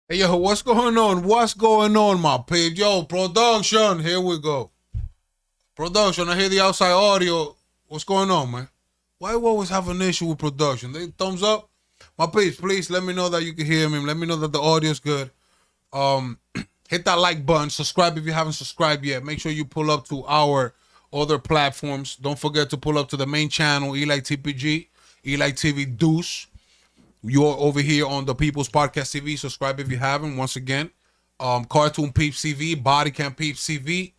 Hey, yo, what's going on? What's going on, my page? Yo, production, here we go. Production, I hear the outside audio. What's going on, man? Why you always have an issue with production? They thumbs up? My page, please let me know that you can hear me. Let me know that the audio's good. Um, Hit that like button. Subscribe if you haven't subscribed yet. Make sure you pull up to our other platforms. Don't forget to pull up to the main channel, Eli TPG, Eli TV Deuce. You're over here on the People's Podcast TV. Subscribe if you haven't. Once again, Cartoon Peeps TV, Body Cam Peeps TV,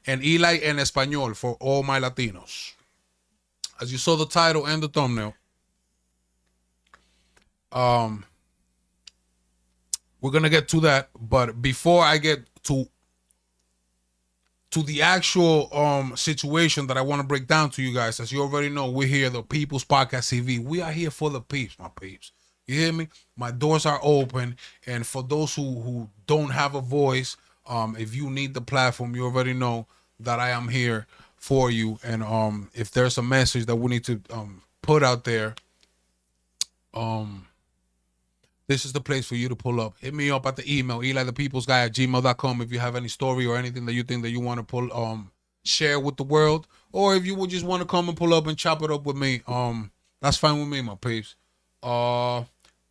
and Eli en Español for all my Latinos. As you saw the title and the thumbnail, we're gonna get to that. But before I get to the actual situation that I want to break down to you guys, as you already know, we're here, the People's Podcast TV. We are here for the peeps, my peeps. You hear me? My doors are open, and for those who don't have a voice, if you need the platform, you already know that I am here for you. And if there's a message that we need to put out there, this is the place for you to pull up. Hit me up at the email, ELYThePeoplesGuy@gmail.com, if you have any story or anything that you think that you want to pull share with the world, or if you would just want to come and pull up and chop it up with me, that's fine with me, my peeps.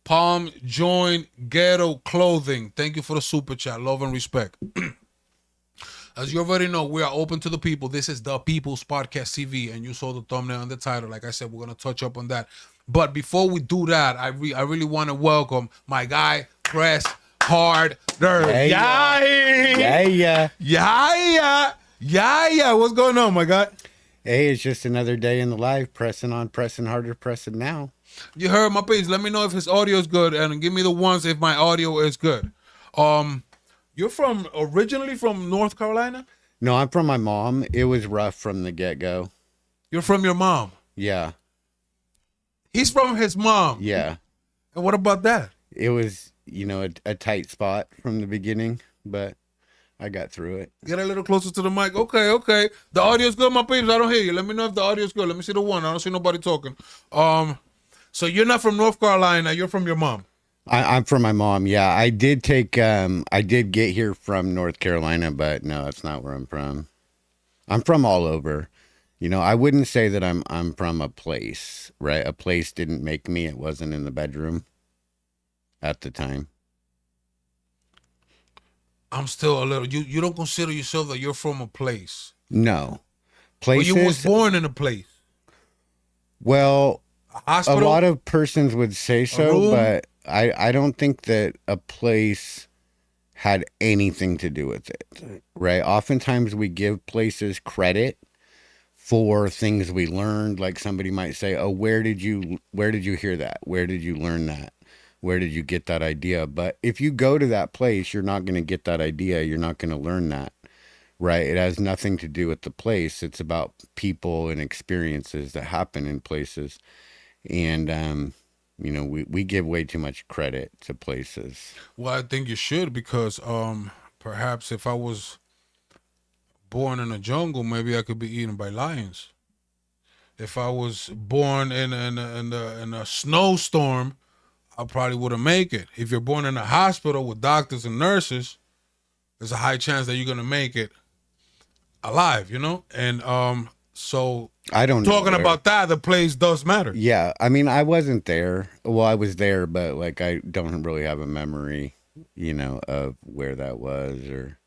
Palm Join Ghetto Clothing, thank you for the super chat. Love and respect. As you already know, we are open to the people. This is the People's Podcast TV, and you saw the thumbnail and the title. Like I said, we're going to touch up on that. But before we do that, I really want to welcome my guy, Press Hard Nerd. Yeah. What's going on, my guy? Hey, it's just another day in the life, pressing on, pressing harder, pressing now. You heard my piece. Let me know if his audio is good, and give me the ones if my audio is good. You're originally from North Carolina? No, I'm from my mom. It was rough from the get-go. You're from your mom? Yeah. He's from his mom? Yeah. And what about that? It was, a tight spot from the beginning, but I got through it. Get a little closer to the mic. Okay. The audio's good, my peeps. I don't hear you. Let me know if the audio's good. Let me see the one. I don't see nobody talking. So you're not from North Carolina. You're from your mom. I'm from my mom. Yeah, I did get here from North Carolina, but no, that's not where I'm from. I'm from all over. I wouldn't say that I'm from a place, right? A place didn't make me. It wasn't in the bedroom at the time. I'm still a little. You don't consider yourself that you're from a place? No. Places. Well, you was born in a place. Well, hospital? A lot of persons would say so, but I don't think that a place had anything to do with it, right? Oftentimes we give places credit for things we learned. Like somebody might say, oh, where did you hear that? Where did you learn that? Where did you get that idea? But if you go to that place, you're not going to get that idea. You're not going to learn that, right? It has nothing to do with the place. It's about people and experiences that happen in places. And, we give way too much credit to places. Well, I think you should, because perhaps if I was born in a jungle, maybe I could be eaten by lions. If I was born in a snowstorm, I probably wouldn't make it. If you're born in a hospital with doctors and nurses, there's a high chance that you're gonna make it alive, And so I don't know. Talking about that, the place does matter. Yeah, I mean, I wasn't there. Well, I was there, but I don't really have a memory, of where that was or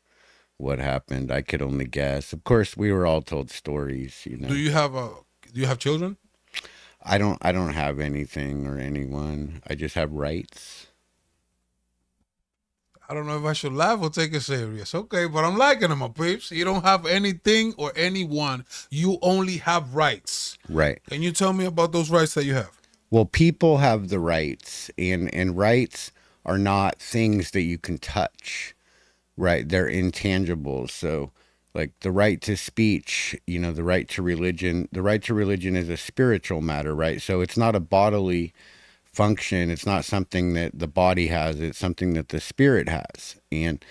what happened. I could only guess. Of course, we were all told stories. Do you have children? I don't have anything or anyone. I just have rights. I don't know if I should laugh or take it serious. Okay, but I'm liking them, my peeps. You don't have anything or anyone. You only have rights. Right. Can you tell me about those rights that you have? Well, people have the rights, and rights are not things that you can touch, right? They're intangibles. So, like the right to speech, the right to religion. The right to religion is a spiritual matter, right? So it's not a bodily function. It's not something that the body has. It's something that the spirit has. And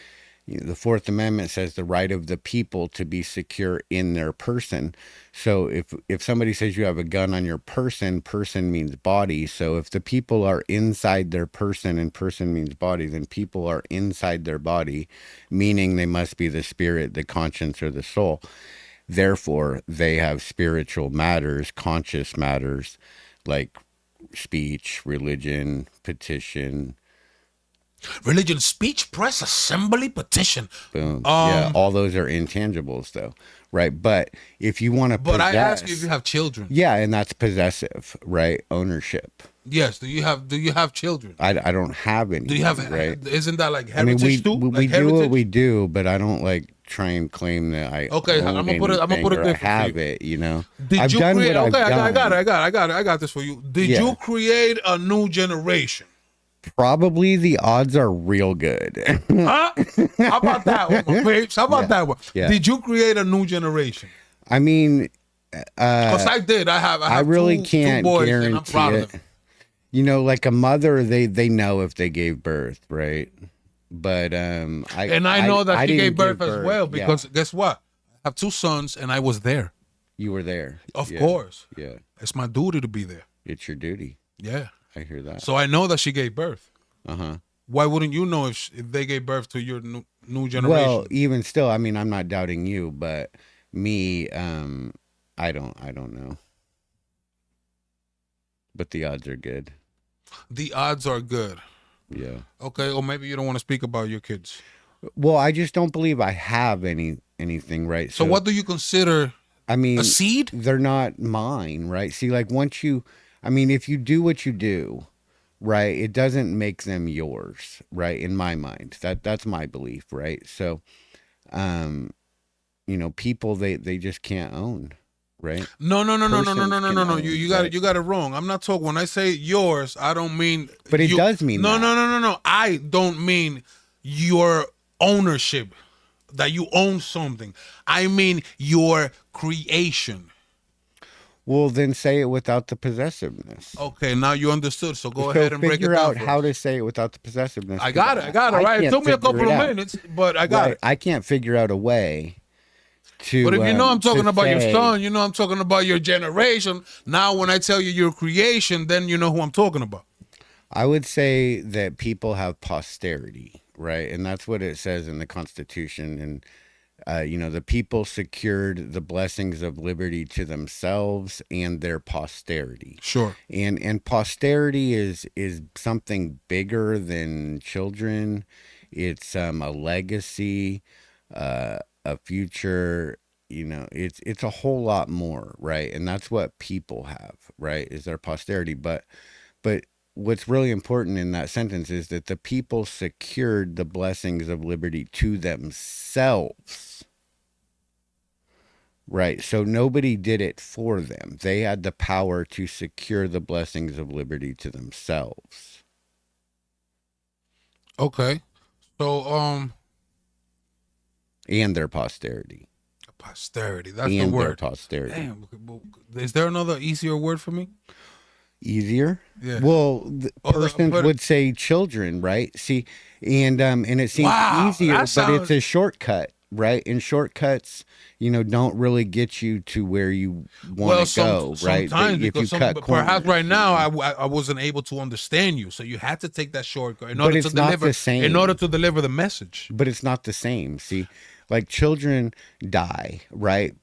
The Fourth Amendment says the right of the people to be secure in their person. So if somebody says you have a gun on your person, person means body. So if the people are inside their person and person means body, then people are inside their body, meaning they must be the spirit, the conscience, or the soul. Therefore, they have spiritual matters, conscious matters, like speech, religion, petition. Religion, speech, press, assembly, petition. Boom. Yeah, all those are intangibles, though, right? But if you want to, but I ask you if you have children. Yeah, and that's possessive, right? Ownership. Yes. Do you have children? I don't have any. Do you have? Right? Isn't that like heritage too? We do what we do, but I don't like try and claim that I. Okay, I'm gonna put it different. I have it, you know. Did you create? Okay, I got this for you. Did you create a new generation? Probably the odds are real good. How about that one, my babes? How about that one? Yeah. Did you create a new generation? I mean, because I did. I have really can't two boys, guarantee and I'm proud it. of them. You know, like a mother, they know if they gave birth, right? But I know that she gave birth as well because guess what? I have two sons, and I was there. You were there, of course. Yeah, it's my duty to be there. It's your duty. Yeah. I hear that. So I know that she gave birth. Uh-huh. Why wouldn't you know if they gave birth to your new generation? Well, even still, I mean, I'm not doubting you, but me, I don't know. But the odds are good. The odds are good. Yeah. Okay, or maybe you don't want to speak about your kids. Well, I just don't believe I have anything, right? So what do you consider? I mean, a seed? They're not mine, right? See, like if you do what you do, right, it doesn't make them yours, right? In my mind, that's my belief, right? So, people they just can't own, right? No. You got it wrong. I'm not talking when I say yours. I don't mean. But it does mean no, that. No. I don't mean your ownership, that you own something. I mean your creation. Well, then say it without the possessiveness. Okay, now you understood. So go ahead and break it down. Figure out how to say it without the possessiveness. I got it. Right. It took me a couple of minutes, but I got it. I can't figure out a way to. But if you know I'm talking about your son, you know I'm talking about your generation. Now, when I tell you your creation, then you know who I'm talking about. I would say that people have posterity, right? And that's what it says in the Constitution. And the people secured the blessings of liberty to themselves and their posterity. Sure. And posterity is something bigger than children. It's a legacy, a future. It's a whole lot more, right? And that's what people have, right? Is their posterity. But what's really important in that sentence is that the people secured the blessings of liberty to themselves. Right. So nobody did it for them. They had the power to secure the blessings of liberty to themselves. Okay. So, and their posterity. Posterity. That's the word. And their posterity. Damn. Is there another easier word for me? Easier? Yeah. Well, persons would say children, right? See, and it seems easier, but it's a shortcut, right? And shortcuts, don't really get you to where you want to go, right? Sometimes, because perhaps right now I wasn't able to understand you, so you had to take that shortcut in order to deliver. In order to deliver the message. But it's not the same. See, like children die, right?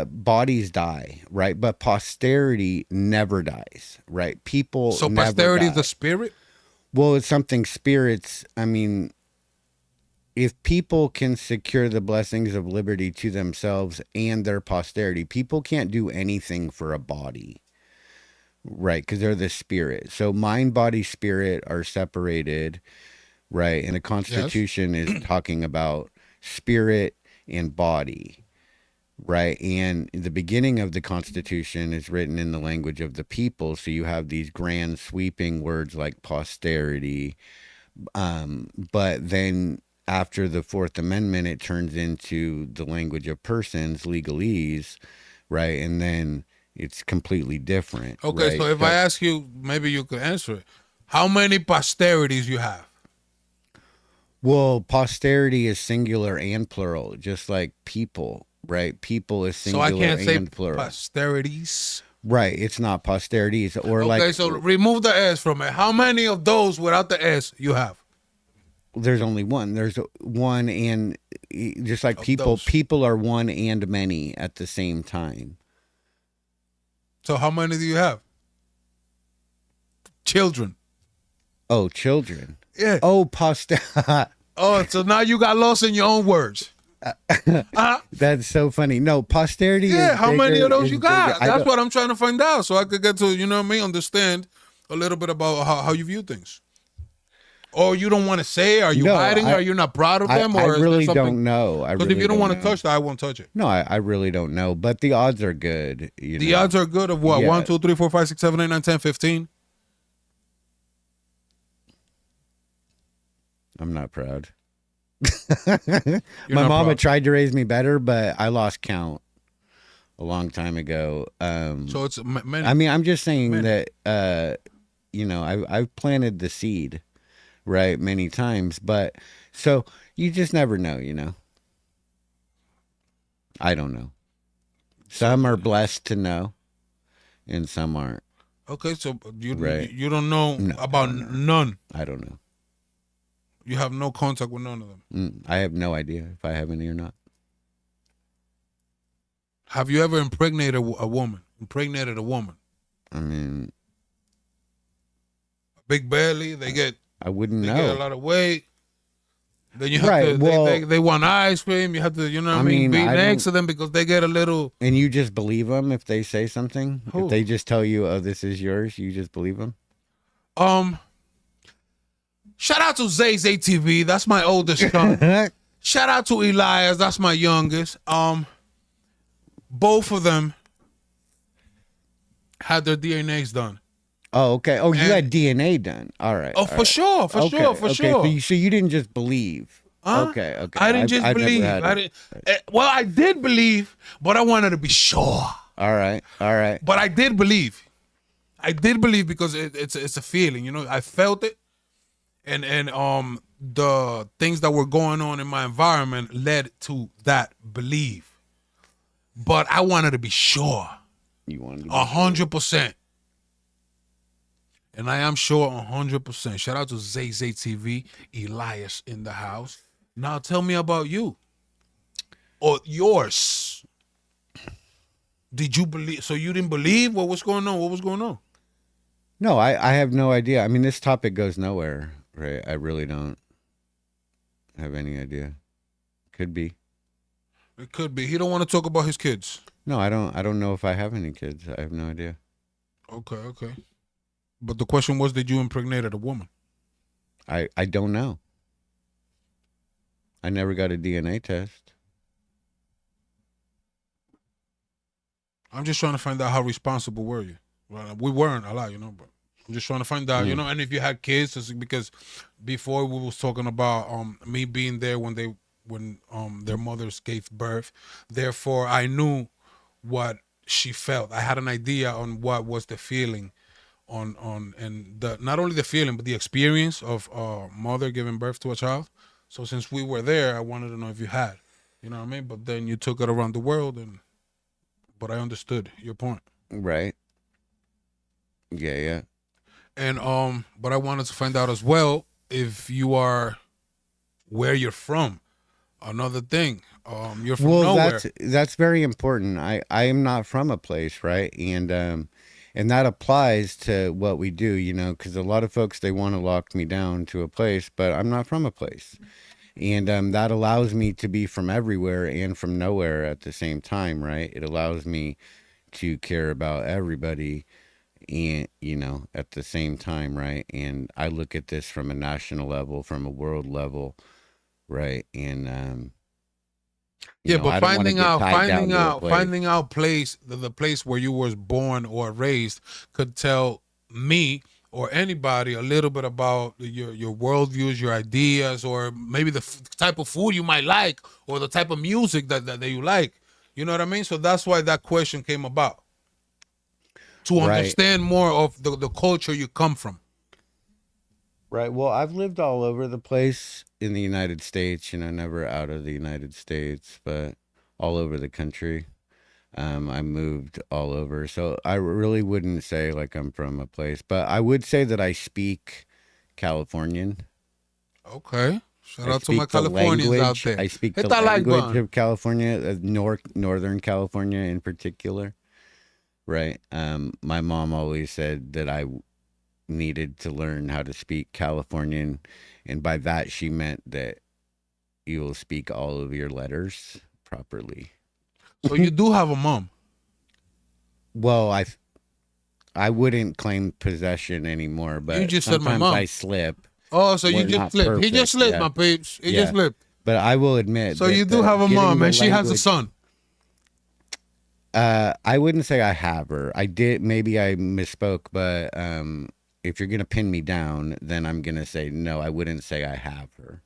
Bodies die, right? But posterity never dies, right? People. So posterity is the spirit? Well, it's something spirits. I mean, if people can secure the blessings of liberty to themselves and their posterity, people can't do anything for a body, right? Because they're the spirit. So mind, body, spirit are separated, right? And the Constitution is talking about spirit and body. Right. And the beginning of the Constitution is written in the language of the people. So you have these grand sweeping words like posterity. But then after the Fourth Amendment, it turns into the language of persons, legalese. Right. And then it's completely different. Okay. Right? So if I ask you, maybe you could answer it. How many posterities you have? Well, posterity is singular and plural, just like people, right? People is So I singular can't say and plural. posterities. Right. It's not posterities or like. Okay, so remove the S from it. How many of those without the S you have? There's only one. There's one, and just like people, those. people are one and many at the same time. So how many do you have? Children. Oh, children. Yeah. Oh, poster. Oh, so now you got lost in your own words. That's so funny. No, posterity. Yeah, is how many bigger, of those is you got? bigger. That's what I'm trying to find out, so I could get to, you know what I mean, understand a little bit about how you view things. Or you don't want to say? Are you hiding? Are you not proud of them? I Or really don't know. Because if you don't want to touch that, I won't touch it. No, I really don't know. But the odds are good. The odds are good of what? Yeah. 1, 2, 3, 4, 5, 6, 7, 8, 9, 10, 15? I'm not proud. My mama tried to raise me better, but I lost count a long time ago. So it's many. I mean, I'm just saying that, I've planted the seed, right, many times. But so you just never know, I don't know. Some are blessed to know, and some aren't. Okay, so you don't know about none. I don't know. You have no contact with none of them. I have no idea if I have any or not. Have you ever impregnated a woman? I mean, a big belly. I wouldn't know. They get a lot of weight. Then you have to. They want ice cream. You have to. You know what I mean? Be next to them because they get a little. And you just believe them if they say something. If they just tell you, "Oh, this is yours," you just believe them. Shout out to Zay's ATV. That's my oldest son. Shout out to ELY'S. That's my youngest. Both of them had their DNAs done. Oh, okay. Oh, you had DNA done. All right. Oh, for sure. For sure. So you didn't just believe. Okay. I didn't just believe. Well, I did believe, but I wanted to be sure. All right. But I did believe. Because it's a feeling. I felt it. And the things that were going on in my environment led to that belief. But I wanted to be sure. You wanted to be 100%. And I am sure 100%. Shout out to Zay's TV, ELY'S in the house. Now tell me about you. Or yours. Did you believe? So you didn't believe what was going on? What was going on? No, I have no idea. I mean, this topic goes nowhere. Right, I really don't have any idea. Could be. It could be. He don't want to talk about his kids. No, I don't know if I have any kids. I have no idea. Okay. But the question was, did you impregnate a woman? I don't know. I never got a DNA test. I'm just trying to find out how responsible were you. Well, we weren't a lot, but I'm just trying to find out, and if you had kids, because before we was talking about me being there when their mothers gave birth. Therefore, I knew what she felt. I had an idea on what was the feeling and not only the feeling but the experience of a mother giving birth to a child. So since we were there, I wanted to know if you had, you know what I mean? But then you took it around the world, but I understood your point. Right. Yeah. And but I wanted to find out as well if you are where you're from. Another thing, you're from nowhere. That's very important. I am not from a place, right? And that applies to what we do, because a lot of folks, they want to lock me down to a place, but I'm not from a place. And that allows me to be from everywhere and from nowhere at the same time, right? It allows me to care about everybody and at the same time, right? And I look at this from a national level, from a world level, right? And but finding out the place where you was born or raised could tell me or anybody a little bit about your worldviews, your ideas, or maybe the type of food you might like, or the type of music that you like. You know what I mean? So that's why that question came about. To understand more of the culture you come from. Right. Well, I've lived all over the place, in the United States, never out of the United States, but all over the country. I moved all over. So I really wouldn't say like I'm from a place, but I would say that I speak Californian. Okay. Shout I out to my speak the Californians out language. there. I speak Hit the that like language button. of California, Northern California in particular. Right. My mom always said that I needed to learn how to speak Californian, and by that she meant that you will speak all of your letters properly. So you do have a mom. Well, I wouldn't claim possession anymore, You but just said my sometimes mom. I slip. Oh, so you We're just not slipped. He just perfect, slipped, yeah. my peeps. He Yeah. just slipped. But I will admit So that you do have a getting mom, the and she has a language- son. I wouldn't say I have her. I did. Maybe I misspoke, but if you're gonna pin me down, then I'm gonna say no. I wouldn't say I have her.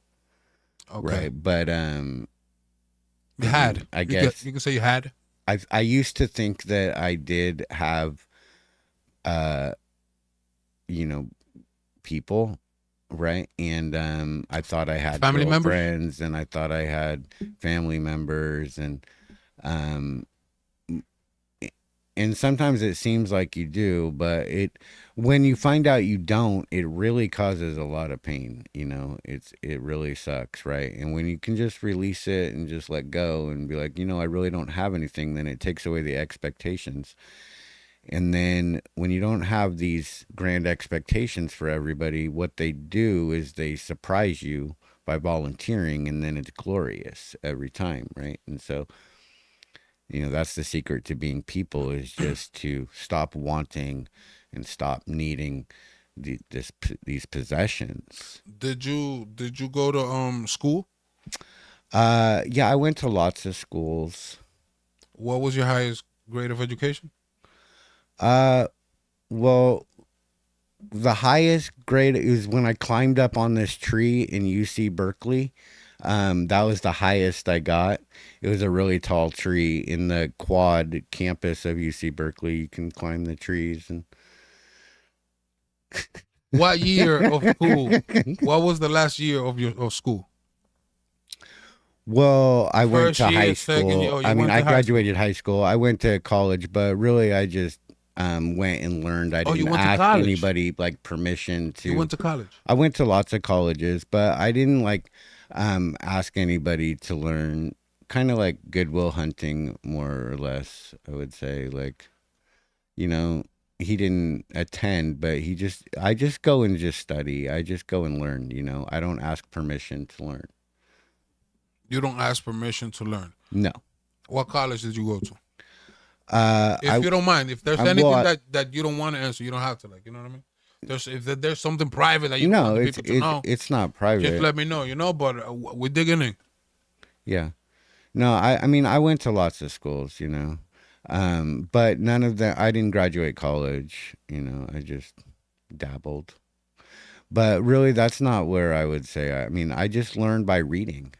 Okay. Right, but You had. I guess you can say you had. I used to think that I did have, you know, people, right? And I thought I had Family members? girlfriends, and I thought I had family members, um, and sometimes it seems like you do, but when you find out you don't, it really causes a lot of pain. It really sucks, right? And when you can just release it and just let go and be like, I really don't have anything, then it takes away the expectations. And then when you don't have these grand expectations for everybody, what they do is they surprise you by volunteering, and then it's glorious every time, right? And so that's the secret to being people, is just to stop wanting and stop needing these possessions. Did you go to school? Yeah, I went to lots of schools. What was your highest grade of education? Well, the highest grade is when I climbed up on this tree in UC Berkeley. That was the highest I got. It was a really tall tree in the quad campus of UC Berkeley. You can climb the trees. And What year of school? What was the last year of school? Well, I went First to year, high second year? school. Oh, you I mean, went to I high graduated high school. I went to college, but really, I just went and learned. I Oh, you didn't went to ask college? anybody like permission to. You went to college. I went to lots of colleges, but I didn't ask anybody to learn. Kind of like Goodwill Hunting, more or less. I would say, he didn't attend, but I just go and just study. I just go and learn. I don't ask permission to learn. You don't ask permission to learn. No. What college did you go to? If you don't mind, if there's anything that you don't want to answer, you don't have to. You know what I mean? If there's something private that you want the people to know, it's not private. just let me know. But we're digging in. Yeah. No, I mean, I went to lots of schools, but none of them. I didn't graduate college. I just dabbled. But really, that's not where I would say. I mean, I just learned by reading.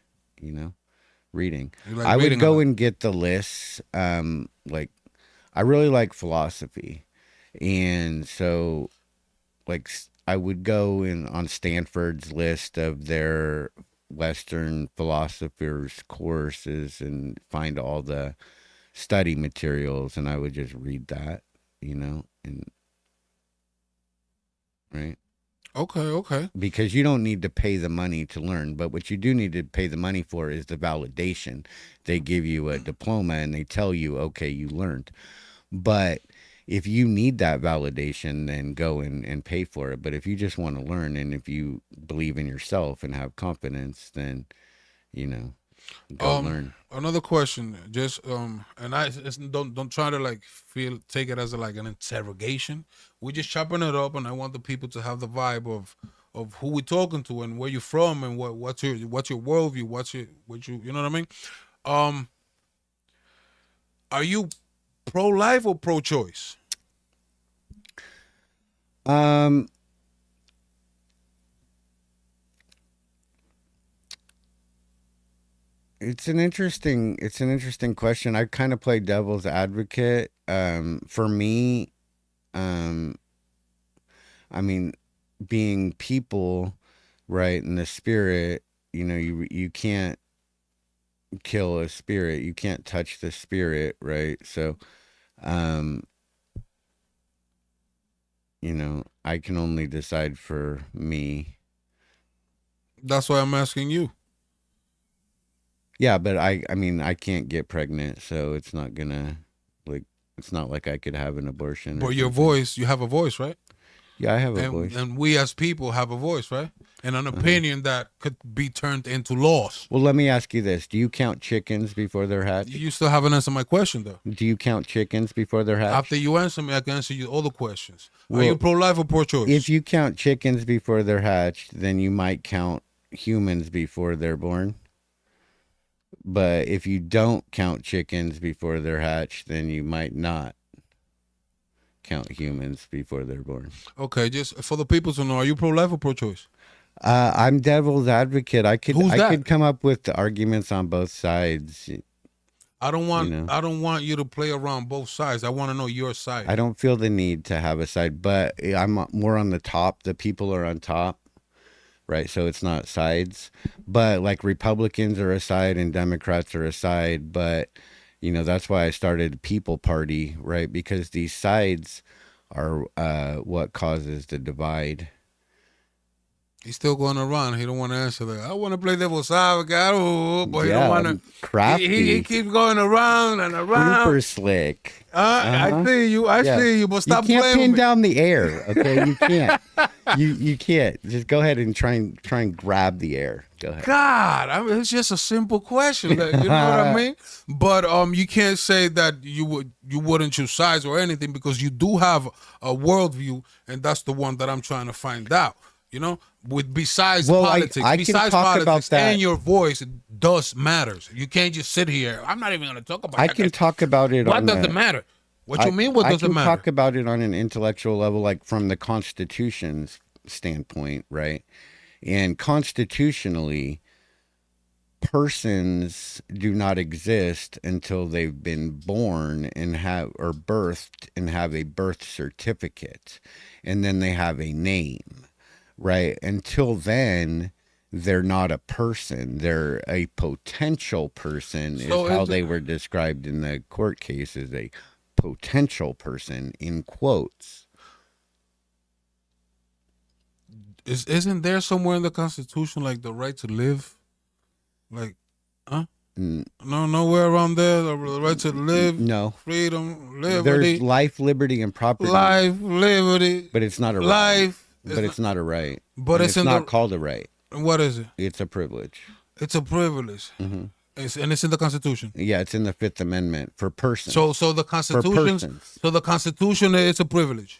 Reading. I would go and get the lists. I really like philosophy, and so I would go on Stanford's list of their Western philosophers courses and find all the study materials, and I would just read that, and right. Okay. Because you don't need to pay the money to learn, but what you do need to pay the money for is the validation. They give you a diploma and they tell you, okay, you learned. But if you need that validation, then go and pay for it. But if you just want to learn, and if you believe in yourself and have confidence, then, go learn. Another question, just and don't try to take it as an interrogation. We're just chopping it up, and I want the people to have the vibe of who we're talking to and where you're from and what's your worldview, what you know what I mean. Are you pro-life or pro-choice? It's an interesting question. I kind of play devil's advocate. For me, I mean, being people, right, in the spirit, you can't kill a spirit. You can't touch the spirit, right? So, I can only decide for me. That's why I'm asking you. Yeah, but I mean, I can't get pregnant, so it's not gonna, it's not like I could have an abortion. But your voice, you have a voice, right? Yeah, I have a voice. And we as people have a voice, right? And an opinion that could be turned into laws. Well, let me ask you this. Do you count chickens before they're hatched? You still haven't answered my question, though. Do you count chickens before they're hatched? After you answer me, I can answer you all the questions. Are you pro-life or pro-choice? If you count chickens before they're hatched, then you might count humans before they're born. But if you don't count chickens before they're hatched, then you might not count humans before they're born. Okay, just for the people to know, are you pro-life or pro-choice? I'm devil's advocate. I could come up with the arguments on both sides. I don't want you to play around both sides. I want to know your side. I don't feel the need to have a side, but I'm more on the top. The people are on top. Right, so it's not sides, but like Republicans are a side and Democrats are a side, but that's why I started People Party, right? Because these sides are what causes the divide. He's still going to run. He don't want to answer that. I want to play devil's advocate, but he don't want to. Crafty. He keeps going around and around. Super slick. I see you. I see you. But stop playing. You can't pin down the air. Okay, you can't. you can't. Just go ahead and try and grab the air. Go ahead. God, I mean, it's just a simple question. You know what I mean? But you can't say that you wouldn't choose sides or anything because you do have a worldview, and that's the one that I'm trying to find out. Besides politics, I besides talk politics about that. and your voice does matters. You can't just sit here. I'm not even going to talk about. I can talk about it. What does it matter? What you mean? What does it matter? I can talk about it on an intellectual level, like from the Constitution's standpoint, right? And constitutionally, persons do not exist until they've been born and birthed and have a birth certificate, and then they have a name. Right. Until then, they're not a person. They're a potential person, is how they were described in the court case, as a potential person, in quotes. Isn't there somewhere in the Constitution like the right to live? Like, No, nowhere around there. The right to live. No. Freedom, liberty. There's life, liberty, and property. Life, liberty. But it's not a right. But it's not a right. But it's not called a right. What is it? It's a privilege. It's a privilege. Mm-hmm. And it's in the Constitution. Yeah, it's in the Fifth Amendment for persons. So the Constitution. So the Constitution is a privilege.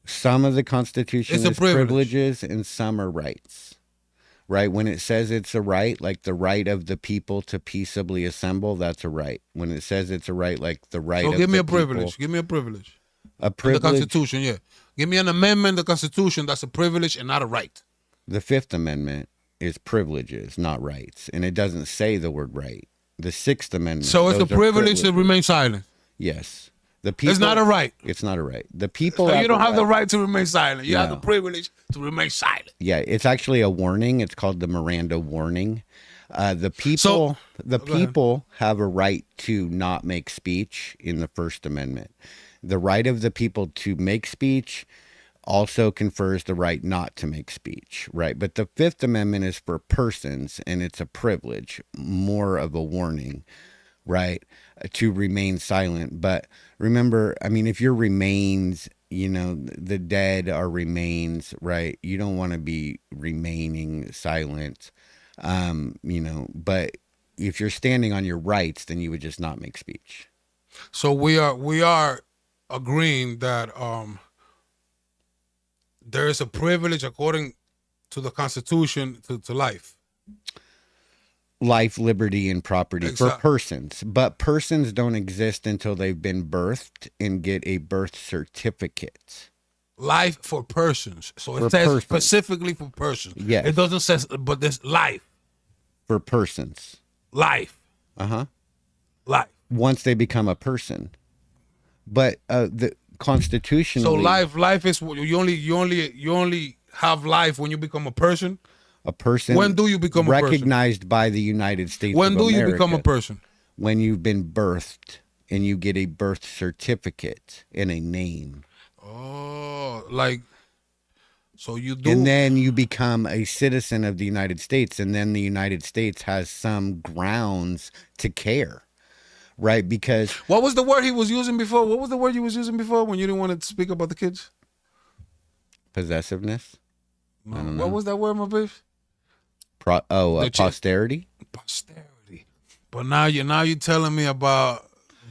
Some of the Constitution is privileges, and some are rights. Right? When it says it's a right, like the right of the people to peaceably assemble, that's a right. When it says it's a right, like the right of the people. So give me a privilege. Give me a privilege. A privilege. The Constitution, yeah. Give me an amendment to the Constitution that's a privilege and not a right. The Fifth Amendment is privileges, not rights. And it doesn't say the word right. The Sixth Amendment. So it's a privilege to remain silent. Yes. The people, it's not a right. It's not a right. The people. So you don't have the right to remain silent. You have the privilege to remain silent. Yeah, it's actually a warning. It's called the Miranda warning. The people have a right to not make speech in the First Amendment. The right of the people to make speech also confers the right not to make speech, right? But the Fifth Amendment is for persons, and it's a privilege, more of a warning, right, to remain silent. But remember, I mean, if your remains, the dead are remains, right? You don't want to be remaining silent, but if you're standing on your rights, then you would just not make speech. So we are agreeing that there is a privilege according to the Constitution to life. Life, liberty, and property for persons. But persons don't exist until they've been birthed and get a birth certificate. Life for persons. So it says specifically for persons. Yes. It doesn't say, but there's life. For persons. Life. Life. Once they become a person. But the constitutionally. So life is you only have life when you become a person. A person. When do you become a person? Recognized by the United States When of do America. you become a person? When you've been birthed and you get a birth certificate and a name. Oh, like, so you do. And then you become a citizen of the United States, and then the United States has some grounds to care, right? Because what was the word he was using before? What was the word you was using before when you didn't want to speak about the kids? Possessiveness. No. What was that word, my babe? Posterity. Posterity. But now you're telling me about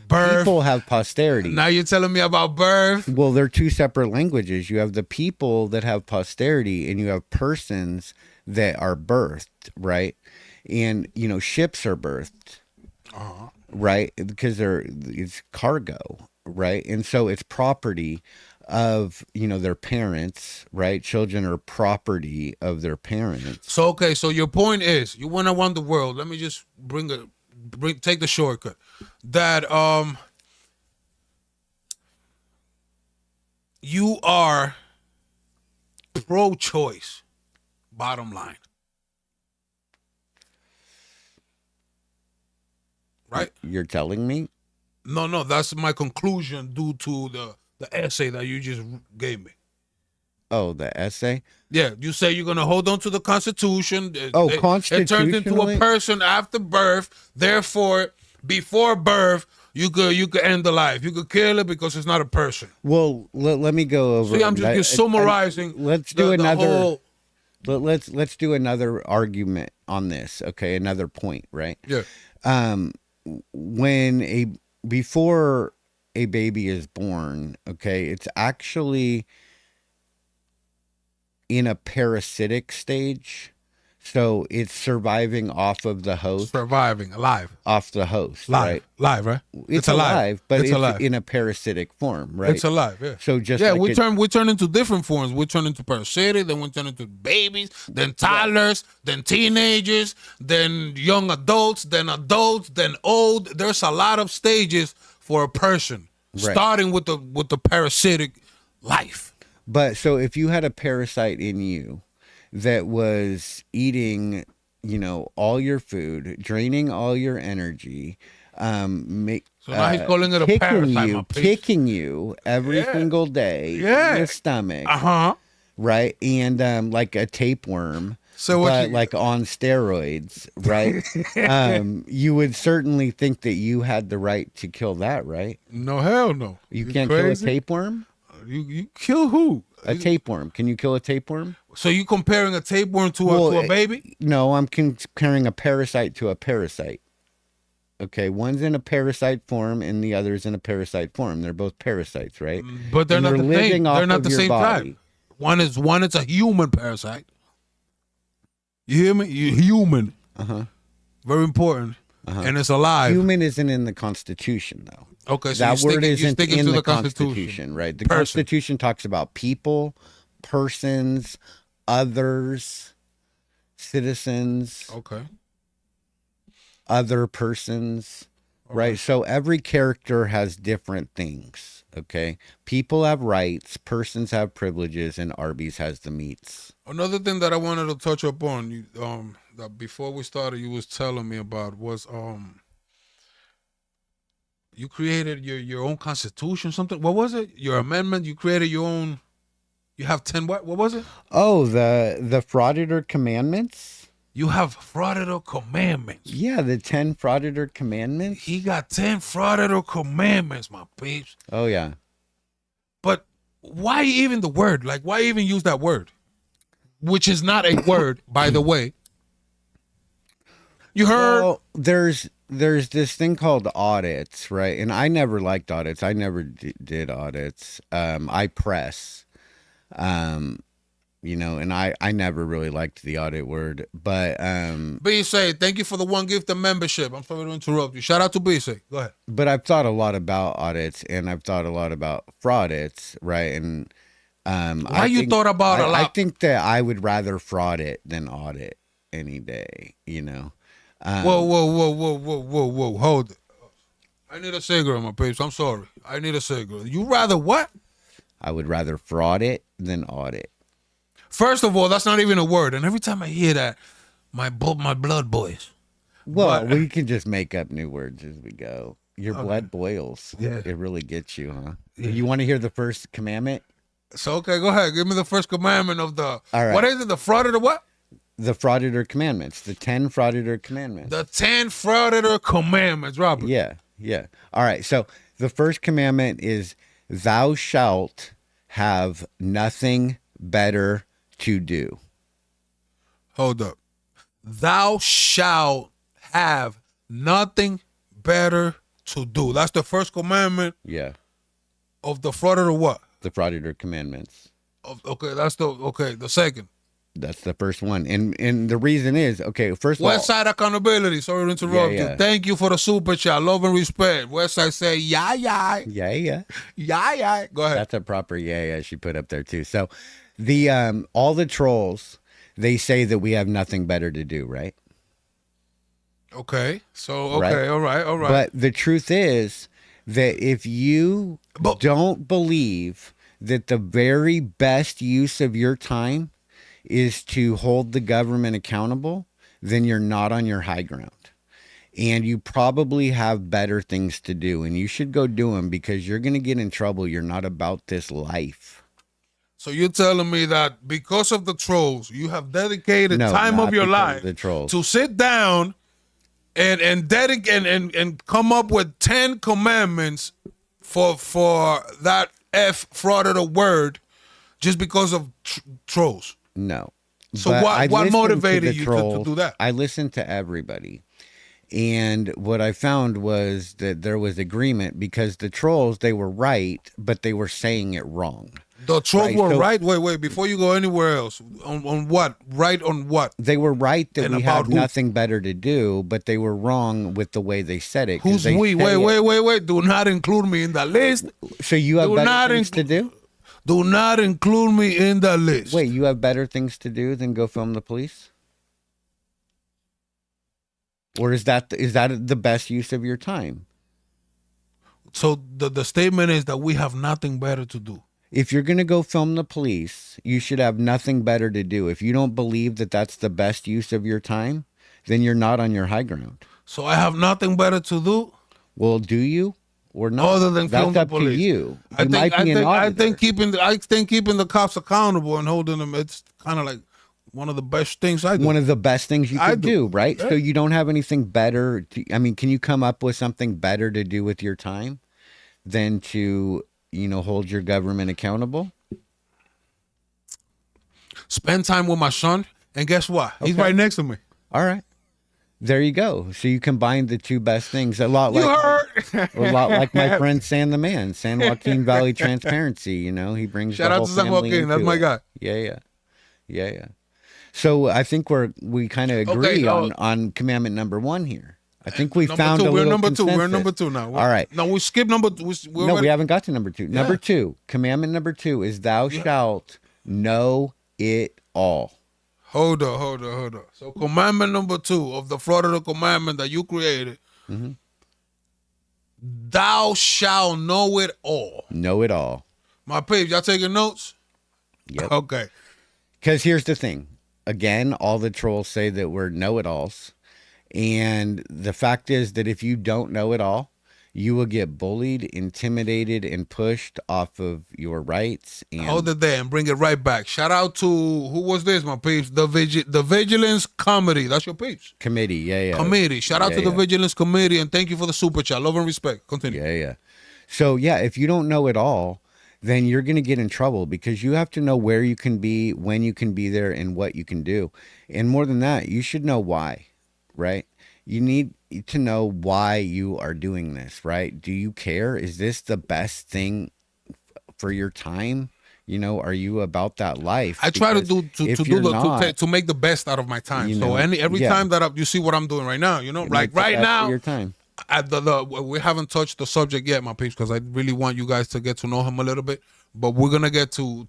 birth. People have posterity. Now you're telling me about birth. Well, they're two separate languages. You have the people that have posterity, and you have persons that are birthed, right? And ships are birthed, right? Because it's cargo, right? And so it's property of their parents, right? Children are property of their parents. So okay, so your point is you went around the world. Let me just take the shortcut. That you are pro-choice. Bottom line, right? You're telling me? No, that's my conclusion due to the essay that you just gave me. Oh, the essay? Yeah, you say you're going to hold on to the Constitution. Constitutionally? It turns into a person after birth. Therefore, before birth, you could end the life. You could kill it because it's not a person. Well, let me go over. See, I'm just summarizing. Let's do another argument on this. Okay, another point, right? Yeah. Before a baby is born, okay, it's actually in a parasitic stage. So it's surviving off of the host. Surviving, alive. Off the host, right? Live, right? It's alive, but it's alive. In a parasitic form, right? It's alive, yeah. So just we turn into different forms. We turn into parasitic, then we turn into babies, then toddlers, then teenagers, then young adults, then old. There's a lot of stages for a person, starting with the parasitic life. But so if you had a parasite in you that was eating, all your food, draining all your energy, so now he's calling it a parasite, kicking you every single day in the stomach, right? And like a tapeworm. So like on steroids, right? You would certainly think that you had the right to kill that, right? No, hell no. You can't kill a tapeworm? You kill who? A tapeworm. Can you kill a tapeworm? So you comparing a tapeworm to a baby? No, I'm comparing a parasite to a parasite. Okay, one's in a parasite form and the other's in a parasite form. They're both parasites, right? But they're not the same. They're not the same type. One is a human parasite. You hear me? You're human. Very important. And it's alive. Human isn't in the Constitution, though. Okay, so that word isn't in the Constitution, right? The Constitution talks about people, persons, others, citizens. Okay. Other persons, right? So every character has different things, okay? People have rights, persons have privileges, and Arby's has the meats. Another thing that I wanted to touch upon, that before we started, you was telling me about was you created your own constitution, something. What was it? Your amendment. You created your own. You have 10. What was it? Oh, the Auditor commandments. You have Auditor commandments. Yeah, the 10 Auditor commandments. He got 10 Auditor commandments, my peeps. Oh yeah. But why even the word? Like, why even use that word? Which is not a word, by the way. You heard? Well, there's this thing called audits, right? And I never liked audits. I never did audits. I press, and I never really liked the audit word. But B-Say, thank you for the one gift of membership. I'm sorry to interrupt you. Shout out to B-Say. Go ahead. But I've thought a lot about audits, and I've thought a lot about fraudits, right? And thought about a lot? I think that I would rather fraud it than audit any day. Whoa. Hold it. I need a cigarette, my peeps. I'm sorry. I need a cigarette. You rather what? I would rather fraud it than audit. First of all, that's not even a word. And every time I hear that, my blood boils. Well, we can just make up new words as we go. Your blood boils. Yeah. It really gets you, huh? Yeah. You want to hear the first commandment? So, okay, go ahead. Give me the first commandment of the, All right. what is it? The frauditor what? The frauditor commandments. The 10 frauditor commandments. The 10 frauditor commandments, Robert. Yeah, yeah. All right. So the first commandment is thou shalt have nothing better to do. Hold up. Thou shalt have nothing better to do. That's the first commandment Yeah. of the frauditor what? The frauditor commandments. Okay, that's the second. That's the first one. And the reason is, okay, first of all, Westside accountability. Sorry to interrupt Yeah, yeah. you. Thank you for the super chat. Love and respect. Westside say, yeah. Go ahead. That's a proper yeah she put up there too. So the all the trolls, they say that we have nothing better to do, right? Okay. So, Right. okay. All right. But the truth is that if you don't believe that the very best use of your time is to hold the government accountable, then you're not on your high ground. And you probably have better things to do, and you should go do them because you're going to get in trouble. You're not about this life. So you're telling me that because of the trolls, you have dedicated No, time not of your because life of the trolls. to sit down and dedicate and come up with 10 commandments for that frauditor word just because of trolls. No. So But I what listened to motivated the you to trolls. do that? I listened to everybody. And what I found was that there was agreement because the trolls, they were right, but they were saying it wrong. The trolls Right, were so- right. Wait, before you go anywhere else, on what? Right on what? They were right that And we about have who? nothing better to do, but they were wrong with the way they said it. 'cause Who's they we? say it- Wait. Do not include me in the list. So you have Do not better things to do? Do not include me in the list. Wait, you have better things to do than go film the police? Or is that the best use of your time? So the statement is that we have nothing better to do. If you're going to go film the police, you should have nothing better to do. If you don't believe that that's the best use of your time, then you're not on your high ground. So I have nothing better to do Well, do you or not? other than film That's the up to police. you. I You might be an I think auditor. keeping the cops accountable and holding them, it's kind of like one of the best things I do. One of the best things you I could do. do, right? Yeah. So you don't have anything better. Can you come up with something better to do with your time than to, hold your government accountable? Spend time with my son, and guess what? He's Okay. right next to me. All right. There you go. So you combine the two best things. A lot You like heard? a lot like my friend San the Man, San Joaquin Valley Transparency. He brings Shout the out whole to San family Joaquin. That's into my it. guy. Yeah. So I think we kind of agree Okay, on commandment number 1 here. I think we Number found two. a We're little number two. We're consensus. number two now. All right. No, we skipped number. No, we haven't got to number 2. Number Yeah. 2, commandment number 2 is thou shalt know it all. Hold on. So commandment number 2 of the frauditor commandment that you created, Mm-hmm. thou shalt know it all. Know it all. My peeps, y'all taking notes? Yep. Okay. Because here's the thing. Again, all the trolls say that we're know-it-alls. And the fact is that if you don't know it all, you will get bullied, intimidated, and pushed off of your rights. And Hold it there and bring it right back. Shout out to, who was this, my peeps? The Vigilance Committee. That's your peeps. committee, yeah. Committee. Shout out Yeah, to the yeah. Vigilance Committee, and thank you for the super chat. Love and respect. Continue. Yeah. So, yeah, if you don't know it all, then you're going to get in trouble because you have to know where you can be, when you can be there, and what you can do. And more than that, you should know why, right? You need to know why you are doing this, right? Do you care? Is this the best thing for your time? Are you about that life? I try to Because do if you're not, to make the best out of my time. You So know, every yeah. time that you see what I'm doing right now, like make the right best of now, your time. we haven't touched the subject yet, my peeps, because I really want you guys to get to know him a little bit. But we're gonna get to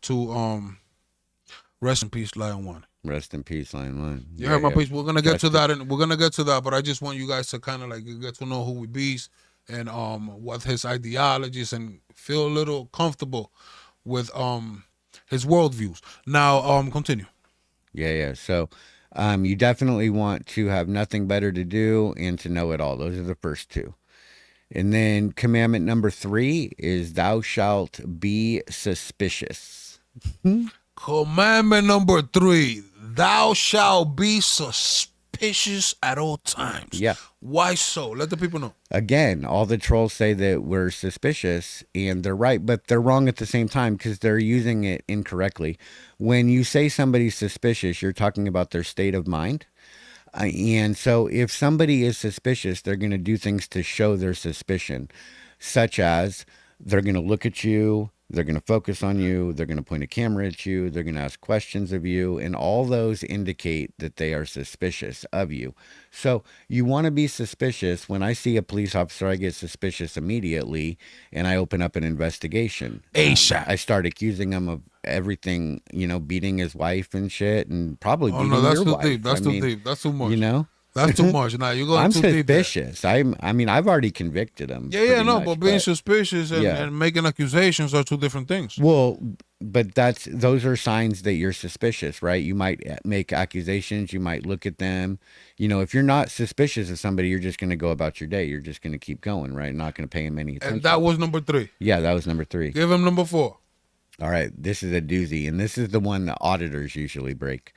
rest in peace, Lion One. Rest in peace, Lion One. You heard my peeps. We're gonna get to Justice. that, and we're gonna get to that. But I just want you guys to kind of like get to know who we bees and what his ideologies, and feel a little comfortable with his worldviews. Now, continue. Yeah. So, you definitely want to have nothing better to do and to know it all. Those are the first two. And then commandment number 3 is thou shalt be suspicious. Commandment number 3, thou shalt be suspicious at all times. Yeah. Why so? Let the people know. Again, all the trolls say that we're suspicious, and they're right, but they're wrong at the same time because they're using it incorrectly. When you say somebody's suspicious, you're talking about their state of mind. And so if somebody is suspicious, they're going to do things to show their suspicion, such as they're going to look at you, they're going to focus on you, they're going to point a camera at you, they're going to ask questions of you, and all those indicate that they are suspicious of you. So you want to be suspicious. When I see a police officer, I get suspicious immediately, and I open up an investigation. ASAP. I start accusing him of everything, beating his wife and shit, and probably beating that's your too wife. deep. That's too deep. That's too much. That's too much. Now you're going I'm too deep. suspicious. I've already convicted him. Yeah, no, but being suspicious and making accusations are two different things. Well, but those are signs that you're suspicious, right? You might make accusations. You might look at them. If you're not suspicious of somebody, you're just going to go about your day. You're just going to keep going, right? Not going to pay him any attention. And that was number 3. Yeah, that was number 3. Give him number 4. All right, this is a doozy, and this is the one that auditors usually break.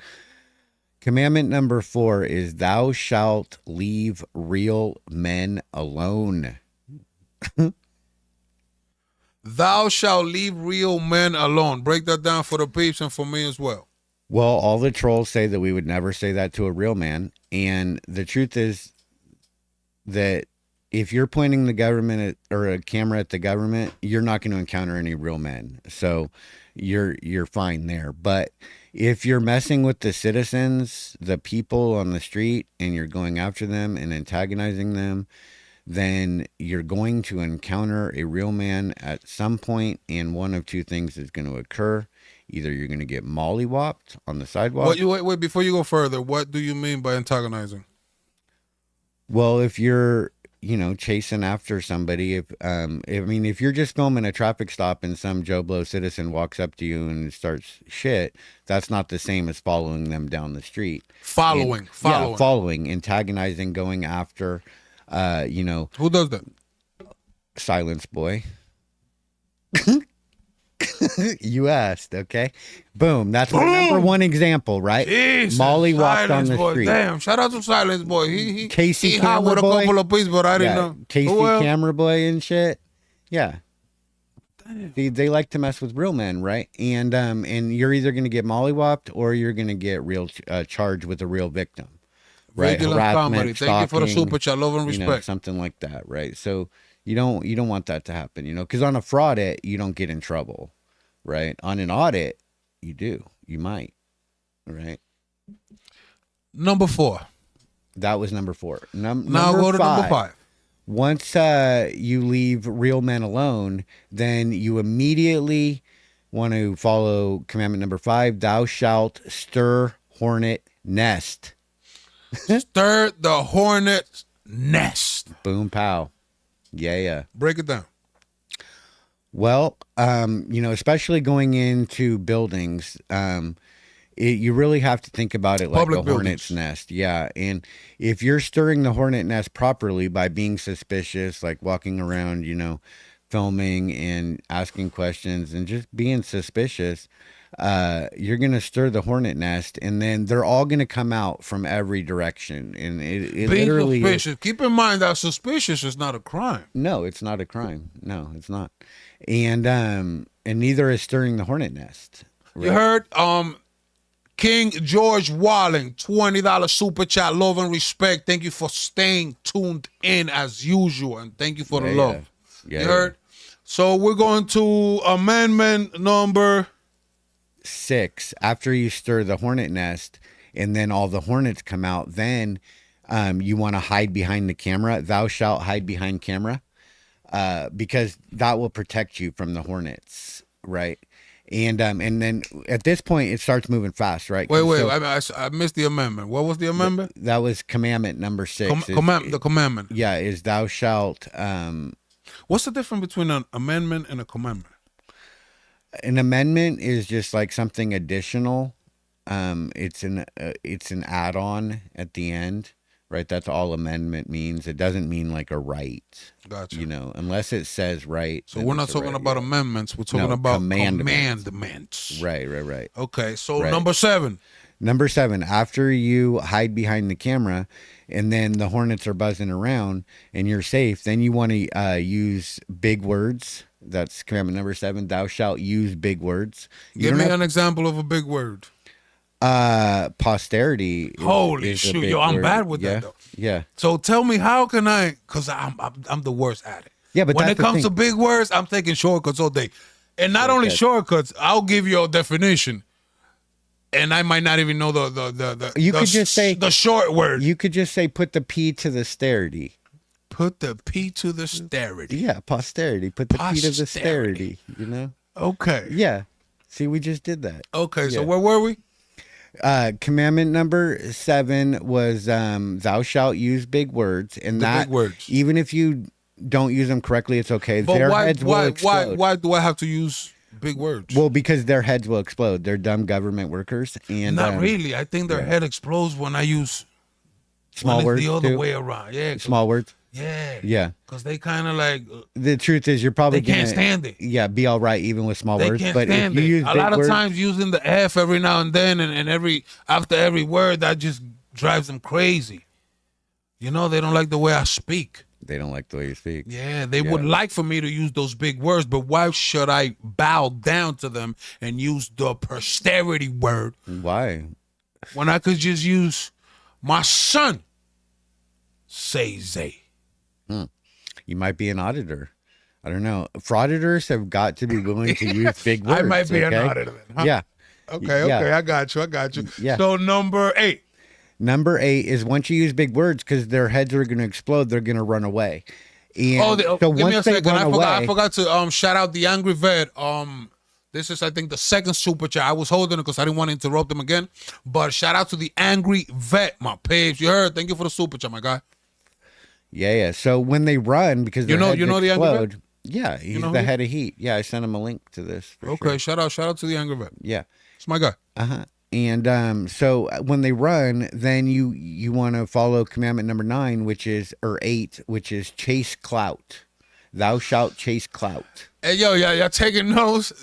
Commandment number 4 is thou shalt leave real men alone. Thou shalt leave real men alone. Break that down for the peeps and for me as well. Well, all the trolls say that we would never say that to a real man. And the truth is that if you're pointing the government or a camera at the government, you're not going to encounter any real men. So you're fine there. But if you're messing with the citizens, the people on the street, and you're going after them and antagonizing them, then you're going to encounter a real man at some point, and one of two things is going to occur. Either you're going to get mollywopped on the sidewalk. Wait, before you go further, what do you mean by antagonizing? Well, if you're, chasing after somebody, if you're just filming a traffic stop and some Joe Blow citizen walks up to you and starts shit, that's not the same as following them down the street. Following, antagonizing, going after, Who does that? Silence boy. You asked, okay? Boom. That's my number one example, right? Jesus, Molly walked on the boy. street. Damn, shout out to Silence Boy. He Casey hot with a boy. couple of pieces, but I didn't know. Casey Camera Boy and shit. Yeah. They like to mess with real men, right? And you're either going to get mollywopped or you're going to get real charged with a real victim, right? Harassment, thank you for the super chat, love and respect, something like that, right? So you don't want that to happen, because on a fraud you don't get in trouble, right? On an audit, you might, right? Number 4. That was number 4. Now go to number 5. Once you leave real men alone, then you immediately want to follow commandment number 5. Thou shalt stir hornet nest. Stir the hornet nest. Boom, pow. Yeah. Break it down. Well, especially going into buildings, you really have to think about it like Public a hornet's buildings. nest. Yeah. And if you're stirring the hornet nest properly by being suspicious, like walking around, filming and asking questions and just being suspicious, you're going to stir the hornet nest, and then they're all going to come out from every direction. And it Being literally suspicious. Keep in mind that suspicious is not a crime. No, it's not a crime. No, it's not. And neither is stirring the hornet nest. Right? You heard King George Walling, $20 super chat, love and respect. Thank you for staying tuned in as usual, and thank you for the love. Yeah. You heard? So we're going to amendment number 6. After you stir the hornet nest and then all the hornets come out, then you want to hide behind the camera. Thou shalt hide behind camera, because that will protect you from the hornets, right? And then at this point it starts moving fast, right? Wait, I missed the amendment. What was the amendment? That was commandment number 6. The commandment. Yeah, is thou shalt. What's the difference between an amendment and a commandment? An amendment is just like something additional. It's an add-on at the end, right? That's all amendment means. It doesn't mean like a right. Gotcha. You know, unless it says right. So we're not talking about amendments. We're talking about commandments. Right. Okay. So Right. number 7. Number 7, after you hide behind the camera and then the hornets are buzzing around and you're safe, then you want to use big words. That's commandment number 7. Thou shalt use big words. Give me an example of a big word. Posterity. Holy shoot, yo, I'm bad with that though. Yeah. So tell me, how can I? Because I'm the worst at it. Yeah, but when it comes to big words, I'm taking shortcuts all day, and not only shortcuts. I'll give you a definition, and I might not even know the. You could just say the short word. You could just say put the P to the sterity. Put the P to the sterity. Yeah, posterity. Put the P to the sterity. You know. Okay. Yeah. See, we just did that. Okay, so where were we? Commandment number 7 was thou shalt use big words, and big words. Even if you don't use them correctly, it's okay. But why do I have to use big words? Well, because their heads will explode. They're dumb government workers, and not really. I think their head explodes when I use small words. The other way around. Yeah, small words. Yeah. Because they kind of like. The truth is, you're probably can't stand it. Yeah, be all right even with small words. But if you use a lot of times using the F every now and then, and after every word, that just drives them crazy. You know, they don't like the way I speak. They don't like the way you speak. Yeah, they would like for me to use those big words, but why should I bow down to them and use the posterity word? Why? When I could just use my son. Say. You might be an auditor. I don't know. Frauditors have got to be willing to use big words. I might be an auditor then, huh? Yeah. Okay, I got you. Yeah. So number 8. Number 8 is once you use big words, because their heads are going to explode, they're going to run away. And so give me a second. I forgot to shout out the Angry Vet. This is, I think, the second super chat. I was holding it because I didn't want to interrupt them again. But shout out to the Angry Vet, my page. You heard? Thank you for the super chat, my guy. Yeah. So when they run, because you know explode, the Angry Vet? Yeah, he's the head of heat. Yeah, I sent him a link to this. Okay, sure. shout out to the Angry Vet. Yeah, it's my guy. And so when they run, then you want to follow commandment number 9, which is 8, which is chase clout. Thou shalt chase clout. Hey, yo, you're taking notes.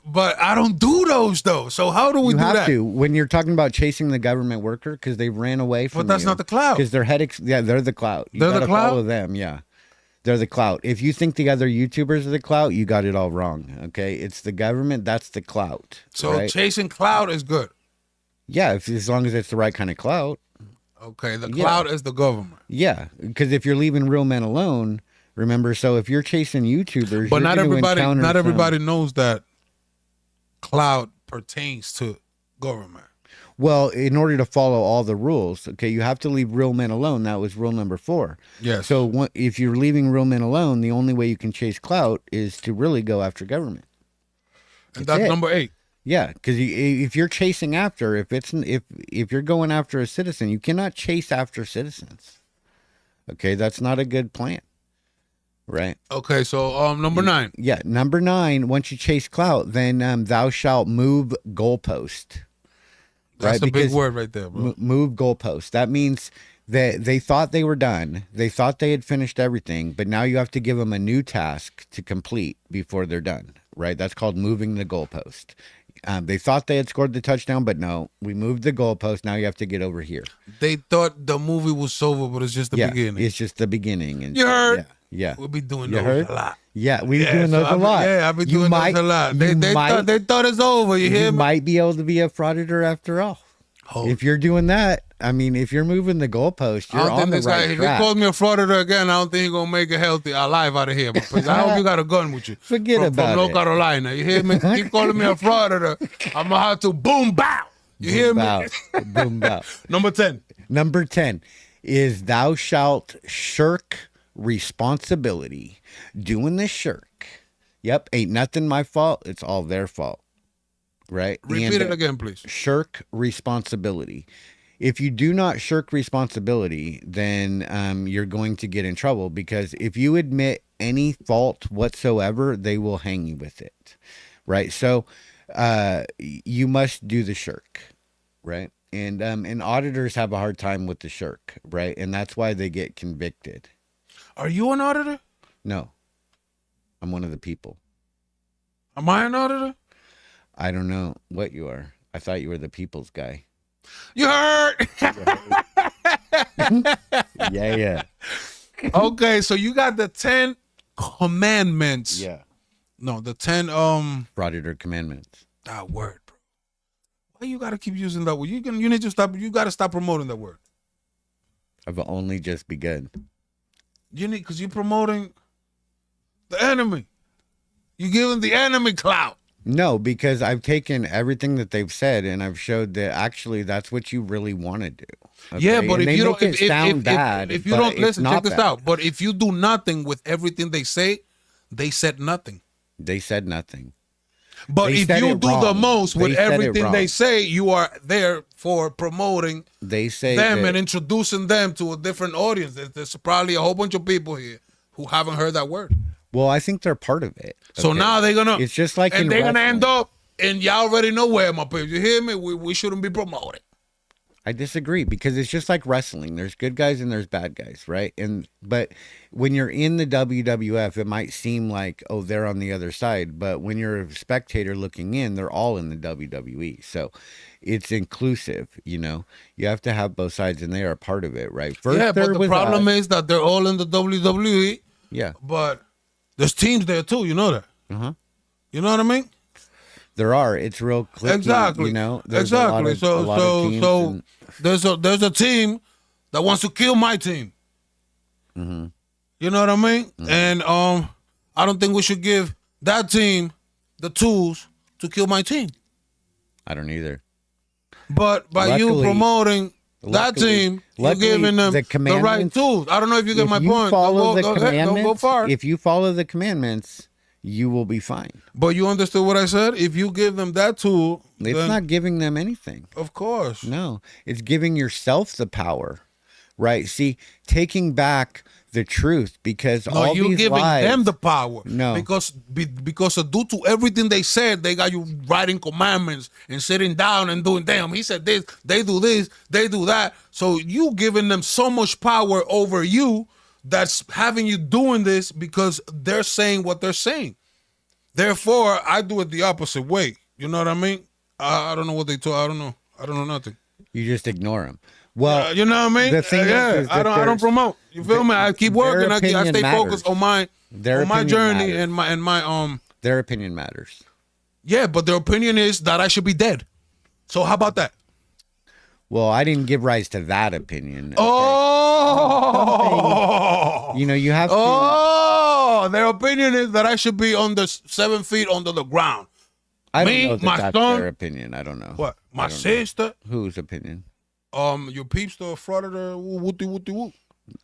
But I don't do those though. So how do we do that? You have to when you're talking about chasing the government worker because they ran away from. But that's not the clout. Because their head, they're the clout. They're the clout. Follow them, yeah. They're the clout. If you think the other YouTubers are the clout, you got it all wrong. Okay, it's the government. That's the clout. So right? Chasing clout is good. Yeah, as long as it's the right kind of clout. Okay, the clout is the government. Yeah, because if you're leaving real men alone, remember. So if you're chasing YouTubers, but not everybody knows that clout pertains to government. Well, in order to follow all the rules, okay, you have to leave real men alone. That was rule number 4. Yes. So if you're leaving real men alone, the only way you can chase clout is to really go after government. And that's number 8. Yeah, because if you're chasing after, if you're going after a citizen, you cannot chase after citizens. Okay, that's not a good plan. Right. Okay, so number 9. Yeah, number 9, once you chase clout, then thou shalt move goalpost. That's the big word right there, bro. Move goalpost. That means that they thought they were done. They thought they had finished everything, but now you have to give them a new task to complete before they're done. Right? That's called moving the goalpost. They thought they had scored the touchdown, but no, we moved the goalpost. Now you have to get over here. They thought the movie was over, but it's just the beginning. It's just the beginning. And you heard? Yeah. We'll be doing those a lot. Yeah, we're doing those a lot. Yeah, I've been doing those a lot. They thought it's over. You hear me? You might be able to be a frauditor after all. If you're doing that, I mean, if you're moving the goalpost, you're on the right track. If he calls me a frauditor again, I don't think he's going to make it healthy alive out of here. But I hope you got a gun with you. Forget about it. From North Carolina. You hear me? Keep calling me a frauditor. I'm going to have to boom, bow. You hear me? Boom, bow. Number 10. Number 10 is thou shalt shirk responsibility. Doing the shirk. Yep, ain't nothing my fault. It's all their fault. Right? Repeat it again, please. Shirk responsibility. If you do not shirk responsibility, then you're going to get in trouble, because if you admit any fault whatsoever, they will hang you with it. right? So you must do the shirk, right? And auditors have a hard time with the shirk, right? And that's why they get convicted. Are you an auditor? No, I'm one of the people. Am I an auditor? I don't know what you are. I thought you were the people's guy. You heard? Yeah. Okay, so you got the 10 commandments. Yeah. No, the 10 Auditor commandments. that word, bro. Why you gotta keep using that word? You need to stop. You gotta stop promoting that word. I've only just begun. You need, because you're promoting the enemy. You're giving the enemy clout. No, because I've taken everything that they've said and I've showed that actually that's what you really want to do. Okay? Yeah, but and if you don't, if you don't listen, check this out. But if you do nothing with everything they say, they said nothing. They said nothing. But They if said you it do wrong. the most with They said it everything they wrong. say, you are there for promoting They say them that- and introducing them to a different audience. There's probably a whole bunch of people here who haven't heard that word. Well, I think they're part of it. So okay? now they're gonna. It's just like in and they're gonna end wrestling. up. And y'all already know where, my people. You hear me? We shouldn't be promoted. I disagree because it's just like wrestling. There's good guys and there's bad guys, right? But when you're in the WWF, it might seem like, oh, they're on the other side. But when you're a spectator looking in, they're all in the WWE. So it's inclusive, you know. You have to have both sides, and they are a part of it, right? First, Yeah, but the problem is that they're all in the WWE. Yeah. But there's teams there too. You know that. Uh-huh. You know what I mean? There are. It's real clicky, Exactly. you know. There's a lot exactly. of- a lot of teams So and- there's a team that wants to kill my team. Mm-hmm. You know what I mean? And I don't think we should give that team the tools to kill my team. I don't either. But by you Luckily- promoting that team, you're luckily, giving them the the right commandments- tools. I don't know if you get my point. Follow the Don't go ahead, don't go far. If you follow the commandments, you will be fine. But you understood what I said? If you give them that tool, It's then, not giving them anything. of course. No, it's giving yourself the power, right? See, taking back the truth because No, all you these giving lies, them the power. No. Because due to everything they said, they got you writing commandments and sitting down and doing, damn, he said this, they do that. So you giving them so much power over you that's having you doing this because they're saying what they're saying. Therefore, I do it the opposite way. You know what I mean? I don't know what they told. I don't know. I don't know nothing. you just ignore them. Well, You know what I mean? the thing is I that don't there's- promote. You feel me? I keep working. I opinion stay matters. focused on my Their opinion journey matters. and my their opinion matters. Yeah, but their opinion is that I should be dead. So how about that? Well, I didn't give rise to that opinion. Oh, You know, you have to. oh, their opinion is that I should be under 7 feet under the ground. I don't me, know that my that's son- their opinion. I don't know. What? My I don't know. sister, Whose opinion? your peeps, the frauditor, wooty wooty woo.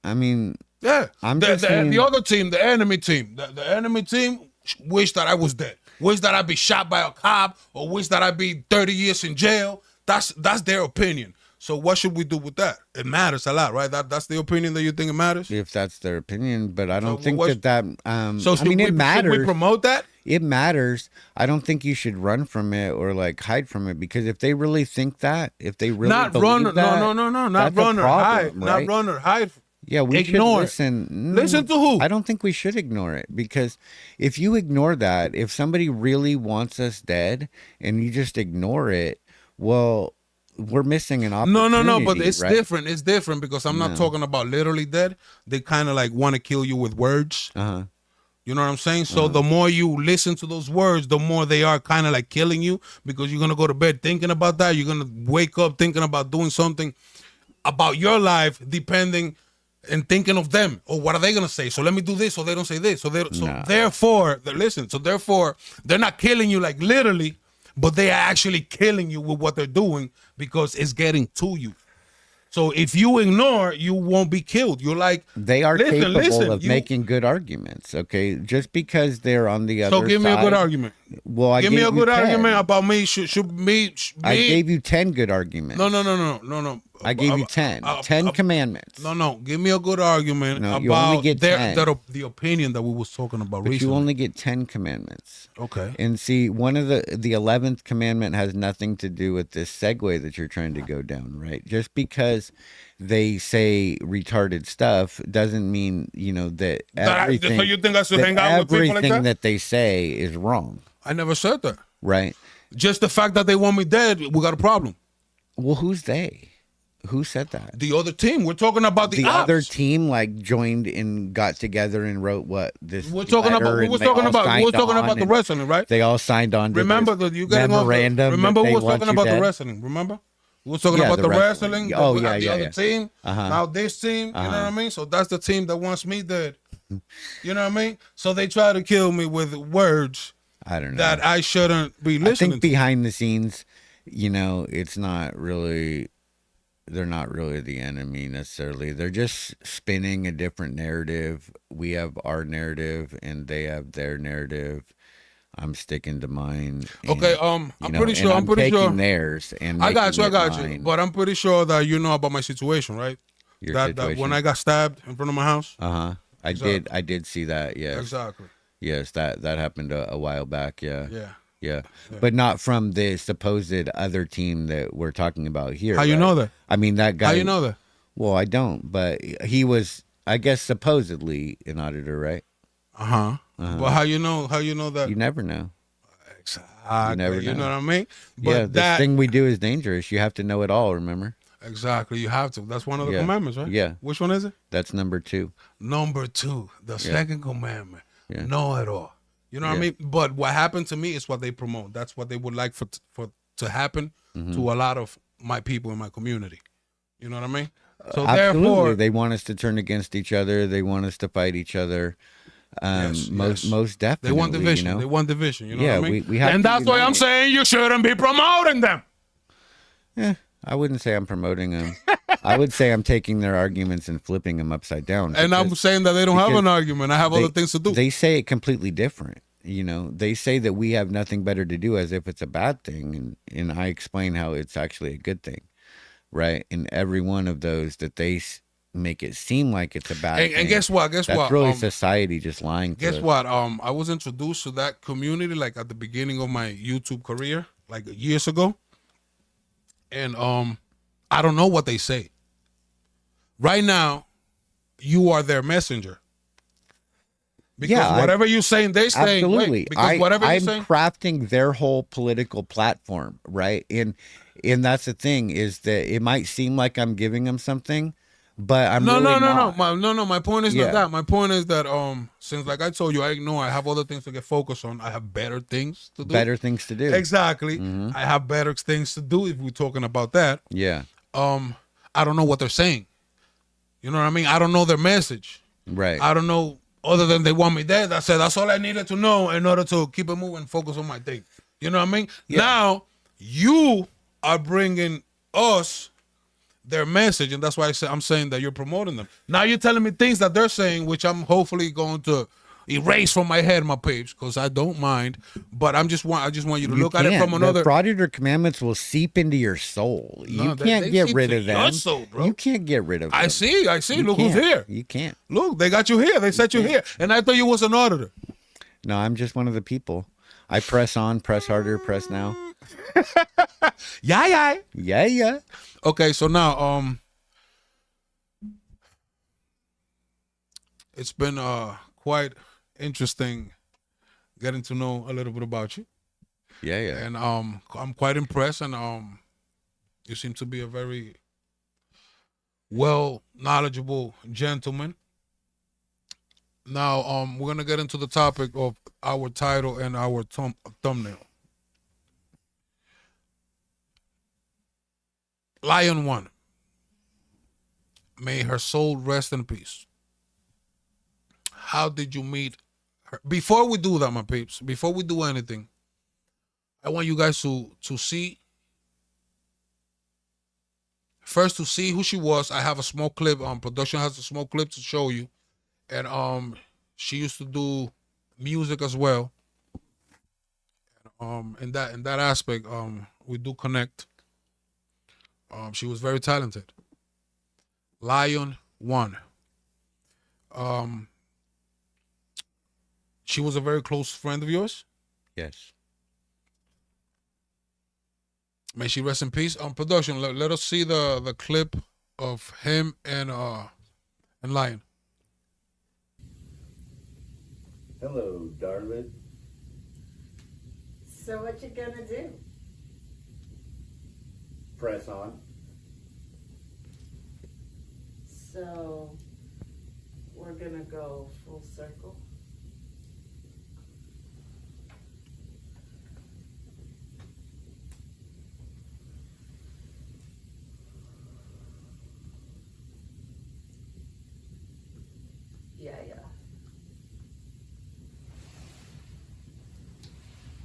I mean, Yeah, I'm just saying- the other team, the enemy team, the enemy team wish that I was dead. Wish that I'd be shot by a cop, or wish that I'd be 30 years in jail. That's their opinion. So what should we do with that? It matters a lot, right? That's the opinion that you think it matters. if that's their opinion, but I don't think what's- that. So I mean, it should matters. we promote that? It matters. I don't think you should run from it or like hide from it because if they really think that, if they really Not believe run. that, No. Not that's a run or hide. problem, right? Not run or hide. Yeah, we Ignore it. should listen. Listen to who? I don't think we should ignore it because if you ignore that, if somebody really wants us dead and you just ignore it, well, we're missing an opportunity. No. But it's right? different. It's different because I'm not talking about literally dead. They kind of like want to kill you with words. Uh-huh. You know what I'm saying? So the more you listen to those words, the more they are kind of like killing you because you're going to go to bed thinking about that. You're going to wake up thinking about doing something about your life depending and thinking of them. Or what are they going to say? So let me do this so they don't say this. So therefore, they're not killing you like literally, but they are actually killing you with what they're doing because it's getting to you. So if you ignore, you won't be killed. You're like, They are listen, capable of you- making good arguments, okay? Just because they're on the other so side. give me a good argument. Well, I Give me gave a good you 10. argument about me. Me. I gave you 10 good arguments. No. I gave you 10. 10 commandments. No. Give me a good argument No, you only about get 10. the opinion that we was talking about But recently. you only get 10 commandments. Okay. And see, one of the 11th commandment has nothing to do with this segue that you're trying to go down, right? Just because they say retarded stuff doesn't mean, that everything. So you think I should hang out with people like everything that? they say is wrong, I never said that. right? Just the fact that they want me dead, we got a problem. Well, who's they? Who said that? The other team. We're talking about the ops. other team joined and got together and wrote what this. We're talking about. We were talking about the wrestling, right? They all signed on. To Remember this that you getting off. Remember we was talking about the wrestling. Remember we was talking about the wrestling. Oh the other yeah. team. Now this team. You know what I mean? So that's the team that wants me dead. You know what I mean? So they try to kill me with words. I don't know that I shouldn't be listening. I think behind the scenes, it's not really. They're not really the enemy necessarily. They're just spinning a different narrative. We have our narrative and they have their narrative. I'm sticking to mine. And, okay, I'm pretty sure. I'm pretty taking sure theirs and I got you. mine. But I'm pretty sure that you know about my situation, right? Your that situation. When I got stabbed in front of my house. I did see that. Yes. Exactly. Yes, that happened a while back. Yeah. Yeah. But not from the supposed other team that we're talking about here. How you know that? I mean, that guy. How you know that? Well, I don't, but he was, I guess, supposedly an auditor, right? But how you know that? You never know. Exactly. You never You know. know what I mean? But Yeah, the thing we do is dangerous. You have to know it all, remember? Exactly. You have to. That's one of the commandments, right? Yeah. Which one is it? That's number 2. Number 2, the second commandment. Yeah. Know it all. You know what I mean? But what happened to me is what they promote. That's what they would like for to happen to a lot of my people in my community. You know what I mean? So Absolutely. therefore, They want us to turn against each other. They want us to fight each other. Most definitely. they want division. You know? They want division. You know what I mean? We have and to that's why I'm unite. saying you shouldn't be promoting them. I wouldn't say I'm promoting them. I would say I'm taking their arguments and flipping them upside down. And I'm saying that they don't have an argument. I have other things to do. They say it completely different. They say that we have nothing better to do as if it's a bad thing. And I explain how it's actually a good thing, right? And every one of those that they make it seem like it's a bad thing. And guess what? That's really society just lying to us. Guess what? I was introduced to that community like at the beginning of my YouTube career, like years ago. And I don't know what they say. Right now, you are their messenger. Because whatever you're saying, they're saying. Absolutely. Because whatever you're saying. I'm crafting their whole political platform, right? And that's the thing is that it might seem like I'm giving them something, but I'm really not. My point is not that. My point is that since like I told you, I know I have other things to get focused on. I have better things to do. Better things to do. Exactly. I have better things to do if we're talking about that. Yeah. I don't know what they're saying. You know what I mean? I don't know their message. Right. I don't know other than they want me dead. I said that's all I needed to know in order to keep it moving, focus on my thing. You know what I mean? Yeah. Now you are bringing us their message, and that's why I'm saying that you're promoting them. Now you're telling me things that they're saying, which I'm hopefully going to erase from my head, my page, because I don't mind. But I just want you to look at it from another. The Auditor commandments will seep into your soul. You can't get rid of them. Soul, bro. You can't get rid of them. I see. Look who's here. You can't. Look, they got you here. They set you here, and I thought you was an auditor. No, I'm just one of the people. I press on, press harder, press now. Yeah. Okay, so now it's been quite interesting getting to know a little bit about you. Yeah. And I'm quite impressed, and you seem to be a very well knowledgeable gentleman. Now we're gonna get into the topic of our title and our thumbnail. ELY ON. May her soul rest in peace. How did you meet her? Before we do that, my peeps, before we do anything, I want you guys to see, first to see who she was. I have a small clip. Production has a small clip to show you. And she used to do music as well. In that aspect, we do connect. She was very talented. Lion One. Um, she was a very close friend of yours. Yes. May she rest in peace. Production, let us see the clip of him and Lion. Hello, darling. So what you gonna do? Press on. So we're gonna go full circle. Yeah.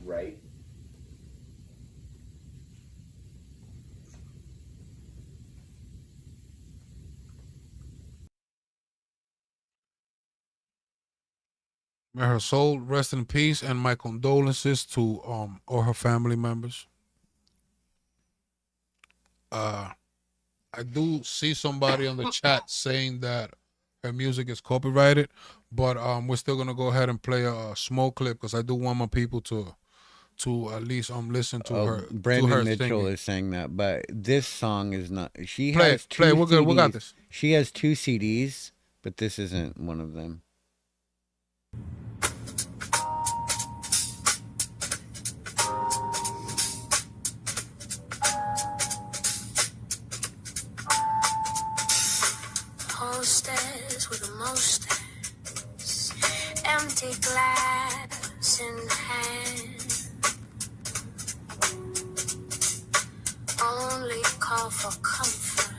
Right. May her soul rest in peace, and my condolences to all her family members. I do see somebody on the chat saying that her music is copyrighted, but we're still gonna go ahead and play a small clip because I do want my people to at least listen to her. Brandon to her Mitchell singing. is saying that, but this song is not. She Play has it, two play it. We're good. We got CDs. this. She has 2 CDs, but this isn't one of them. Hostess with a mostess, empty glass in hand. Only call for comfort,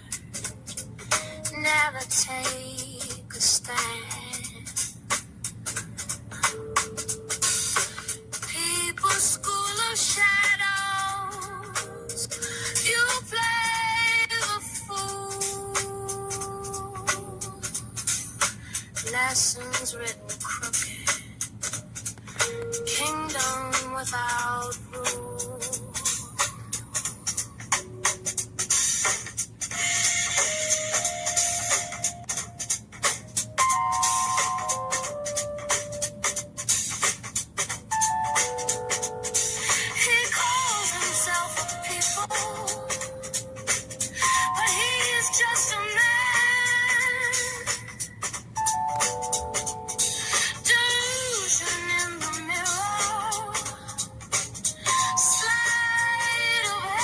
never take a stand. People's school of shadows, you play the fool. Lessons written crooked, kingdom without rule. He calls himself a people, but he is just a man. Delusion in the mirror, sleight of hand.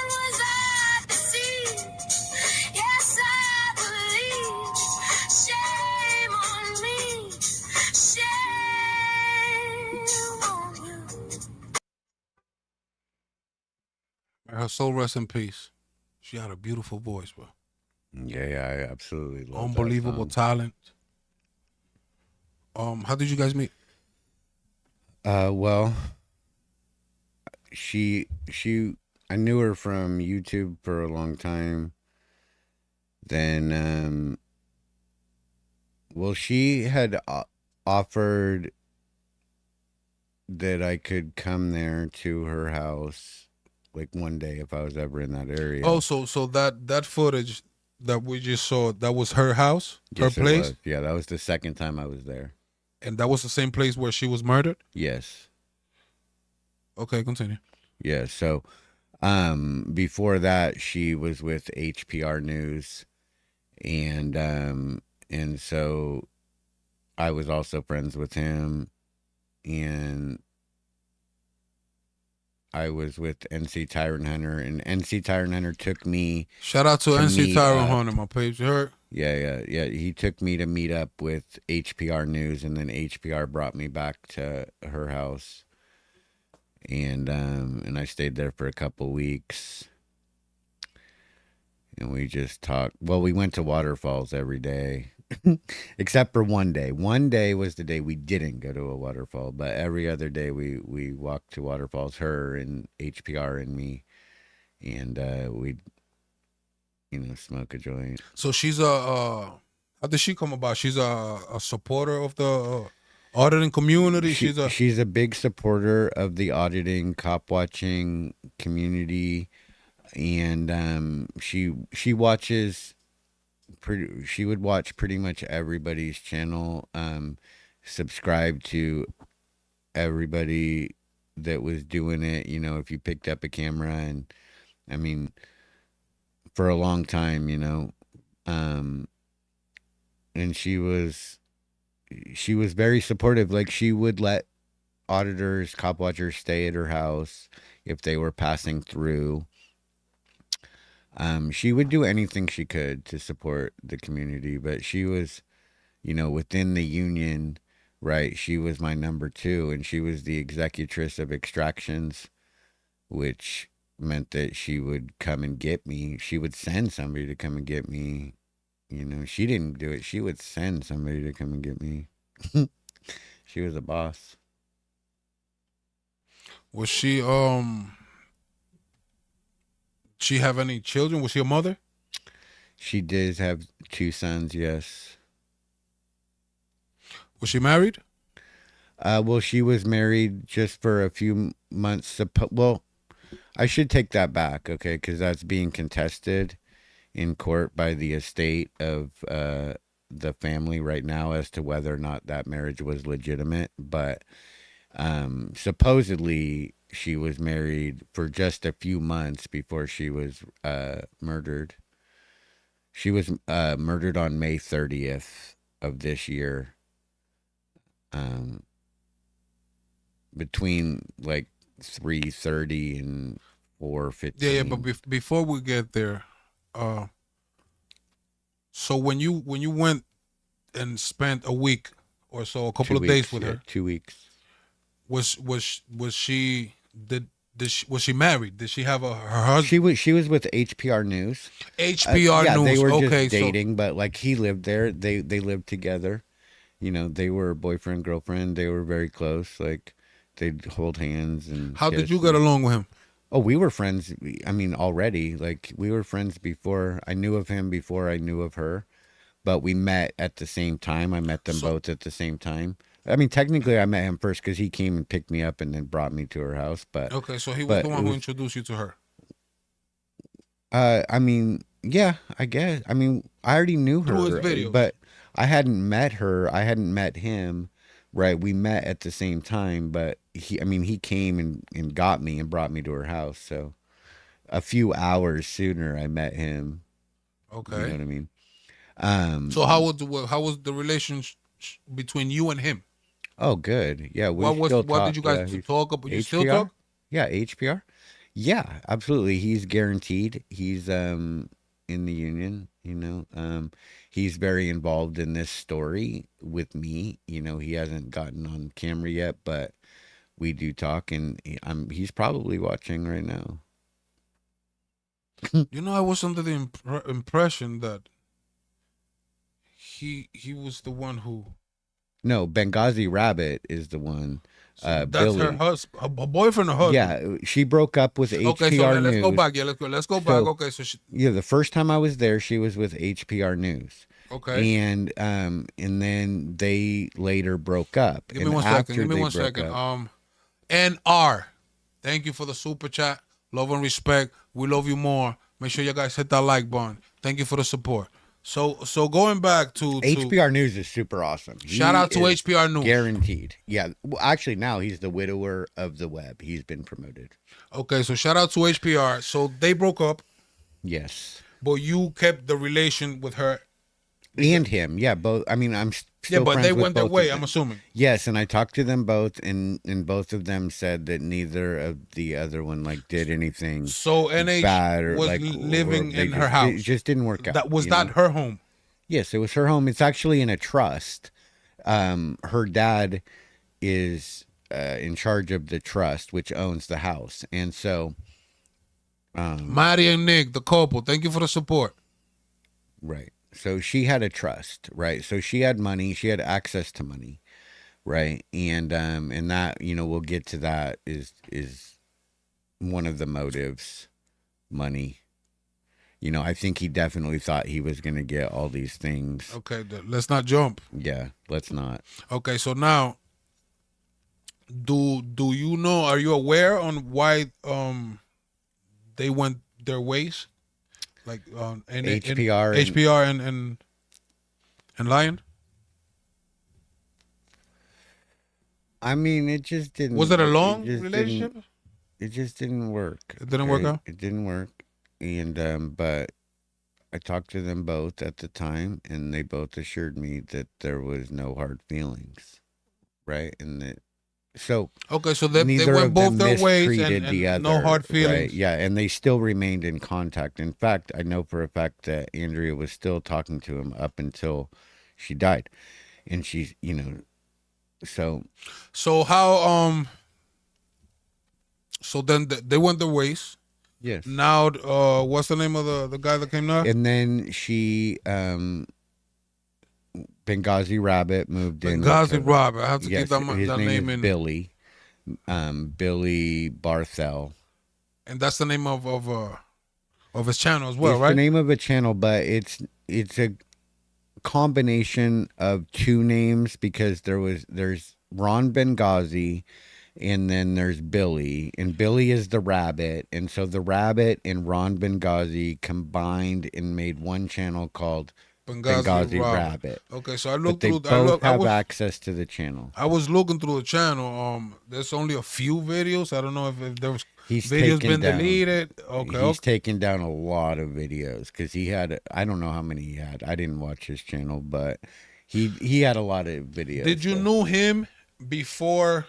Was I deceived? Yes, I believe. Shame on me. Shame on you. May her soul rest in peace. She had a beautiful voice, bro. Yeah, I absolutely love Unbelievable that song. talent. How did you guys meet? Well, I knew her from YouTube for a long time. Then, well, she had offered that I could come there to her house, like one day if I was ever in that area. Oh, so that footage that we just saw, that was her house, Yes, her it place, was. Yeah, that was the second time I was there. and that was the same place where she was murdered. Yes. Okay, continue. Yeah. So, before that, she was with HPR News, and so I was also friends with him, and I was with NC Tyrant Hunter, and NC Tyrant Hunter took me. Shout out to NC meet Tyrant up. Hunter, my page. You heard? Yeah. He took me to meet up with HPR News, and then HPR brought me back to her house, and I stayed there for a couple weeks, and we just talked. Well, we went to waterfalls every day, except for one day. One day was the day we didn't go to a waterfall, but every other day we walked to waterfalls. Her and HPR and me, and we'd smoke a joint. So she's a. How did she come about? She's a supporter of the auditing community. She's a big supporter of the auditing, cop watching community, and she watches. She would watch pretty much everybody's channel. Subscribe to everybody that was doing it. You know, if you picked up a camera, and I mean, for a long time, you know, and she was very supportive. Like, she would let auditors, cop watchers stay at her house if they were passing through. She would do anything she could to support the community, but she was, you know, within the union, right? She was my number 2, and she was the executrix of extractions, which meant that she would come and get me. She would send somebody to come and get me. You know, she didn't do it. She would send somebody to come and get me. She was a boss. Was she have any children? Was she a mother? She did have 2 sons, yes. Was she married? Well, she was married just for a few months. Well, I should take that back, okay, because that's being contested in court by the estate of the family right now as to whether or not that marriage was legitimate. But supposedly she was married for just a few months before she was murdered. She was murdered on May 30th of this year. Between like 3:30 and 4:15. Yeah, but before we get there, so when you went and spent a week or so, a couple of days with her, 2 weeks, was she was she married? Did she have her husband? She was with HPR News. HPR News. They were okay, just dating, but like, he lived there. They lived together. You know, they were boyfriend, girlfriend. They were very close. Like, they'd hold hands and How kiss. did you get along with him? Oh, we were friends. I mean, already, like, we were friends before. I knew of him before I knew of her, but we met at the same time. I met them both at the same time. I mean, technically, I met him first because he came and picked me up and then brought me to her house. But okay, so he was the one who introduced you to her. I mean, yeah, I guess. I mean, I already knew her, Through his videos. but I hadn't met her. I hadn't met him. Right, we met at the same time, but he came and got me and brought me to her house. So a few hours sooner, I met him. Okay, you know what I mean. So how was the relationship between you and him? Oh, good. Yeah, what did you guys talk about? You still talk? Yeah, HPR. Yeah, absolutely. He's guaranteed. He's in the union. You know, he's very involved in this story with me. You know, he hasn't gotten on camera yet, but we do talk, and he's probably watching right now. You know, I was under the impression that he was the one who. No, Benghazi Rabbit is the one. So that's Billy. her husband, her boyfriend or husband. Yeah, she broke up with HPR Okay, so let's News. go back. Yeah, let's go back. Okay, so the first time I was there, she was with HPR News. Okay. And then they later broke up. Give me 1 second. Give me 1 second. NR, thank you for the super chat. Love and respect. We love you more. Make sure you guys hit that like button. Thank you for the support. So going back to HPR News is super awesome. Shout out to HPR News. Guaranteed. Yeah. Well, actually, now he's the widower of the web. He's been promoted. Okay, so shout out to HPR. So they broke up. Yes. But you kept the relation with her. And him. Yeah, both. I mean, I'm still but friends they with went their both way, of them. I'm assuming. Yes, and I talked to them both, and both of them said that neither of the other one did anything so NH bad or was living in her house. It just didn't work out. That was not her home. Yes, it was her home. It's actually in a trust. Her dad is in charge of the trust, which owns the house, and so Maddie and Nick, the couple, thank you for the support. Right. So she had a trust, right? So she had money, she had access to money, right? And that, we'll get to that, is one of the motives, money. I think he definitely thought he was going to get all these things. Okay, let's not jump. Yeah, let's not. Okay, so now Do you know? Are you aware on why they went their ways? Like and HPR and- HPR and Lion. I mean, it just didn't. Was it a long just relationship? It just didn't work. It didn't work out? It didn't work, and but I talked to them both at the time, and they both assured me that there was no hard feelings, right? And that so Okay, so they neither went of both them their ways mistreated and the other, no hard right? feelings. Yeah, and they still remained in contact. In fact, I know for a fact that Andrea was still talking to him up until she died, and she's so. So how so then they went their ways. Yes. Now what's the name of the guy that came now? And then she Benghazi Rabbit moved in. Benghazi Robert. I have to Yes, keep his that name name is in. Billy. Billy Barthel. And that's the name of his channel as well, It's right? the name of a channel, but it's a combination of two names because there's Ron Benghazi and then there's Billy, and Billy is the rabbit, and so the rabbit and Ron Benghazi combined and made one channel called Benghazi Rabbit. Okay, so I But looked they through. both have access to the channel. I was looking through the channel. There's only a few videos. I don't know if there was He's videos taken been down, deleted. Okay, He's taken down a lot of videos because he had, I don't know how many he had. I didn't watch his channel, but he had a lot of videos. Did you know him before?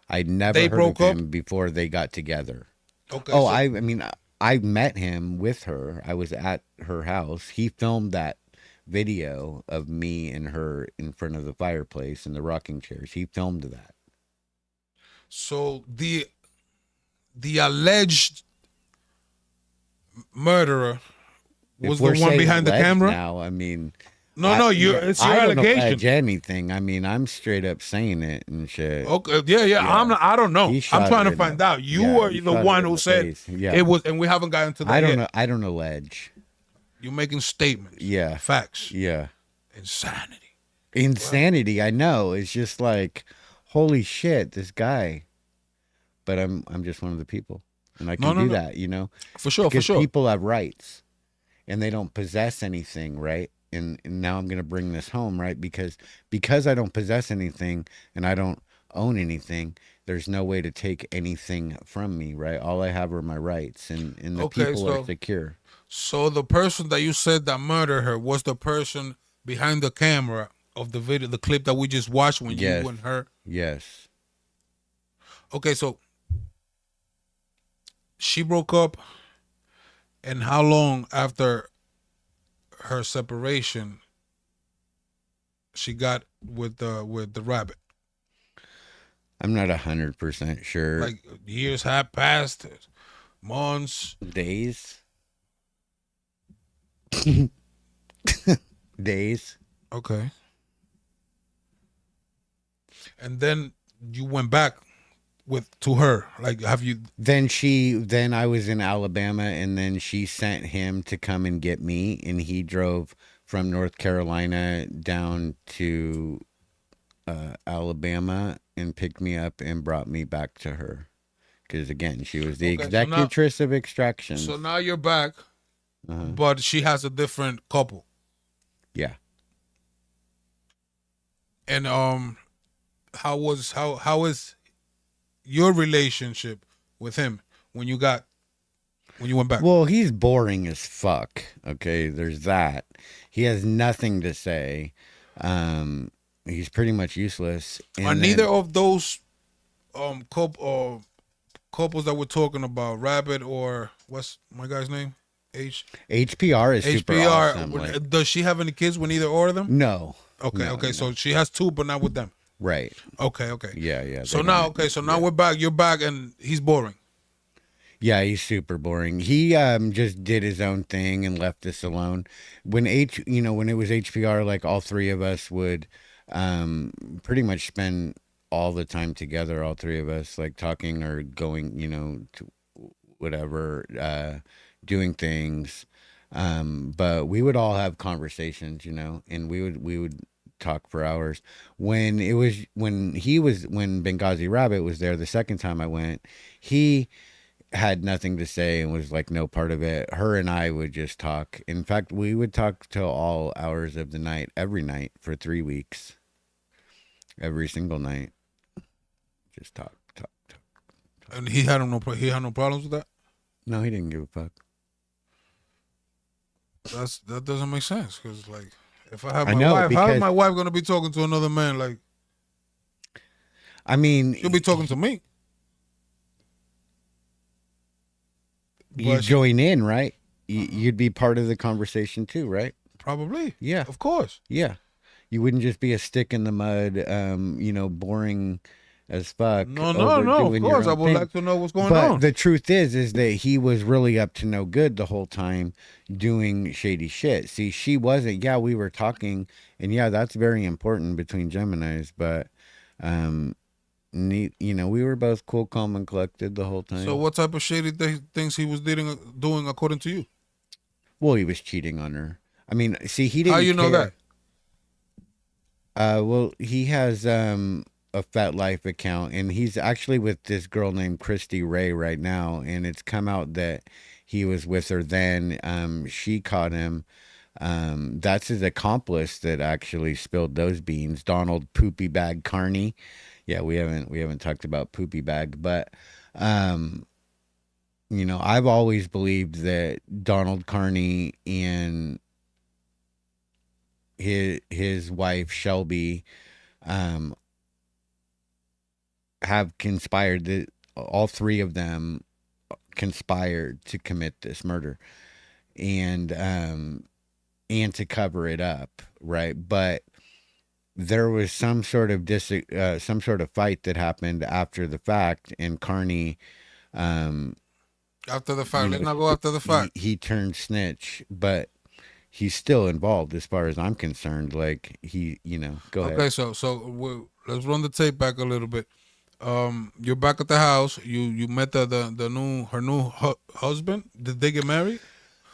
I never they heard broke of up? him before they got together. Okay. Oh, so- I mean, I met him with her. I was at her house. He filmed that video of me and her in front of the fireplace in the rocking chairs. He filmed that. So the alleged murderer was If we're the one saying behind the alleged camera. now, I mean, No, it's your I don't allegation. allege anything. I mean, I'm straight up saying it and shit. Okay, yeah. Yeah. I don't know. He I'm shot trying her to in find the- out. You yeah, are he the shot one her in who the said face. Yeah. it was, and we haven't gotten to that I don't yet. know. I don't allege. You're making statements. Yeah. Facts. Yeah. Insanity. Insanity. I know. It's just like, holy shit, this guy. But I'm just one of the people, and I can do that. For sure. Because people have rights, and they don't possess anything, right? And now I'm gonna bring this home, right? Because I don't possess anything and I don't own anything, there's no way to take anything from me, right? All I have are my rights, and the Okay, people are secure. So the person that you said that murdered her was the person behind the camera of the video, the clip that we just watched when Yes. you and her. Yes. Okay, so she broke up, and how long after her separation she got with the rabbit? I'm not 100% sure. Like years have passed, months. Days. Days. Okay. And then you went back to her. Like, have you? Then I was in Alabama, and then she sent him to come and get me, and he drove from North Carolina down to Alabama and picked me up and brought me back to her. Because again, she was the Okay, so now- executrix of extraction. So now you're back, Uh-huh. but she has a different couple. Yeah. And how is your relationship with him when you went back? Well, he's boring as fuck. Okay, there's that. He has nothing to say. He's pretty much useless. Are neither of those couples that we're talking about, Rabbit or what's my guy's name? HPR is super HPR. awesome. Like, Does she have any kids with either or of them? no. Okay, No, okay. no. So she has two, but not with them. Right. Okay, okay. Yeah. So they now, don't- okay, so now we're back. You're back, and he's boring. Yeah, he's super boring. He just did his own thing and left us alone. When when it was HPR, like all three of us would pretty much spend all the time together, all three of us, like talking or going, to whatever, doing things. But we would all have conversations, and we would talk for hours. When Benghazi Rabbit was there the second time I went, he had nothing to say and was like no part of it. Her and I would just talk. In fact, we would talk till all hours of the night, every night for 3 weeks. Every single night. Just talk. And he had no problems with that? No, he didn't give a fuck. That doesn't make sense, because like, if I have I my know, wife, how because- is my wife gonna be talking to another man? Like, I mean, she'll be talking to me. you But join in, right? You'd be part of the conversation too, right? Probably. Yeah. Of course. Yeah. You wouldn't just be a stick in the mud, boring as fuck. No. doing Of your course, I own would thing. like to know what's going But on. the truth is that he was really up to no good the whole time doing shady shit. See, she wasn't. Yeah, we were talking, and yeah, that's very important between Geminis. But, we were both cool, calm, and collected the whole time. So, what type of shady things he was doing according to you? Well, he was cheating on her. I mean, see, he didn't. How you know care. that? Well, he has a FetLife account, and he's actually with this girl named Christy Ray right now, and it's come out that he was with her then. She caught him. That's his accomplice that actually spilled those beans, Donald Poopy Bag Carney. Yeah, we haven't talked about Poopy Bag, but I've always believed that Donald Carney and his wife Shelby have conspired, that all three of them conspired to commit this murder and to cover it up, right? But there was some sort of fight that happened after the fact, and Carney After the fact. Let's not go after the fact. he turned snitch, but he's still involved as far as I'm concerned. Like, go ahead. Okay, so let's run the tape back a little bit. You're back at the house. You met her new husband. Did they get married?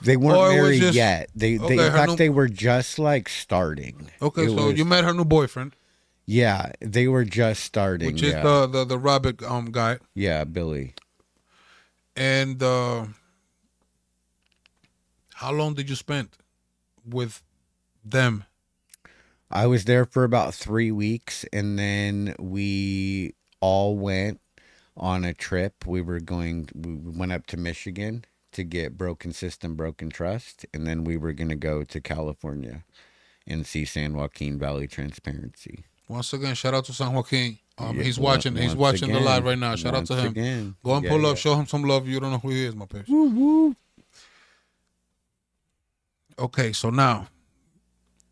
They Or weren't it was married just- yet. They Okay, in her fact new- they were just like starting. Okay, It so was- you met her new boyfriend, Yeah, they were just starting. which is yeah. the rabbit guy, Yeah, Billy. and how long did you spend with them? I was there for about 3 weeks, and then we all went on a trip. We went up to Michigan to get Broken System, Broken Trust, and then we were going to go to California and see San Joaquin Valley Transparency. Once again, shout out to San Joaquin. He's Yeah, watching. He's once watching the again, live right now. Shout out to once him. again. Go and Yeah, pull up. yeah. Show him some love. You don't know who he is, my page. Woo, woo. Okay, so now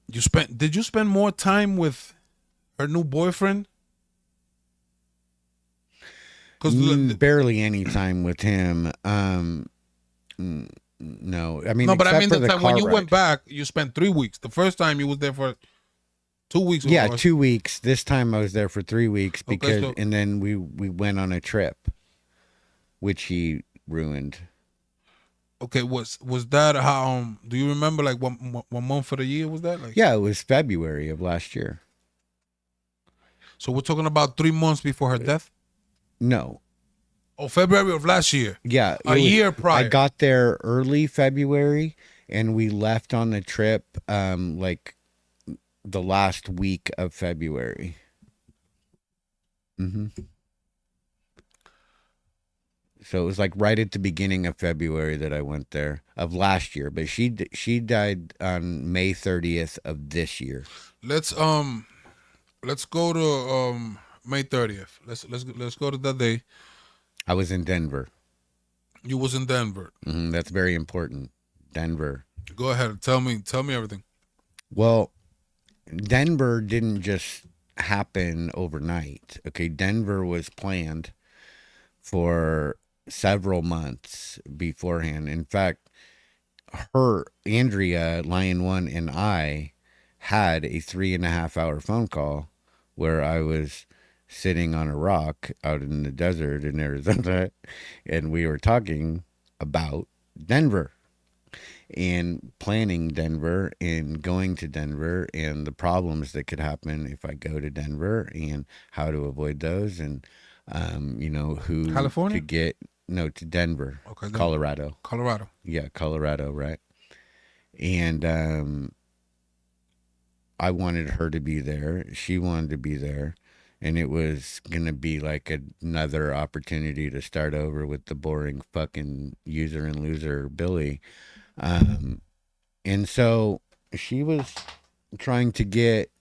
did you spend more time with her new boyfriend? Because Barely any time with him. No, I mean, no, but I except mean for the the time when car you ride. went back, you spent 3 weeks. The first time you was there for 2 weeks. Yeah, or- 2 weeks. This time I was there for 3 weeks Okay, because, so- and then we went on a trip, which he ruined. Okay, was that how? Do you remember like what month of the year was that? Like, Yeah, it was February of last year. so we're talking about 3 months before her death. No, Oh, February of last year. yeah, A year prior. I got there early February, and we left on the trip like the last week of February. So it was like right at the beginning of February that I went there of last year, but she died on May 30th of this year. Let's go to May 30th. Let's go to that day. I was in Denver. You was in Denver. That's very important. Denver. Go ahead. Tell me everything. Well, Denver didn't just happen overnight. Okay, Denver was planned for several months beforehand. In fact, Andrea, Lion One, and I had a 3.5-hour phone call where I was sitting on a rock out in the desert in Arizona, and we were talking about Denver. and planning Denver and going to Denver and the problems that could happen if I go to Denver and how to avoid those and who California? to get to Denver, Okay, then. Colorado. Colorado. Yeah, Colorado, right? And I wanted her to be there. She wanted to be there. And it was going to be like another opportunity to start over with the boring fucking user and loser Billy. And so she was trying to get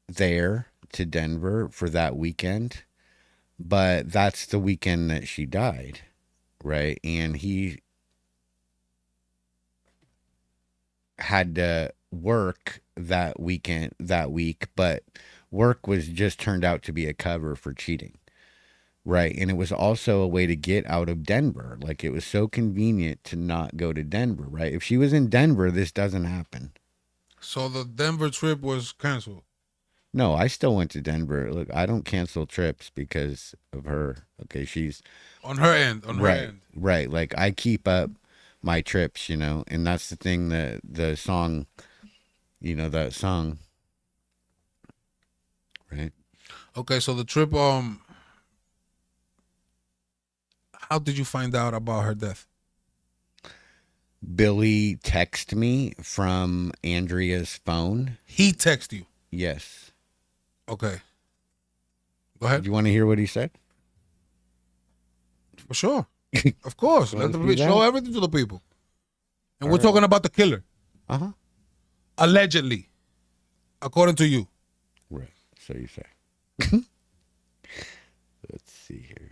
there to Denver for that weekend. But that's the weekend that she died, right? And he had to work that week, but work was just turned out to be a cover for cheating, right? And it was also a way to get out of Denver. Like, it was so convenient to not go to Denver, right? If she was in Denver, this doesn't happen. So the Denver trip was canceled. No, I still went to Denver. Look, I don't cancel trips because of her. Okay, she's on her end. On her end. Right. Like, I keep up my trips, and that's the thing that the song, that song, right? Okay, so the trip. How did you find out about her death? Billy texted me from Andrea's phone. He texted you. Yes. Okay. Go ahead. Do you want to hear what he said? For sure. Of course. Let them show everything to the people. And we're talking about the killer. Uh-huh. Allegedly. According to you. Right. So you say. Let's see here.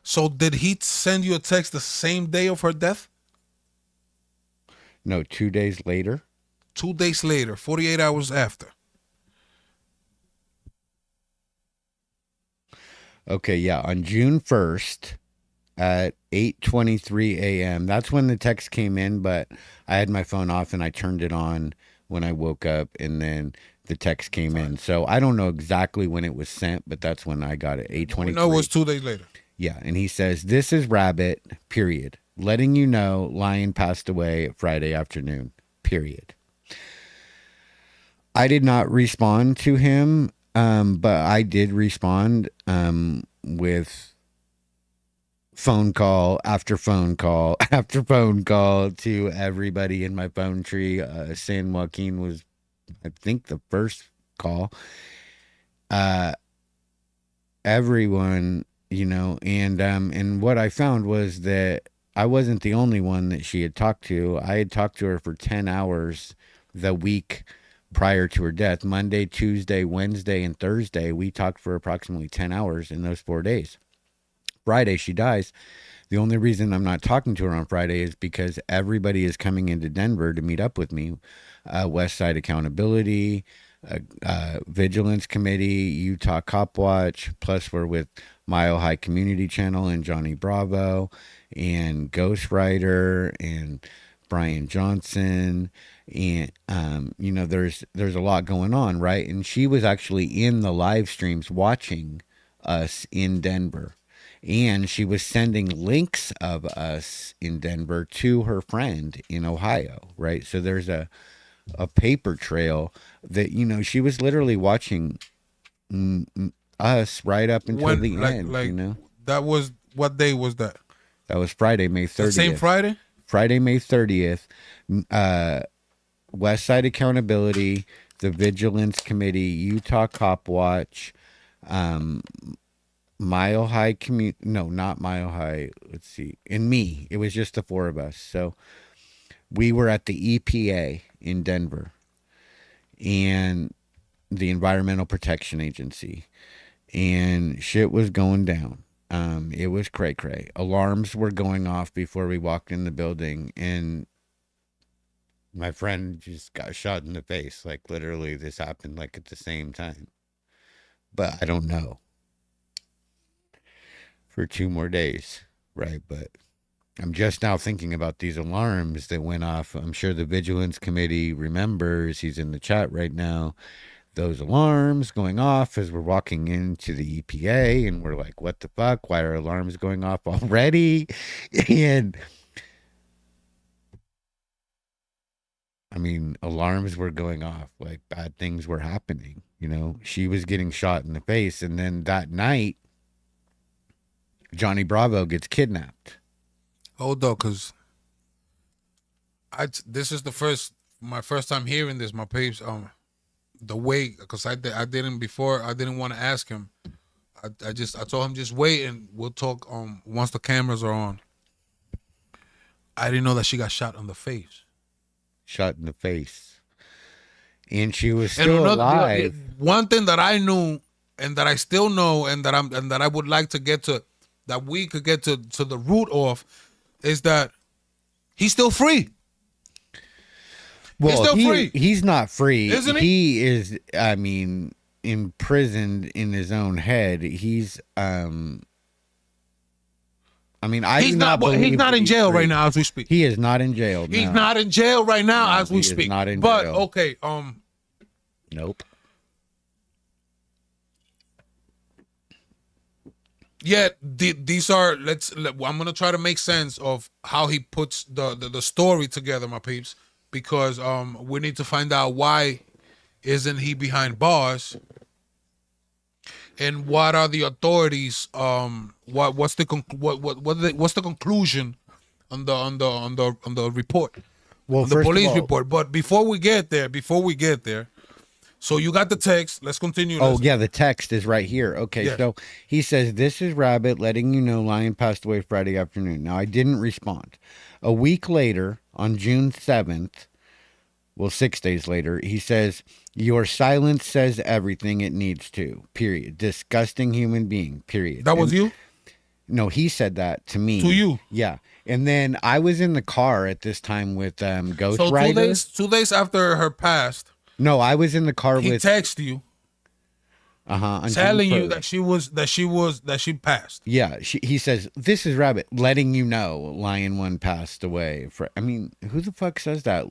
So did he send you a text the same day of her death? No, 2 days later. 2 days later, 48 hours after. Okay, yeah, on June 1st at 8:23 a.m. That's when the text came in, but I had my phone off and I turned it on when I woke up, and then the text came in. So I don't know exactly when it was sent, but that's when I got it, 8:23. No, it was 2 days later. Yeah, and he says, "This is Rabbit, period. Letting you know Lion passed away Friday afternoon, period." I did not respond to him. But I did respond with phone call after phone call after phone call to everybody in my phone tree. San Joaquin was, I think, the first call. Everyone, and what I found was that I wasn't the only one that she had talked to. I had talked to her for 10 hours the week prior to her death. Monday, Tuesday, Wednesday, and Thursday, we talked for approximately 10 hours in those 4 days. Friday, she dies. The only reason I'm not talking to her on Friday is because everybody is coming into Denver to meet up with me. West Side Accountability, Vigilance Committee, Utah Cop Watch, plus we're with Mile High Community Channel and Johnny Bravo and Ghostwriter and Brian Johnson, and there's a lot going on, right? And she was actually in the live streams watching us in Denver, and she was sending links of us in Denver to her friend in Ohio, right? So there's a paper trail that she was literally watching us right up until the end. That was, what day was that? That was Friday, May 30th. The same Friday? Friday, May 30th, West Side Accountability, the Vigilance Committee, Utah Cop Watch, Mile High not Mile High, let's see, and me. It was just the four of us. So we were at the EPA in Denver and the Environmental Protection Agency, and shit was going down. It was cray-cray. Alarms were going off before we walked in the building, and my friend just got shot in the face. Like, literally, this happened, like, at the same time. But I don't know. For 2 more days, right? But I'm just now thinking about these alarms that went off. I'm sure the Vigilance Committee remembers. He's in the chat right now. Those alarms going off as we're walking into the EPA, and we're like, what the fuck? Why are alarms going off already? And I mean, alarms were going off, like bad things were happening. You know, she was getting shot in the face, and then that night, Johnny Bravo gets kidnapped. Hold up, cause this is my first time hearing this. My peeps, the way, cause I didn't before. I didn't want to ask him. I told him just wait and we'll talk once the cameras are on. I didn't know that she got shot in the face. Shot in the face. And she was still alive. One thing that I knew and that I still know and that I would like to get to, that we could get to the root of, is that he's still free. Well, he's still free. He's not free. Isn't he? He is, I mean, imprisoned in his own head. He's I mean, he's not in jail right now as we speak. He is not in jail. He's not in jail right now as we he speak. Is not in but jail. Okay, nope. Yeah, these are. I'm gonna try to make sense of how he puts the story together, my peeps, because we need to find out why isn't he behind bars, and what are the authorities? What's the conclusion on the report? Well, on the first of police all- report. But before we get there. So you got the text. Let's continue. Oh, yeah, the text is right here. Okay, Yeah. So he says, "This is Rabbit letting you know Lion passed away Friday afternoon." Now, I didn't respond. A week later, on June 7th, well, 6 days later, he says, "Your silence says everything it needs to, period. Disgusting human being, period." That was you? No, he said that to me. To you? Yeah. And then I was in the car at this time with Ghost So Rider. 2 days after her passed, No, I was in the car he with texted you telling you that she passed. Yeah, he says, "This is Rabbit letting you know Lion 1 passed away." I mean, who the fuck says that?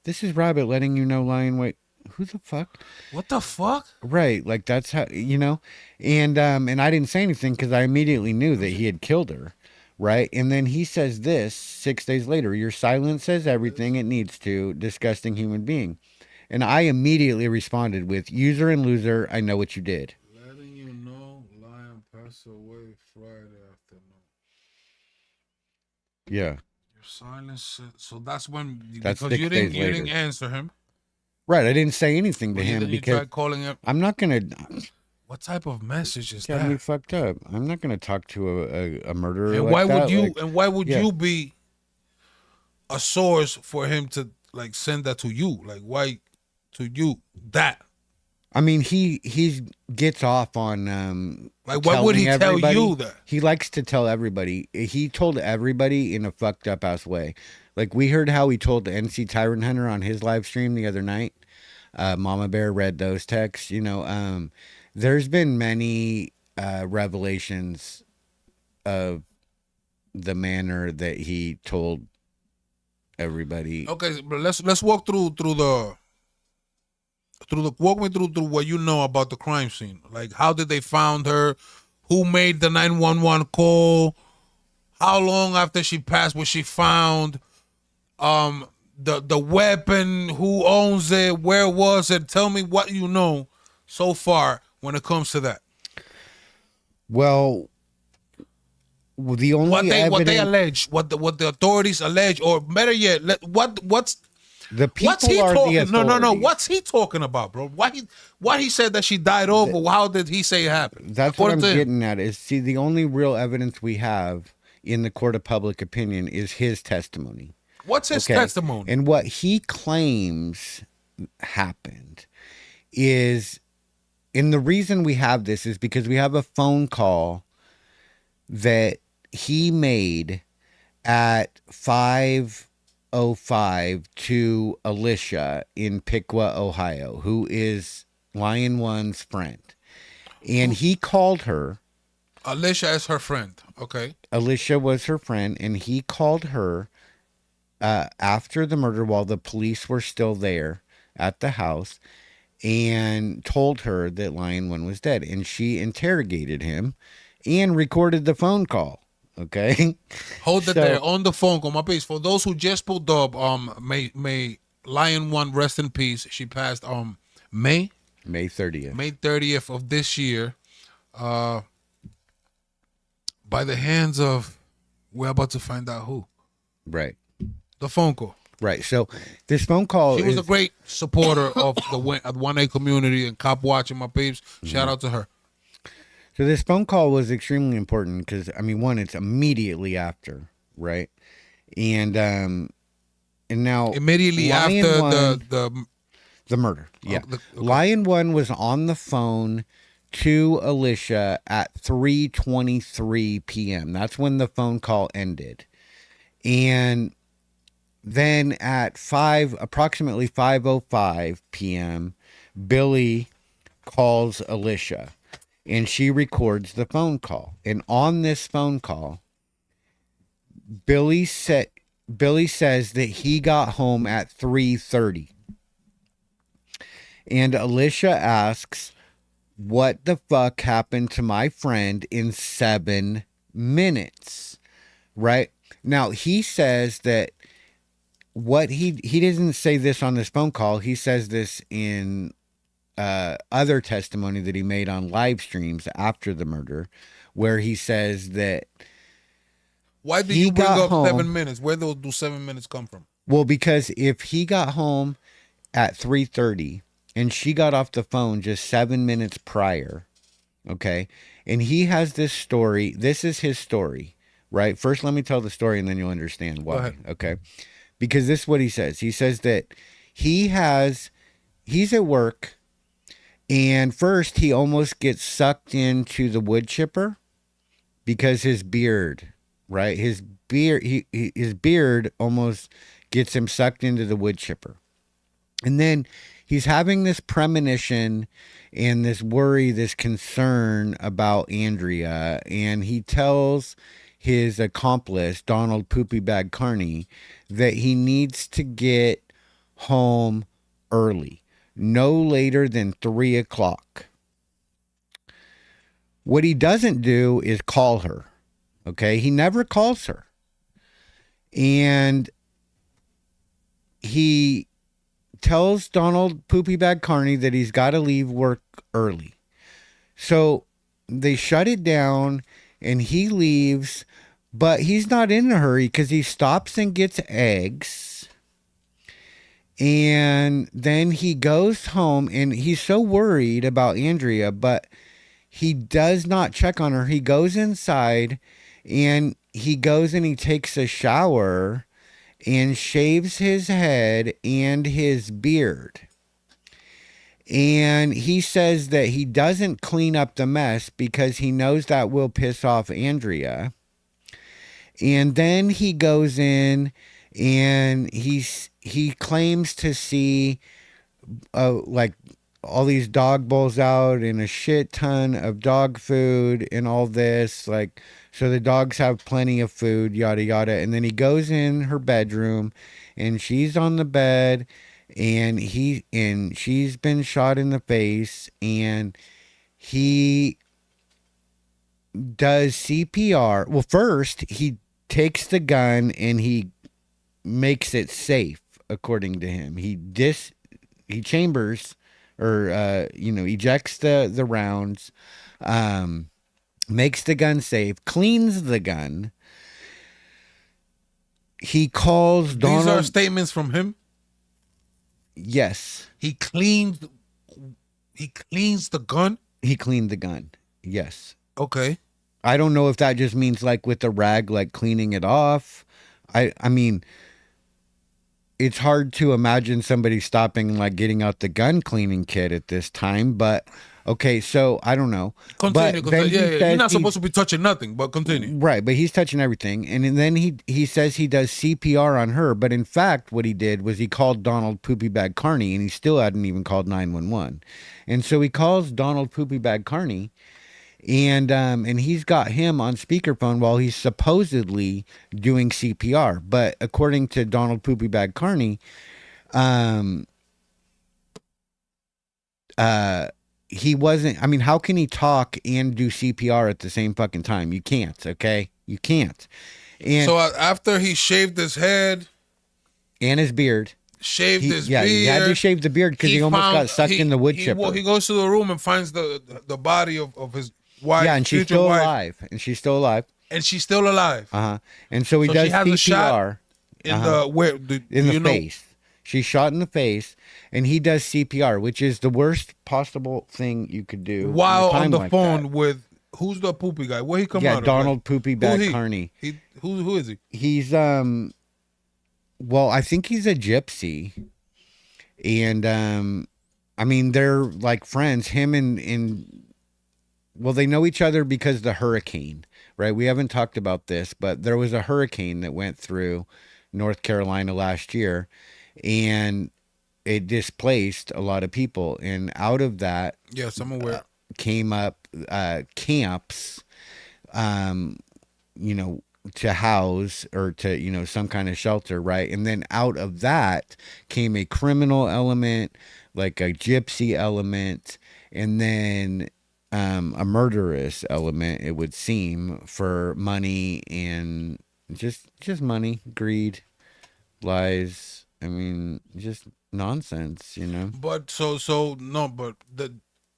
This is Rabbit letting you know Lion Wait. Who the fuck? What the fuck? Right, like that's how, you know. And I didn't say anything because I immediately knew that he had killed her. Right, and then he says this 6 days later: "Your silence says everything it needs to. Disgusting human being." And I immediately responded with, "User and loser, I know what you did." Letting you know Lion passed away Friday afternoon. Yeah. Your silence. So that's when That's because 6 you days didn't later. answer him. Right, I didn't say anything to But him then you because tried calling him. I'm not going to What type of message is get me that? fucked up. I'm not going to talk to a murderer And like why that. would you? Like, And why would yeah. you be a source for him to like send that to you? Like why to you that? I mean, he gets off on Like why would he telling tell everybody. you that? He likes to tell everybody. He told everybody in a fucked up ass way. Like we heard how he told the NC Tyrant Hunter on his live stream the other night. Mama Bear read those texts. You know, there's been many revelations of the manner that he told everybody. Okay, but let's walk through walk me through what you know about the crime scene. Like how did they found her? Who made the 911 call? How long after she passed was she found? The weapon, who owns it, where was it? Tell me what you know so far when it comes to that. Well, the only What they evidence, allege, what the authorities allege, or better yet, what's the people what's he are talking? the No. authorities. What's he talking about, bro? Why he said that she died over? How did he say it happened? That's what I'm According to him. getting at. Is see, the only real evidence we have in the court of public opinion is his testimony. What's his Okay. testimony? And what he claims happened is, and the reason we have this is because we have a phone call that he made at 5:05 to Alicia in Piqua, Ohio, who is Lion 1's friend. And he called her. Alicia is her friend. Okay. Alicia was her friend, and he called her after the murder while the police were still there at the house and told her that Lion 1 was dead. And she interrogated him and recorded the phone call. Okay. Hold it So- there on the phone call, my piece. For those who just pulled up, may Lion One, rest in peace. She passed May 30th. May 30th of this year, by the hands of, we're about to find out who. Right. The phone call. Right. So this phone call She was a great supporter of the 1A community and cop watching, my peeps. Shout out to her. So this phone call was extremely important because, I mean, one, it's immediately after, right? And now Immediately Lion after One, the murder. Yeah. okay. Lion One was on the phone to Alicia at 3:23 p.m. That's when the phone call ended. And then at approximately 5:05 p.m., Billy calls Alicia and she records the phone call. And on this phone call, Billy says that he got home at 3:30. And Alicia asks, what the fuck happened to my friend in 7 minutes? Right? Now, he says that he didn't say this on this phone call. He says this in other testimony that he made on live streams after the murder, where he says that Why do he you bring got up home- 7 minutes? Where do 7 minutes come from? well, because if he got home at 3:30 and she got off the phone just 7 minutes prior, okay, and he has this story, this is his story, right? First, let me tell the story and then you'll understand why, ahead. okay? Because this is what he says. He says that he's at work, and first he almost gets sucked into the wood chipper because his beard, right? His beard almost gets him sucked into the wood chipper. And then he's having this premonition and this worry, this concern about Andrea, and he tells his accomplice, Donald Poopy Bag Carney, that he needs to get home early, no later than 3 o'clock. What he doesn't do is call her. Okay, he never calls her. And he tells Donald Poopy Bag Carney that he's got to leave work early. So they shut it down and he leaves, but he's not in a hurry because he stops and gets eggs. And then he goes home and he's so worried about Andrea, but he does not check on her. He goes inside and he takes a shower and shaves his head and his beard. And he says that he doesn't clean up the mess because he knows that will piss off Andrea. And then he goes in and he claims to see like all these dog bowls out and a shit ton of dog food and all this, like, so the dogs have plenty of food, yada yada. And then he goes in her bedroom and she's on the bed and she's been shot in the face, and he does CPR. Well, first he takes the gun and he makes it safe, according to him. He chambers or ejects the rounds, makes the gun safe, cleans the gun. He calls Donald. These are statements from him. Yes. He cleans the gun. He cleaned the gun. Yes. Okay. I don't know if that just means like with the rag, like cleaning it off. I mean, it's hard to imagine somebody stopping, like getting out the gun cleaning kit at this time, but okay, so I don't know. Continue. But then You're not supposed to be touching nothing, but continue. Right, but he's touching everything. And then he says he does CPR on her, but in fact, what he did was he called Donald Poopy Bag Carney, and he still hadn't even called 911. And so he calls Donald Poopy Bag Carney, and he's got him on speakerphone while he's supposedly doing CPR. But according to Donald Poopy Bag Carney, he wasn't. I mean, how can he talk and do CPR at the same fucking time? You can't. Okay, you can't. And So after he shaved his head and his beard shaved his Yeah, beard. he had to shave the beard because he almost got sucked in the wood chipper. He goes to the room and finds the body of his wife. Yeah, and she's future still wife, alive. And she's still alive. and she's still alive. And so he does she has a shot CPR in the face. She's shot in the face, and he does CPR, which is the worst possible thing you could do while in a time on the like phone that. with who's the poopy guy? Where he come out of? Donald Poopy Bag Carney. Who is he? He's well, I think he's a gypsy, and I mean they're like friends. Him and well, they know each other because the hurricane, right? We haven't talked about this, but there was a hurricane that went through North Carolina last year, and it displaced a lot of people. And out of that, Yes, I'm aware. Came up camps, to house or to, some kind of shelter, right? And then out of that came a criminal element, like a gypsy element, and then a murderous element, it would seem, for money and just money, greed, lies. I mean, just nonsense, But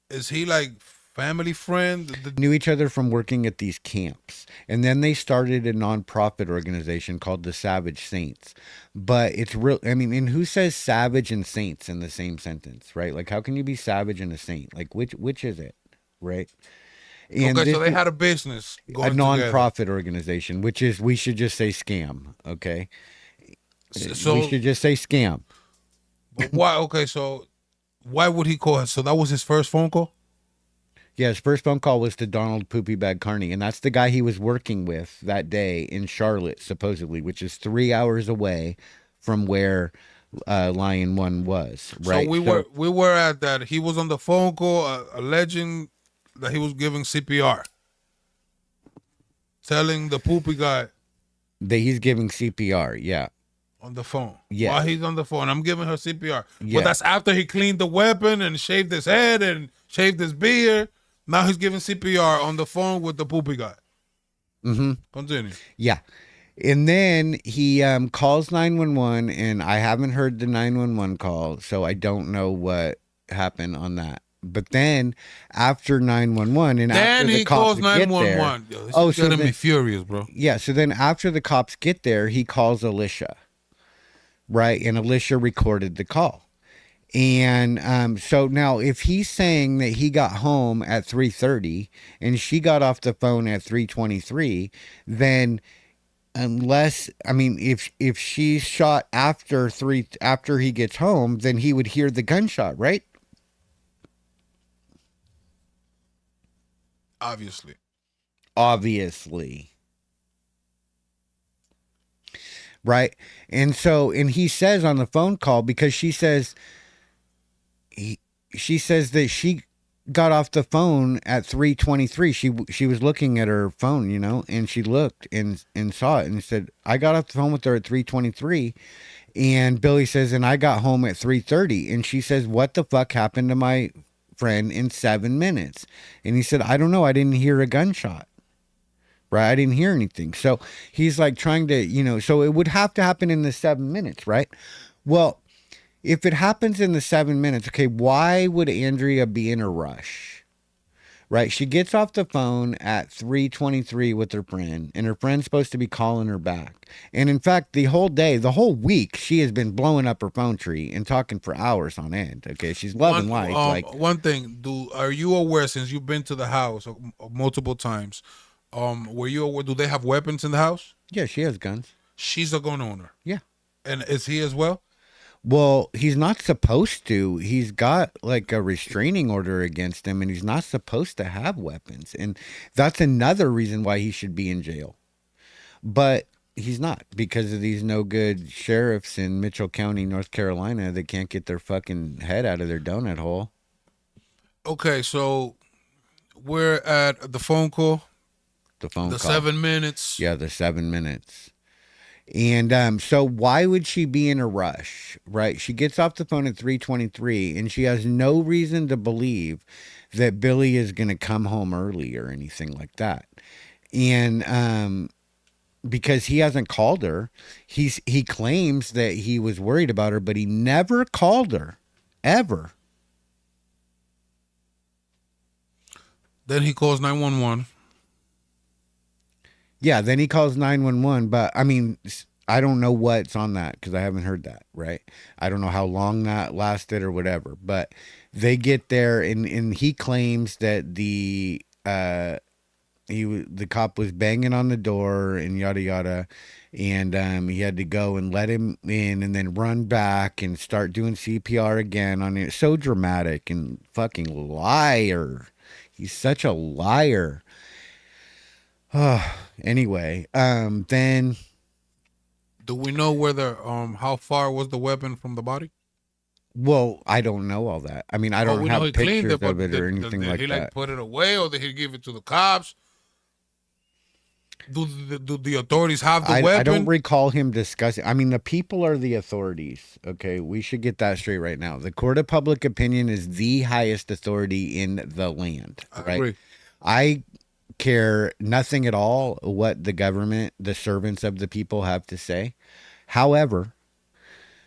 is he like family friend? Knew each other from working at these camps, and then they started a nonprofit organization called the Savage Saints. But it's real. I mean, and who says savage and saints in the same sentence, right? Like, how can you be savage and a saint? Like, which is it, right? And okay, so they had a business going a nonprofit organization, which is, we should just say scam. Okay, so we should just say scam. But why? Okay, so why would he call? So that was his first phone call. Yeah, his first phone call was to Donald Poopy Bag Carney, and that's the guy he was working with that day in Charlotte, supposedly, which is 3 hours away from where Lion One was. Right. So we were at that. He was on the phone call, alleging that he was giving CPR, telling the poopy guy that he's giving CPR. Yeah. On the phone. Yeah. While he's on the phone, I'm giving her CPR. Yeah. But that's after he cleaned the weapon and shaved his head and shaved his beard. Now he's giving CPR on the phone with the poopy guy. Mm-hmm. Continue. Yeah. And then he calls 911, and I haven't heard the 911 call, so I don't know what happened on that. But then after 911 and then after the cops calls get there, this is getting me furious, bro. Yeah. So then after the cops get there, he calls Alicia, right? And Alicia recorded the call. And so now if he's saying that he got home at 3:30 and she got off the phone at 3:23, then if she's shot after he gets home, then he would hear the gunshot, right? Obviously. Right. And he says on the phone call, because she says that she got off the phone at 3:23. She was looking at her phone, and she looked and saw it and said, I got off the phone with her at 3:23. And Billy says, and I got home at 3:30. And she says, what the fuck happened to my friend in 7 minutes? And he said, I don't know. I didn't hear a gunshot. Right? I didn't hear anything. So he's like trying to, so it would have to happen in the 7 minutes, right? Well, if it happens in the 7 minutes, okay, why would Andrea be in a rush? Right? She gets off the phone at 3:23 with her friend, and her friend's supposed to be calling her back. And in fact, the whole week, she has been blowing up her phone tree and talking for hours on end. Okay, she's loving life. One thing, are you aware, since you've been to the house multiple times, were you aware, do they have weapons in the house? Yeah, she has guns. She's a gun owner. Yeah. And is he as well? Well, he's not supposed to. He's got like a restraining order against him, and he's not supposed to have weapons. And that's another reason why he should be in jail. But he's not, because of these no good sheriffs in Mitchell County, North Carolina, that can't get their fucking head out of their donut hole. Okay, so we're at the phone call. The phone call. 7 minutes. Yeah, the 7 minutes. And so why would she be in a rush, right? She gets off the phone at 3:23, and she has no reason to believe that Billy is going to come home early or anything like that. And because he hasn't called her. He claims that he was worried about her, but he never called her, ever. Then he calls 911. Yeah, then he calls 911, but I mean, I don't know what's on that because I haven't heard that, right? I don't know how long that lasted or whatever, but they get there and he claims that the cop was banging on the door and yada yada, and he had to go and let him in and then run back and start doing CPR again on it. So dramatic and fucking liar. He's such a liar. Anyway, then Do we know whether how far was the weapon from the body? well, I don't know all that. I mean, I don't we know have he cleaned pictures it, but of it or anything did like he that. put it away, or did he give it to the cops? Do the authorities have the weapon? I don't recall him discussing. I mean, the people are the authorities. Okay, we should get that straight right now. The court of public opinion is the highest authority in the land. I Right? agree. I care nothing at all what the government, the servants of the people, have to say. However,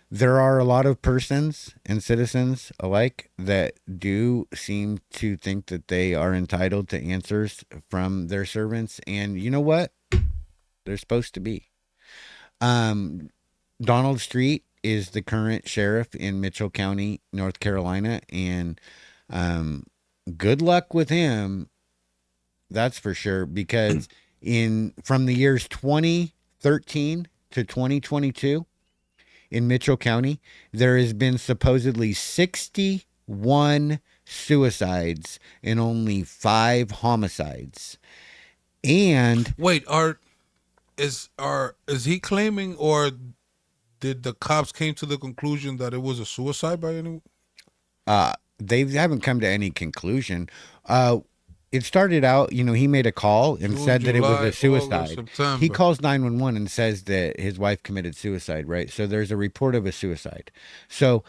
there are a lot of persons and citizens alike that do seem to think that they are entitled to answers from their servants. And you know what? They're supposed to be. Donald Street is the current sheriff in Mitchell County, North Carolina. And good luck with him. That's for sure. Because from the years 2013 to 2022, in Mitchell County, there has been supposedly 61 suicides and only 5 homicides. And Wait, is he claiming, or did the cops came to the conclusion that it was a suicide by anyone? they haven't come to any conclusion. It started out, he made a call and June, said that it was July, a suicide. August, September. He calls 911 and says that his wife committed suicide, right? So there's a report of a suicide. So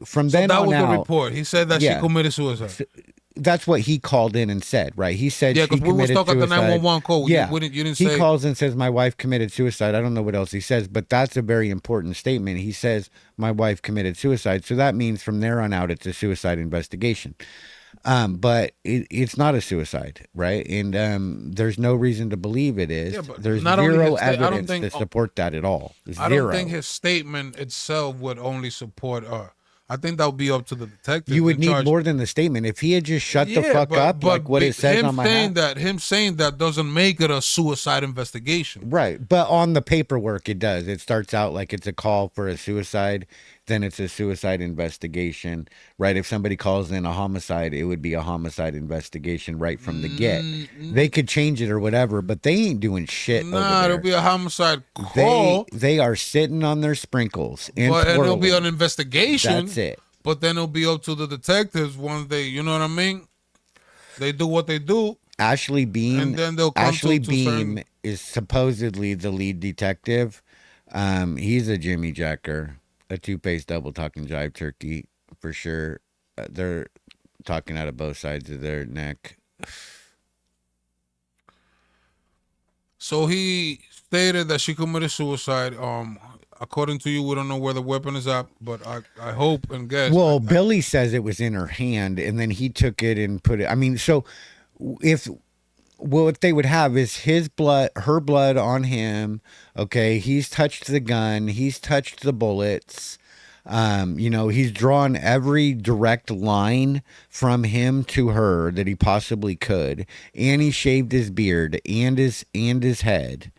from then that on was out, the report. He said that Yeah. she committed suicide. that's what he called in and said, right? He said Yeah, she because we were committed stuck at the suicide. 911 call. Yeah. You didn't He say. calls and says, my wife committed suicide. I don't know what else he says, but that's a very important statement. He says, my wife committed suicide. So that means from there on out, it's a suicide investigation. But it's not a suicide, right? And there's no reason to believe it is. Yeah, but There's not only zero his I don't evidence think- to support that at all. Zero. I don't think his statement itself would only support her. I think that would be up to the detective. You would in need charge. more than the statement. If he had just shut the Yeah, fuck but- up, but like what it says him on my saying hat. him saying that doesn't make it a suicide investigation. Right. But on the paperwork, it does. It starts out like it's a call for a suicide. Then it's a suicide investigation, right? If somebody calls in a homicide, it would be a homicide investigation right from the get. They could change it or whatever, but they ain't doing shit over Nah, there. it'll be a homicide call, They are sitting on their sprinkles and and it'll be twirling. an investigation. That's it. But then it'll be up to the detectives once they, you know what I mean? They do what they do. Ashley Beam. And then they'll come Ashley to Beam certain- is supposedly the lead detective. He's a Jimmy Jacker, a two-faced double talking jive turkey for sure. They're talking out of both sides of their neck. So he stated that she committed suicide. According to you, we don't know where the weapon is at, but I hope and guess. Well, Billy says it was in her hand, and then he took it and put it. I mean, so what they would have is his blood, her blood on him. Okay, he's touched the gun, he's touched the bullets. He's drawn every direct line from him to her that he possibly could, and he shaved his beard and his head,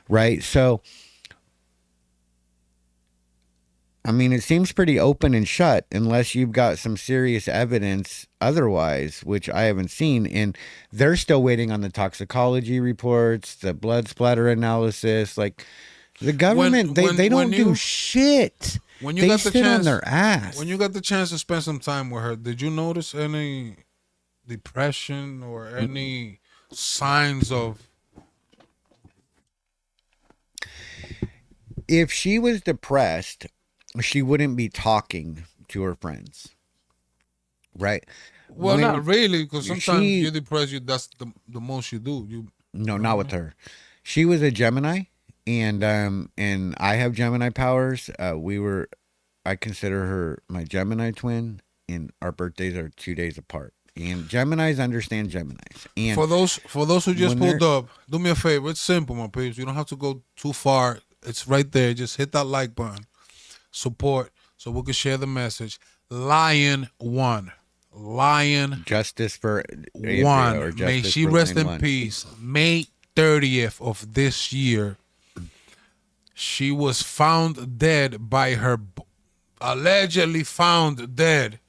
right? So, I mean, it seems pretty open and shut unless you've got some serious evidence otherwise, which I haven't seen. And they're still waiting on the toxicology reports, the blood splatter analysis. Like the government, they don't do shit. When you They got the sit on chance, their ass. when you got the chance to spend some time with her, did you notice any depression or any signs of? If she was depressed, she wouldn't be talking to her friends, right? Well, When not really, because sometimes she- you're depressed. That's the most you do. No, not with her. She was a Gemini, and I have Gemini powers. I consider her my Gemini twin, and our birthdays are 2 days apart. And Geminis understand Geminis. And For those who just when pulled up, do me a favor. It's simple, my peeps. You don't have to go too far. It's right there. Just hit that like button. Support so we can share the message. Lion one. Lion justice for Andrea, one. or May justice she for rest Lion in one. peace. May 30th of this year, she was found dead by her, allegedly found dead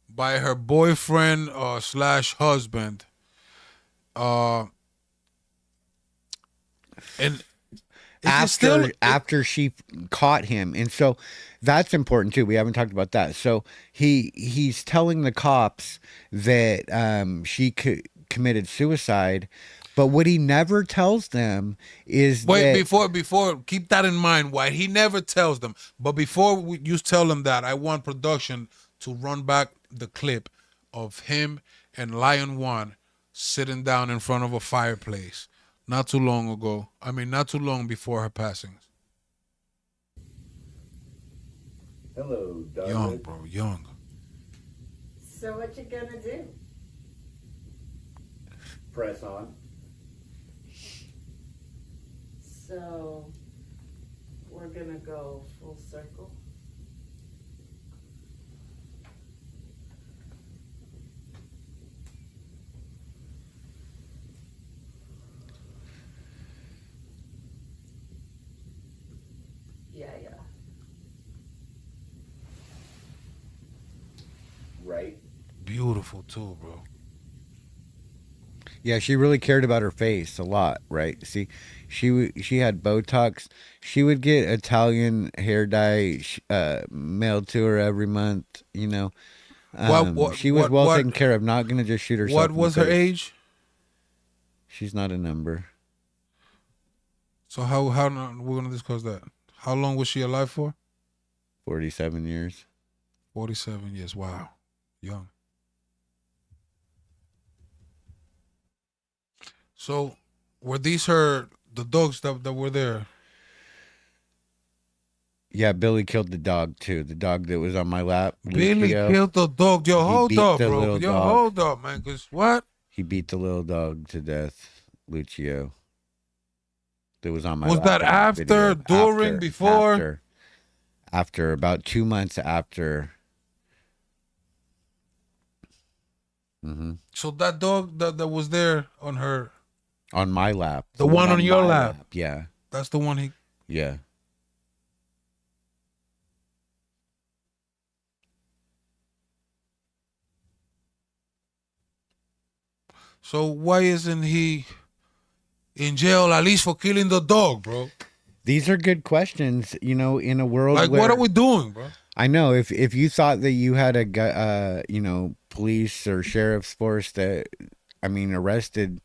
by her boyfriend slash husband. And After she caught him, and so that's important too. We haven't talked about that. So he's telling the cops that she committed suicide, but what he never tells them is before keep that in mind. Why he never tells them, but before you tell them that, I want production to run back the clip of him and Lion One sitting down in front of a fireplace. Not too long ago. I mean, not too long before her passing. Hello, Doug. Young, bro, young. So what you gonna do? Press on. So we're gonna go full circle. Yeah. Right. Beautiful too, bro. Yeah, she really cared about her face a lot, right? See, she had Botox. She would get Italian hair dye mailed to her every month. You know, she was well taken care of. Not gonna just shoot herself. What in the was her face. age? She's not a number. So how we're gonna discuss that? How long was she alive for? 47 years. 47 years. Wow, young. So, were these the dogs that were there? Yeah, Billy killed the dog too. The dog that was on my lap. Billy Lucio, killed the dog. Yo, He hold beat up, the bro. little Yo, dog. hold up, man. Cause what? He beat the little dog to death. Lucio. That was on my Was lap that in after, video. during, before? After about 2 months after. So that dog that was there on her, On my lap. The one on your my lap. Yeah. that's the one he. Yeah. So why isn't he in jail at least for killing the dog, bro? These are good questions, you know, in a world Like, where what are we doing, bro? I know if you thought that you had police or sheriff's force that, arrested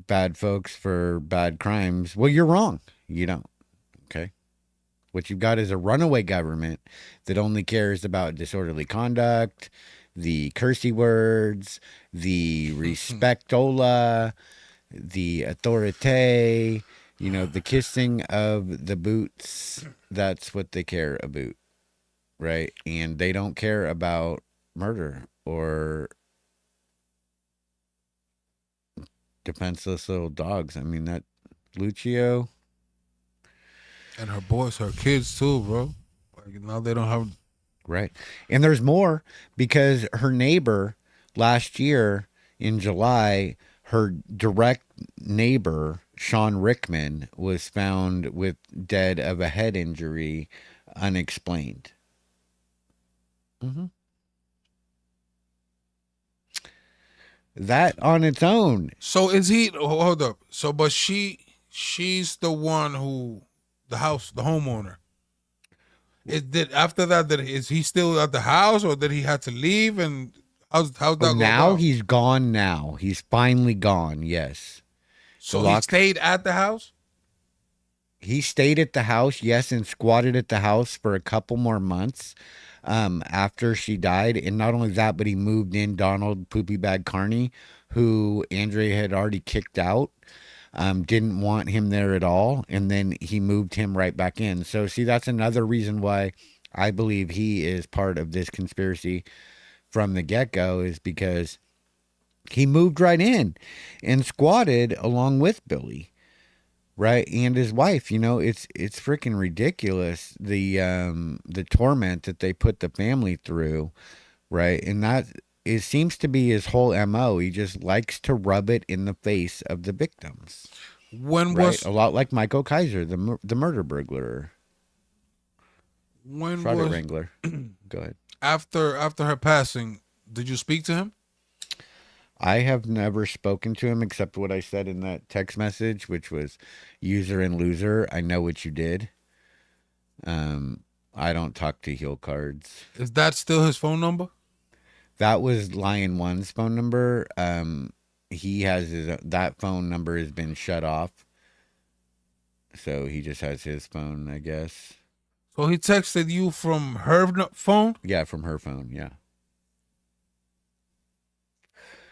bad folks for bad crimes, well, you're wrong. You don't. Okay. What you've got is a runaway government that only cares about disorderly conduct, the cursey words, the respectola, the authorite, the kissing of the boots. That's what they care about, right? And they don't care about murder or defenseless little dogs. I mean, that Lucio. And her boys, her kids too, bro. Like, now they don't have. Right. And there's more because her neighbor last year in July, her direct neighbor, Sean Rickman, was found with dead of a head injury, unexplained. That on its own. So is he? Hold up. So, but she's the one who, the homeowner. After that, is he still at the house, or did he have to leave? And how's that go Now down? he's gone now. He's finally gone, yes. So he stayed at the house? He stayed at the house, yes, and squatted at the house for a couple more months after she died. And not only that, but he moved in Donald Poopy Bag Carney, who Andrea had already kicked out. didn't want him there at all, and then he moved him right back in. So see, that's another reason why I believe he is part of this conspiracy from the get-go, is because he moved right in and squatted along with Billy, right, and his wife. It's freaking ridiculous, the torment that they put the family through, right? And that it seems to be his whole MO. He just likes to rub it in the face of the victims. When Right, was a lot like Michael Kaiser, the murder burglar, when Schroeder was Wrangler. Go ahead. after her passing? Did you speak to him? I have never spoken to him except what I said in that text message, which was user and loser. I know what you did. I don't talk to heel cards. Is that still his phone number? That was Lion One's phone number. He has that phone number has been shut off. So he just has his phone, I guess. So he texted you from her phone? Yeah, from her phone, yeah.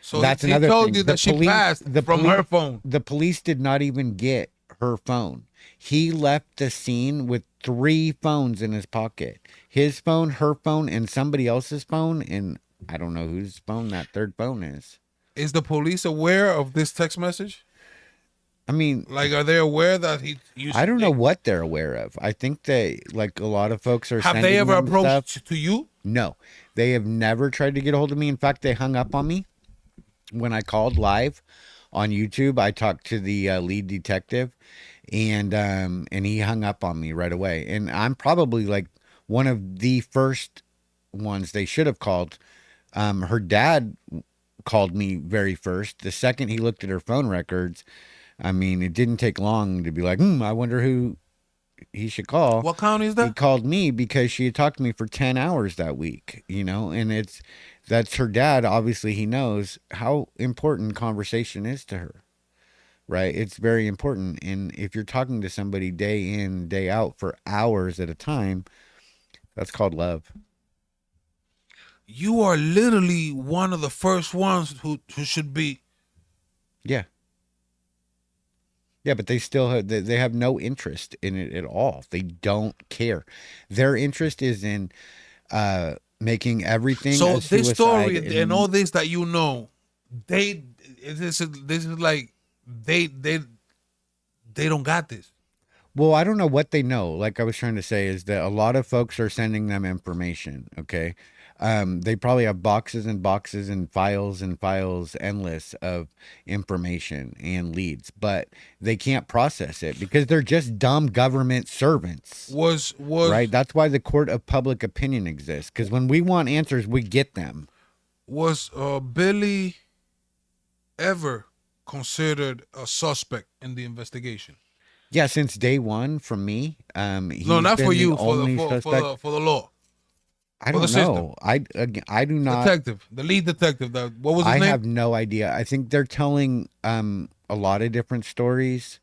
So That's he another told thing. you The that she police- passed the from police- her phone. The police did not even get her phone. He left the scene with 3 phones in his pocket. His phone, her phone, and somebody else's phone. And I don't know whose phone that third phone is. Is the police aware of this text message? I mean, Like, are they aware that he used I don't know what they're aware of. I think that, like, a lot of folks are Have sending they ever them approached stuff. to you? No, they have never tried to get a hold of me. In fact, they hung up on me when I called live on YouTube. I talked to the lead detective, and he hung up on me right away. And I'm probably like one of the first ones they should have called. Her dad called me very first. The second he looked at her phone records, I mean, it didn't take long to be like, I wonder who he should call. What county is He that? called me because she had talked to me for 10 hours that week, and that's her dad. Obviously, he knows how important conversation is to her, right? It's very important. And if you're talking to somebody day in, day out for hours at a time, that's called love. You are literally one of the first ones who should be. Yeah. Yeah, but they still they have no interest in it at all. They don't care. Their interest is in making everything So a this suicide story and all this that you know, this is like they don't got this. Well, I don't know what they know. Like I was trying to say is that a lot of folks are sending them information, okay? They probably have boxes and boxes and files endless of information and leads, but they can't process it because they're just dumb government servants. Was Right? That's why the court of public opinion exists, because when we want answers, we get them. Was Billy ever considered a suspect in the investigation? Yeah, since day one from me. No, not for you, for the law. I for don't the know. I do not. Detective, the lead detective. What was his I name? have no idea. I think they're telling a lot of different stories.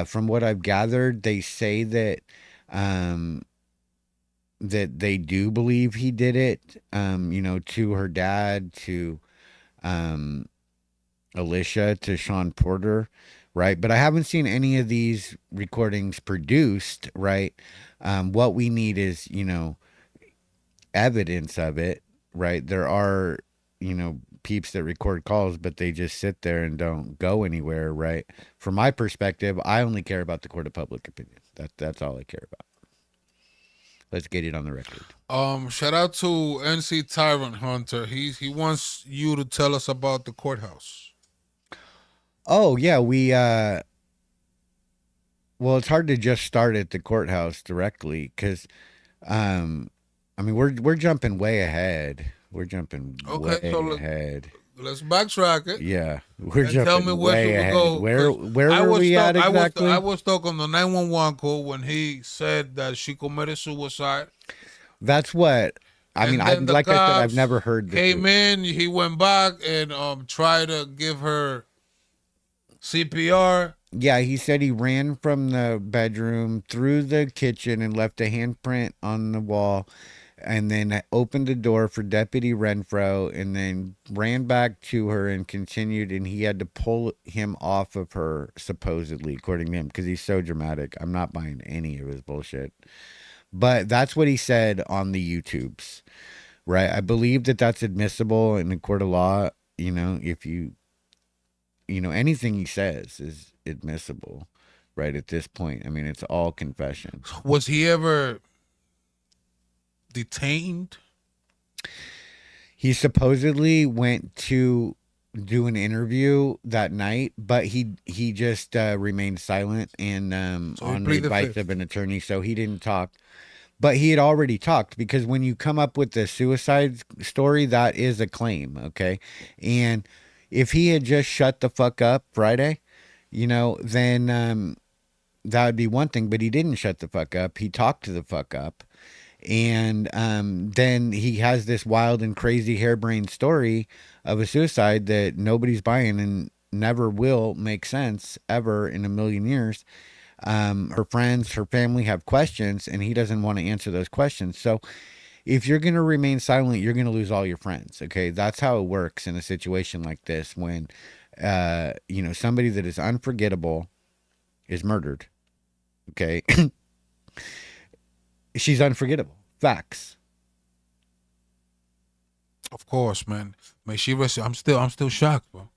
From what I've gathered, they say that that they do believe he did it. To her dad, to Alicia, to Sean Porter, right? But I haven't seen any of these recordings produced, right? What we need is, evidence of it, right? There are, peeps that record calls, but they just sit there and don't go anywhere, right? From my perspective, I only care about the court of public opinion. That's all I care about. Let's get it on the record. Shout out to NC Tyrant Hunter. He wants you to tell us about the courthouse. Oh yeah, we well, it's hard to just start at the courthouse directly because we're jumping way ahead. We're jumping way ahead. Let's backtrack it. Yeah, we're And jumping tell me where way should we ahead. go, Where 'cause were we at exactly? I was stuck on the 911 call when he said that she committed suicide. That's what I mean. And then the Like I said, I've cops never heard this. Came in, he went back and tried to give her CPR. Yeah, he said he ran from the bedroom through the kitchen and left a handprint on the wall. and then opened the door for Deputy Renfro, and then ran back to her and continued, and he had to pull him off of her, supposedly, according to him, because he's so dramatic. I'm not buying any of his bullshit. But that's what he said on the YouTubes, right? I believe that that's admissible in the court of law. You know, if anything he says is admissible, right? At this point, I mean, it's all confession. Was he ever detained? He supposedly went to do an interview that night, but he just remained silent and So he on the pleaded advice fifth. of an attorney, so he didn't talk. But he had already talked, because when you come up with the suicide story, that is a claim, okay? And if he had just shut the fuck up Friday, then that would be one thing, but he didn't shut the fuck up. He talked to the fuck up. And then he has this wild and crazy harebrained story of a suicide that nobody's buying and never will make sense ever in a million years. Her friends, her family have questions, and he doesn't want to answer those questions. So if you're going to remain silent, you're going to lose all your friends. Okay. That's how it works in a situation like this, when, somebody that is unforgettable is murdered. Okay. She's unforgettable. Facts. Of course, man. May she rest. I'm still shocked, bro.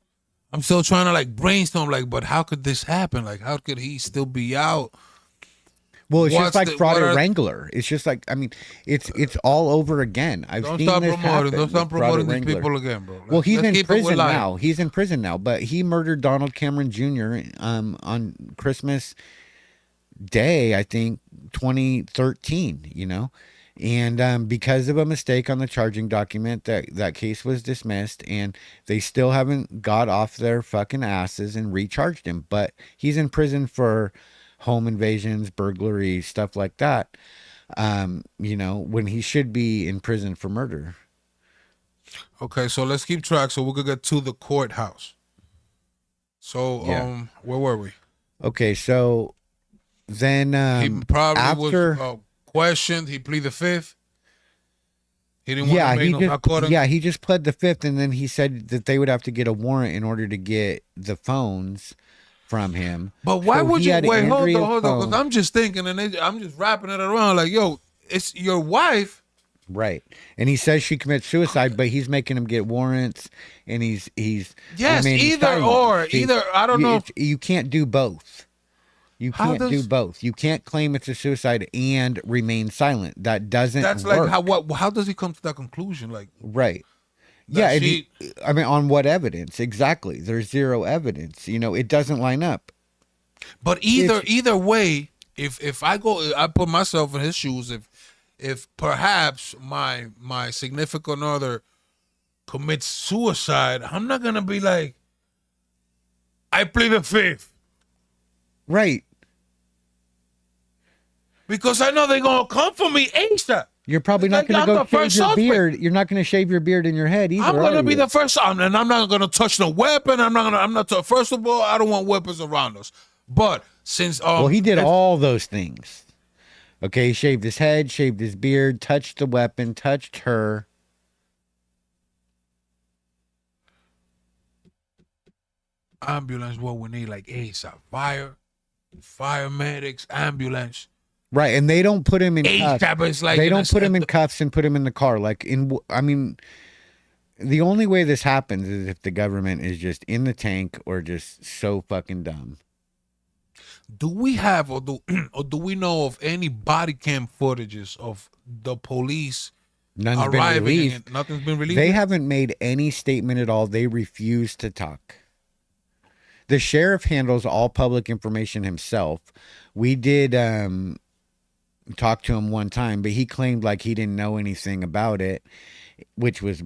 I'm still trying to like brainstorm, like, but how could this happen? Like, how could he still be out? Well, it's What's just like the- Fraud what are- Wrangler. It's just like, I mean, it's all over again. I've Don't seen stop this promoting. happen Don't with stop Fraud promoting these Wrangler. people again, bro. Well, he's Let's in keep it with prison life. now. He's in prison now, but he murdered Donald Cameron Jr. On Christmas Day, I think, 2013. And because of a mistake on the charging document, that case was dismissed, and they still haven't got off their fucking asses and recharged him. But he's in prison for home invasions, burglary, stuff like that. When he should be in prison for murder. Okay, so let's keep track so we could get to the courthouse. So, Yeah. where were we? Okay, so then He probably after, was questioned. He pleaded fifth. He didn't yeah, want to he make no according. he just pled the fifth, and then he said that they would have to get a warrant in order to get the phones from him. But why So would he you had wait? Hold Andrea's on, because phone. I'm just thinking, and I'm just wrapping it around like, yo, it's your wife. Right. And he says she commits suicide, but he's making him get warrants, and he's Yes, remaining either silent. or, See, either I don't know. You can't do both. You How can't do does- both. You can't claim it's a suicide and remain silent. That doesn't That's work. like how does he come to that conclusion? Like, Right. that Yeah. she- I mean, on what evidence? Exactly. There's zero evidence. It doesn't line up. but either way, if I put myself in his shoes. If perhaps my significant other commits suicide, I'm not gonna be like, I plead the fifth. Right. Because I know they're gonna come for me ASAP. You're probably It's not like going I'm to the go shave first your suspect. beard. You're not going to shave your beard in your head either. I'm gonna are be you? the first, and I'm not gonna touch the weapon. First of all, I don't want weapons around us. But since Well, he did if- all those things. Okay, he shaved his head, shaved his beard, touched the weapon, touched her. ambulance, what we need like ASAP, fire medics, ambulance. Right, and they don't put him in cuffs. ASAP is like They in a don't put him in set- cuffs and put him in the car. The only way this happens is if the government is just in the tank or just so fucking dumb. Do we have or do we know of any body cam footages of the police None's been arriving? released. And nothing's been released. They haven't made any statement at all. They refuse to talk. The sheriff handles all public information himself. We did talk to him one time, but he claimed like he didn't know anything about it, which was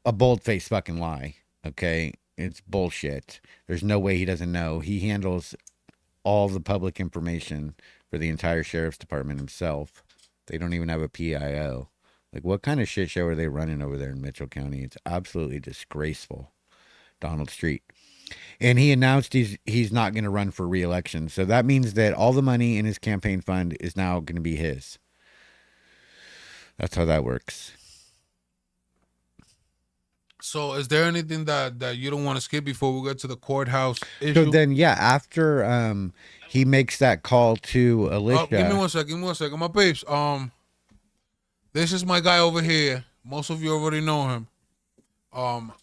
a bold-faced fucking lie. Okay, it's bullshit. There's no way he doesn't know. He handles all the public information for the entire sheriff's department himself. They don't even have a PIO. Like, what kind of shit show are they running over there in Mitchell County? It's absolutely disgraceful. Donald Street. And he announced he's not going to run for re-election. So that means that all the money in his campaign fund is now going to be his. That's how that works. So, is there anything that you don't want to skip before we get to the courthouse issue? So then, yeah, after he makes that call to Alicia. Give me 1 second. Give me 1 second. My peeps. This is my guy over here. Most of you already know him.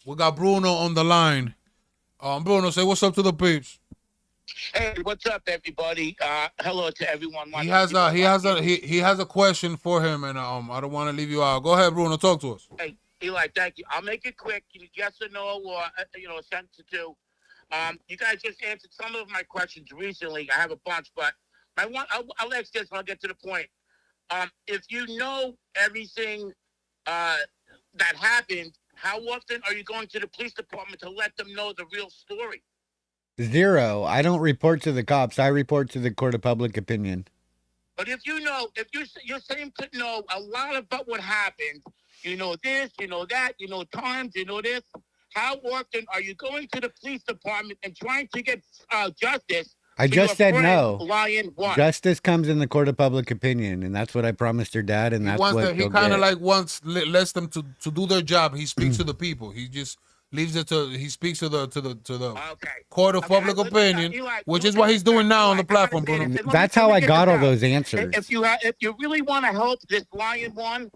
We got Bruno on the line. Bruno, say what's up to the peeps. Hey, what's up, everybody? Hello to everyone. He has a question for him, and I don't want to leave you out. Go ahead, Bruno. Talk to us. Hey, Eli, thank you. I'll make it quick. Yes or no, or a sentence or two. You guys just answered some of my questions recently. I have a bunch, but I'll ask this and I'll get to the point. If you know everything that happened, how often are you going to the police department to let them know the real story? 0. I don't report to the cops. I report to the court of public opinion. But if you seem to know a lot about what happened, you know this, you know that, you know times, you know this. How often are you going to the police department and trying to get justice? I just said no. Lion one. Justice comes in the court of public opinion, and that's what I promised your dad, and that's what he kind of like lets them to do their job. He speaks to the people. He just leaves it to. He speaks to the court of public opinion, which is what he's doing now on the platform, Bruno. That's how I got all those answers. If you really want to help this lion one,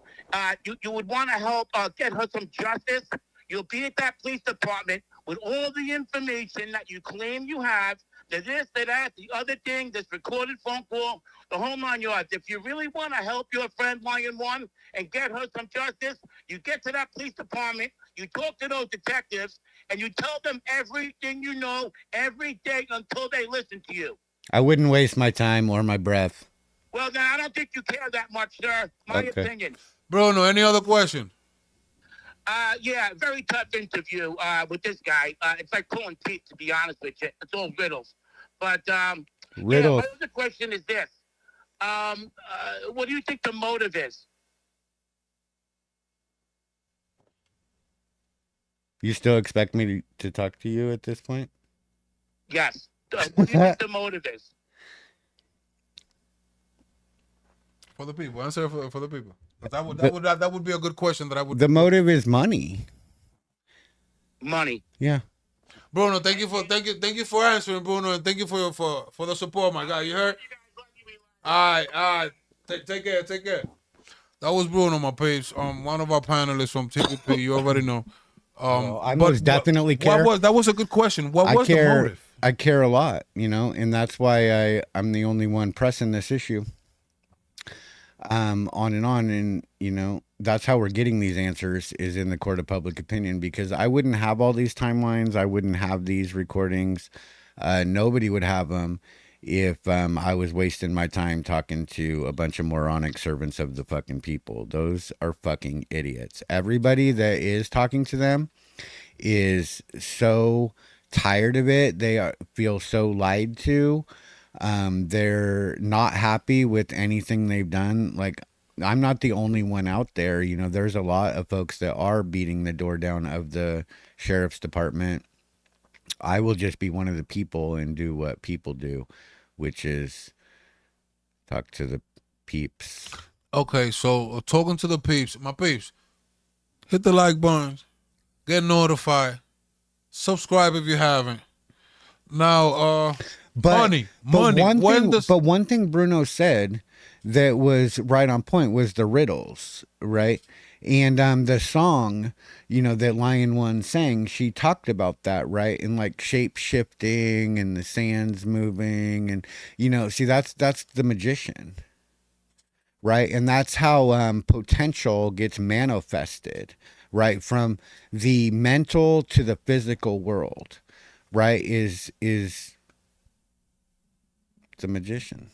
you would want to help get her some justice. You'll be at that police department with all the information that you claim you have. The this, the that, the other thing, this recorded phone call, the whole 9 yards. If you really want to help your friend Lion One and get her some justice, you get to that police department, you talk to those detectives, and you tell them everything you know every day until they listen to you. I wouldn't waste my time or my breath. Well, then I don't think you care that much, sir. My opinion. Bruno, any other question? Yeah, very tough interview with this guy. It's like pulling teeth, to be honest with you. It's all riddles. But riddles. Yeah, my other question is this. What do you think the motive is? You still expect me to talk to you at this point? Yes. What do you think the motive is? For the people. Answer for the people. That would be a good question that I would. The motive is money. Money. Yeah. Bruno, thank you for answering, Bruno, and thank you for the support, my guy. You heard? All right. Take care. That was Bruno, my peeps. One of our panelists from TVP. You already know. I most definitely care. That was a good question. What was the motive? I care a lot, and that's why I'm the only one pressing this issue. On and on, and that's how we're getting these answers is in the court of public opinion, because I wouldn't have all these timelines, I wouldn't have these recordings, nobody would have them if I was wasting my time talking to a bunch of moronic servants of the fucking people. Those are fucking idiots. Everybody that is talking to them is so tired of it. They feel so lied to. They're not happy with anything they've done. Like, I'm not the only one out there. There's a lot of folks that are beating the door down of the sheriff's department. I will just be one of the people and do what people do, which is talk to the peeps. Okay, so talking to the peeps, my peeps, hit the like button, get notified, subscribe if you haven't. Now, money. But one thing Bruno said that was right on point was the riddles, right? And the song, that Lion One sang, she talked about that, right? And like shape shifting and the sands moving, and see, that's the magician, right? And that's how potential gets manifested, right? From the mental to the physical world, right? Is the magician.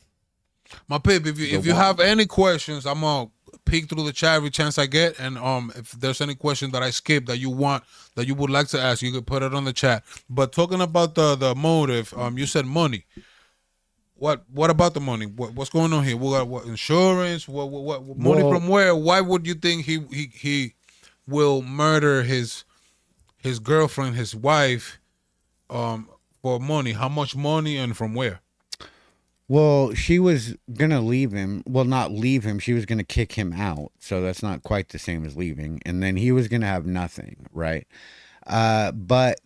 My pip, if you have any questions, I'm gonna peek through the chat every chance I get, and if there's any question that I skip that you would like to ask, you could put it on the chat. But talking about the motive, you said money. What about the money? What's going on here? What insurance? What money from where? Why would you think he will murder his girlfriend, his wife, for money? How much money and from where? Well, she was gonna leave him. Well, not leave him. She was gonna kick him out. So that's not quite the same as leaving. And then he was gonna have nothing, right? But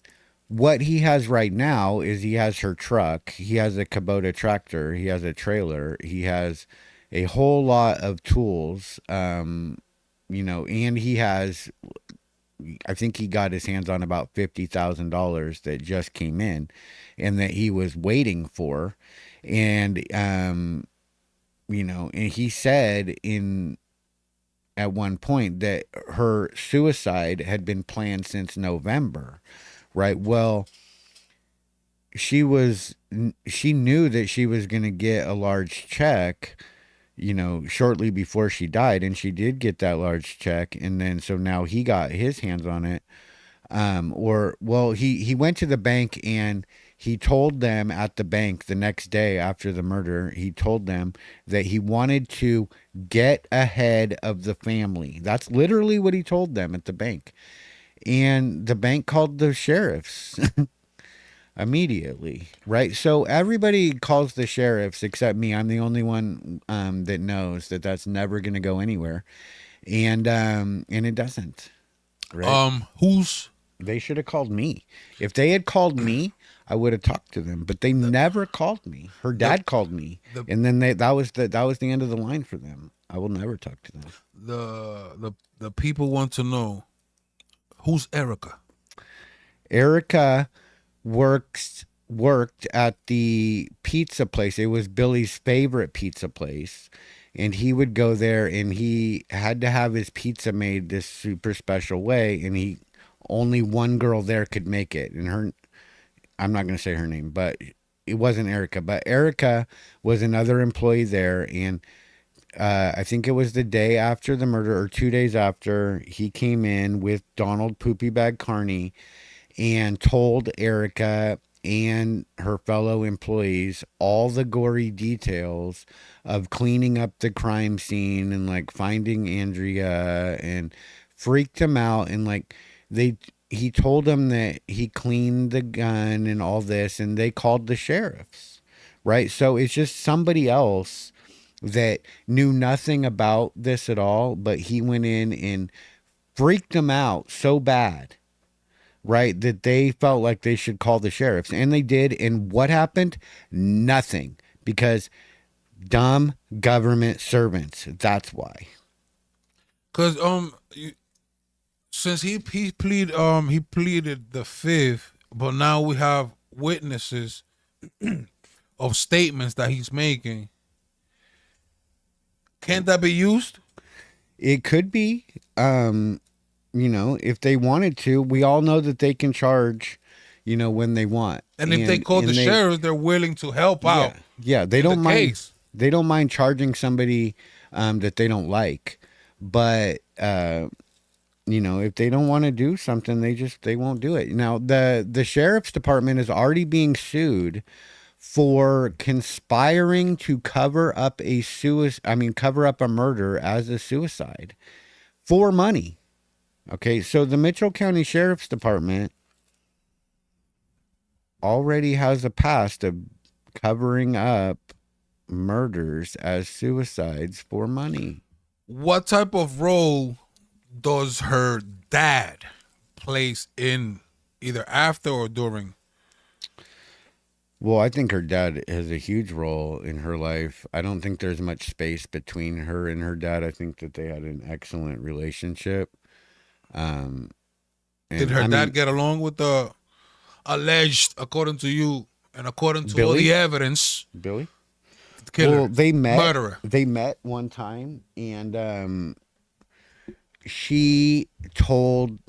what he has right now is he has her truck. He has a Kubota tractor. He has a trailer. He has a whole lot of tools. And he has. I think he got his hands on about $50,000 that just came in, and that he was waiting for, and and he said at one point that her suicide had been planned since November, right? Well, she knew that she was going to get a large check, shortly before she died, and she did get that large check, and then so now he got his hands on it. He went to the bank and he told them at the bank the next day after the murder, he told them that he wanted to get ahead of the family. That's literally what he told them at the bank. And the bank called the sheriffs immediately, right? So everybody calls the sheriffs except me. I'm the only one that knows that that's never going to go anywhere. And it doesn't. Right? They should have called me. If they had called me, I would have talked to them. But they never called me. Her dad called me, and then that was the end of the line for them. I will never talk to them. The people want to know, who's Erica? Erica worked at the pizza place. It was Billy's favorite pizza place. And he would go there, and he had to have his pizza made this super special way, and only one girl there could make it. And I'm not going to say her name, but it wasn't Erica. But Erica was another employee there, and I think it was the day after the murder or 2 days after, he came in with Donald Poopy Bag Carney and told Erica and her fellow employees all the gory details of cleaning up the crime scene and like finding Andrea, and freaked him out. And like he told them that he cleaned the gun and all this, and they called the sheriffs, right? So it's just somebody else that knew nothing about this at all, but he went in and freaked them out so bad, right, that they felt like they should call the sheriffs. And they did. And what happened? Nothing. Because dumb government servants. That's why. Because since he pleaded the fifth, but now we have witnesses of statements that he's making. Can't that be used? It could be. If they wanted to. We all know that they can charge, when they want. And if they call the sheriff, they're willing to help out. Yeah, they don't mind. They don't mind charging somebody that they don't like. But if they don't want to do something, they won't do it. Now, the sheriff's department is already being sued for conspiring to cover up a murder as a suicide for money. Okay, so the Mitchell County Sheriff's Department already has a past of covering up murders as suicides for money. What type of role does her dad place in either after or during? Well, I think her dad has a huge role in her life. I don't think there's much space between her and her dad. I think that they had an excellent relationship. Did her dad get along with the alleged, according to you and according to all Billy? the evidence, Billy? Killer, well, they met. Murderer. They met one time, and she told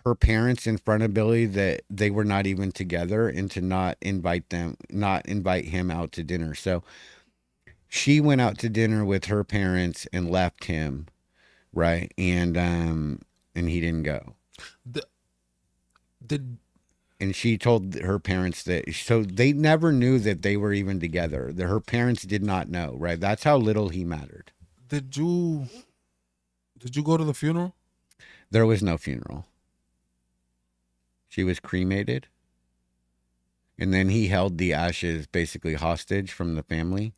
her parents in front of Billy that they were not even together, and to not invite him out to dinner. So she went out to dinner with her parents and left him, right? And he didn't go. And she told her parents that, so they never knew that they were even together. Her parents did not know, right? That's how little he mattered. Did you go to the funeral? There was no funeral. She was cremated. And then he held the ashes basically hostage from the family.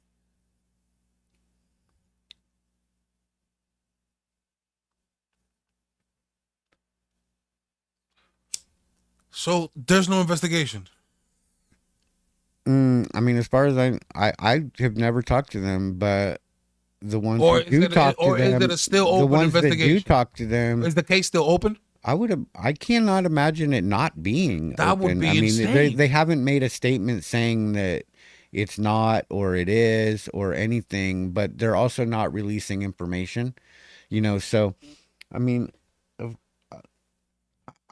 So there's no investigation. I mean, as far as I have never talked to them, but the ones Or who do talk to them, is it a still the open ones that do investigation? talk to them, Is the case still open? I cannot imagine it not being That would open. be I mean, insane. they haven't made a statement saying that it's not or it is or anything, but they're also not releasing information, so I mean, uh,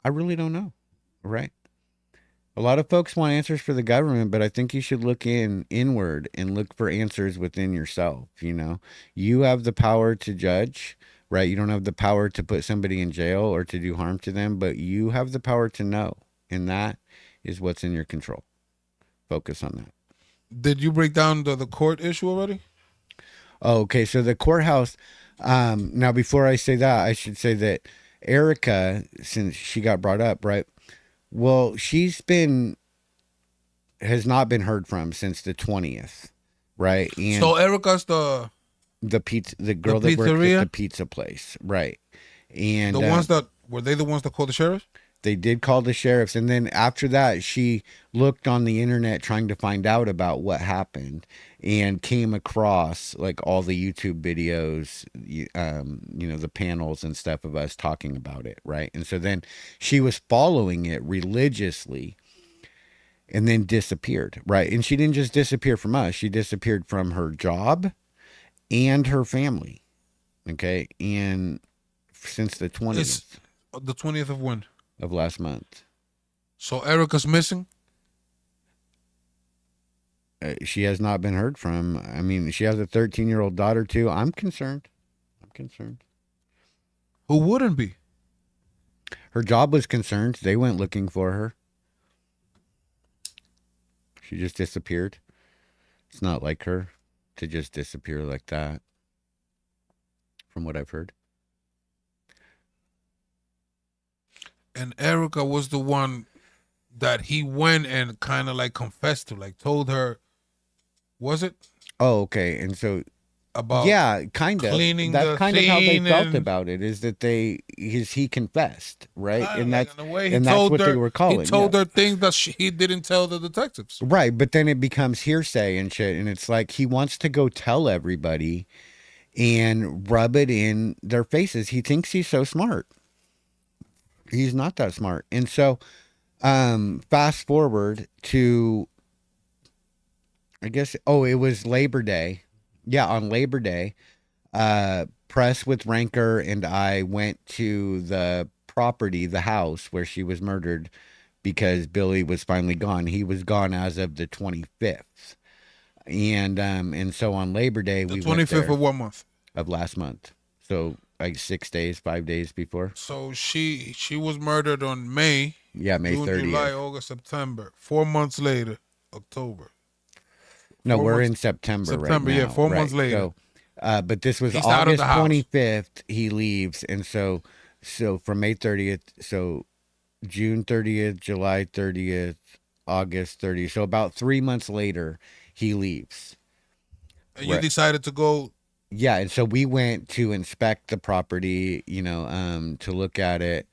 I really don't know, right? A lot of folks want answers for the government, but I think you should look inward and look for answers within yourself. You have the power to judge, right? You don't have the power to put somebody in jail or to do harm to them, but you have the power to know, and that is what's in your control. Focus on that. Did you break down the court issue already? Oh, okay. So the courthouse. Now, before I say that, I should say that Erica, since she got brought up, right? Well, has not been heard from since the 20th, right? And So Erica's the girl that works pizzeria? at the pizza place, right? And ones that were they the ones that called the sheriff? they did call the sheriffs, and then after that, she looked on the internet trying to find out about what happened, and came across like all the YouTube videos, the panels and stuff of us talking about it, right? And so then she was following it religiously, and then disappeared, right? And she didn't just disappear from us; she disappeared from her job and her family. Okay, and since the 20th It's the 20th of when? of last month. So Erica's missing? She has not been heard from. I mean, she has a 13-year-old daughter too. I'm concerned. Who wouldn't be? Her job was concerned. They went looking for her. She just disappeared. It's not like her to just disappear like that, from what I've heard. And Erica was the one that he went and kind of like confessed to, like told her, was it? Oh, okay. And so, about yeah, kind of. cleaning That's the kind of how they scene felt and- about it. Is that he confessed, right? Kinda And like, that's in a way, and that's what they were calling. He told yeah. her things that he didn't tell the detectives. Right, but then it becomes hearsay and shit, and it's like he wants to go tell everybody and rub it in their faces. He thinks he's so smart. He's not that smart. And so, fast forward to, I guess, it was Labor Day. Yeah, on Labor Day, Press with Ranker and I went to the property, the house where she was murdered, because Billy was finally gone. He was gone as of the 25th. And so on Labor Day, The we went 25th there of what month? of last month. So like 5 days before. So she was murdered on May. Yeah, May June, 30th. July, August, September. 4 months later, October. No, 4 we're months- in September right September, now. yeah, 4 right. months later. So, but this was He's out of August the house. 25th. He leaves, and so from May 30th, so June 30th, July 30th, August 30th. So about 3 months later, he leaves. And you Right. decided to go. Yeah, and so we went to inspect the property, to look at it.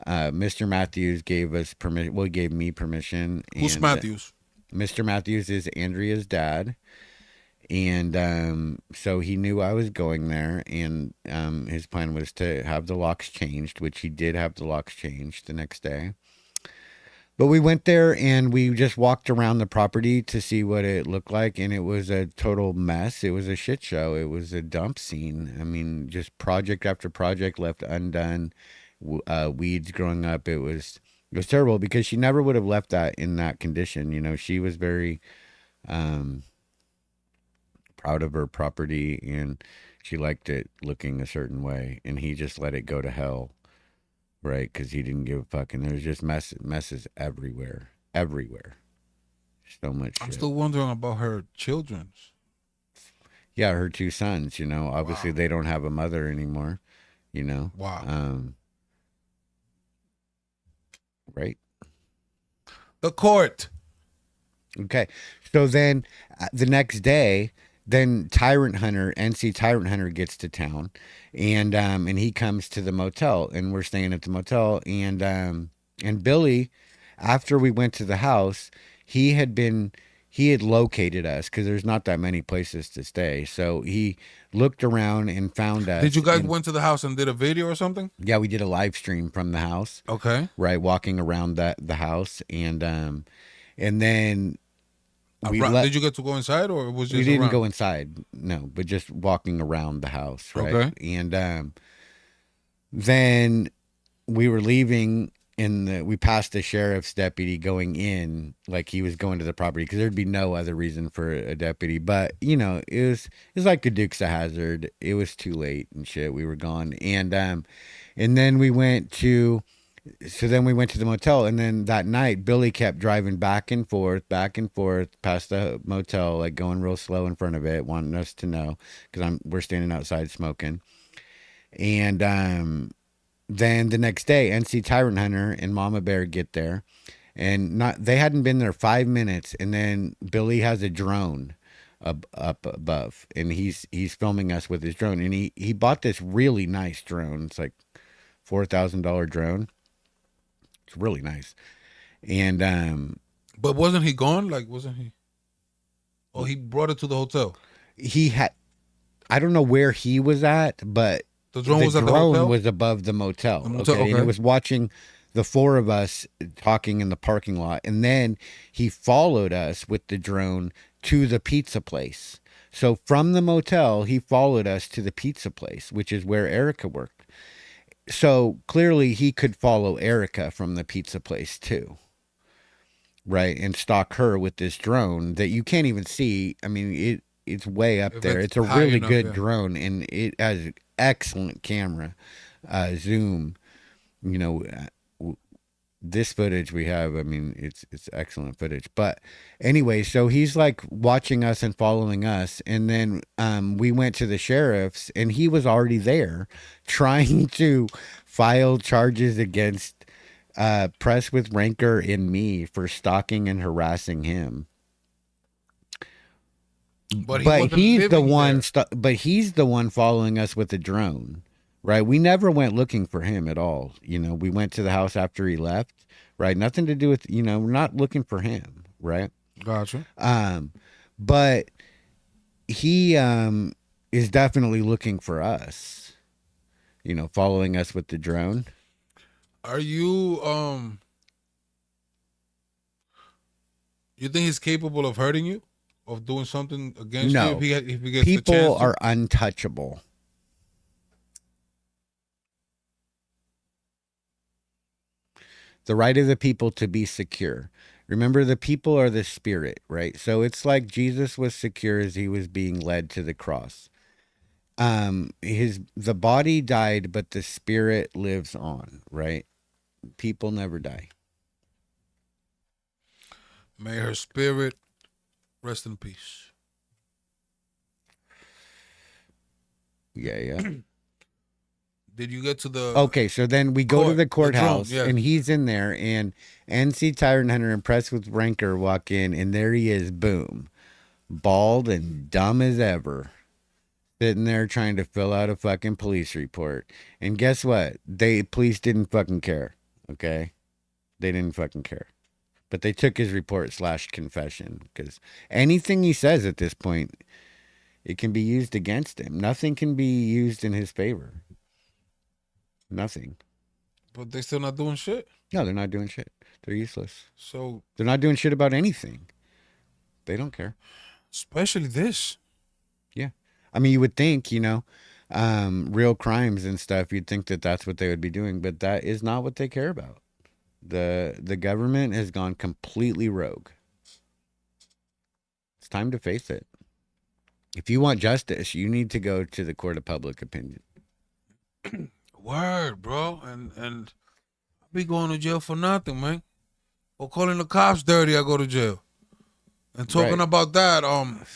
Mr. Matthews gave us permission. Well, he gave me permission. Who's and, Matthews? Mr. Matthews is Andrea's dad. And so he knew I was going there, and his plan was to have the locks changed, which he did have the locks changed the next day. But we went there and we just walked around the property to see what it looked like, and it was a total mess. It was a shit show. It was a dump scene. I mean, just project after project left undone, weeds growing up. It was terrible, because she never would have left that in that condition. She was very proud of her property, and she liked it looking a certain way, and he just let it go to hell. Right, because he didn't give a fuck, and there was just messes everywhere. So much I'm shit. still wondering about her children. Yeah, her 2 sons, obviously Wow. they don't have a mother anymore, Wow. Right? The court. Okay. So then the next day, then NC Tyrant Hunter gets to town, and he comes to the motel, and we're staying at the motel, and Billy, after we went to the house, he had been he had located us because there's not that many places to stay. So he looked around and found us. Did you guys and- went to the house and did a video or something? Yeah, we did a live stream from the house. Okay. Right, walking around the house, and then Did you get to go inside or was just we didn't around? go inside, no, but just walking around the house, right? Okay. And then we were leaving we passed the sheriff's deputy going in, like he was going to the property because there'd be no other reason for a deputy. But it was like the Dukes of Hazzard. It was too late and shit. We were gone, and then we went to. So then we went to the motel, and then that night Billy kept driving back and forth past the motel, like going real slow in front of it, wanting us to know because we're standing outside smoking. And then the next day, NC Tyrant Hunter and Mama Bear get there, and they hadn't been there 5 minutes, and then Billy has a drone up above, and he's filming us with his drone, and he bought this really nice drone. It's like $4,000 drone. It's really nice. And But wasn't he gone? Like, wasn't he? Oh, he brought it to the hotel. I don't know where he was at, but The drone was at the drone hotel? was above the motel. The motel, And okay. it was watching the four of us talking in the parking lot. And then he followed us with the drone to the pizza place. So from the motel, he followed us to the pizza place, which is where Erica worked. So clearly he could follow Erica from the pizza place too, right? And stalk her with this drone that you can't even see. I mean, it's way up If there. it's It's a high really enough, good yeah. drone, and it has excellent camera zoom. This footage we have, I mean, it's excellent footage. But anyway, so he's like watching us and following us, and then we went to the sheriff's, and he was already there trying to file charges against Press with Rancor and me for stalking and harassing him. But he's the one. There. But he's the one following us with the drone, right? We never went looking for him at all. We went to the house after he left, right? Nothing to do with we're not looking for him, right? Gotcha. But he is definitely looking for us. Following us with the drone. Are you you think he's capable of hurting you? Of doing something against No. you if he gets the People chance to? are untouchable. The right of the people to be secure. Remember, the people are the spirit, right? So it's like Jesus was secure as he was being led to the cross. The body died, but the spirit lives on, right? People never die. May her spirit rest in peace. Yeah. Did you get to the Okay, so then we go to the Court, the drone, courthouse, yeah. and he's in there, and NC Tyrant Hunter and Press with Rancor walk in, and there he is, boom, bald and dumb as ever, sitting there trying to fill out a fucking police report. And guess what? Police didn't fucking care, okay? They didn't fucking care. But they took his report / confession, because anything he says at this point, it can be used against him. Nothing can be used in his favor. Nothing. But they still not doing shit. No, they're not doing shit. They're useless. So They're not doing shit about anything. They don't care. especially this. Yeah. I mean, you would think, real crimes and stuff, you'd think that that's what they would be doing, but that is not what they care about. The government has gone completely rogue. It's time to face it. If you want justice, you need to go to the court of public opinion. Word, bro. And I be going to jail for nothing, man. Or calling the cops dirty, I go to jail. And talking Right. about that,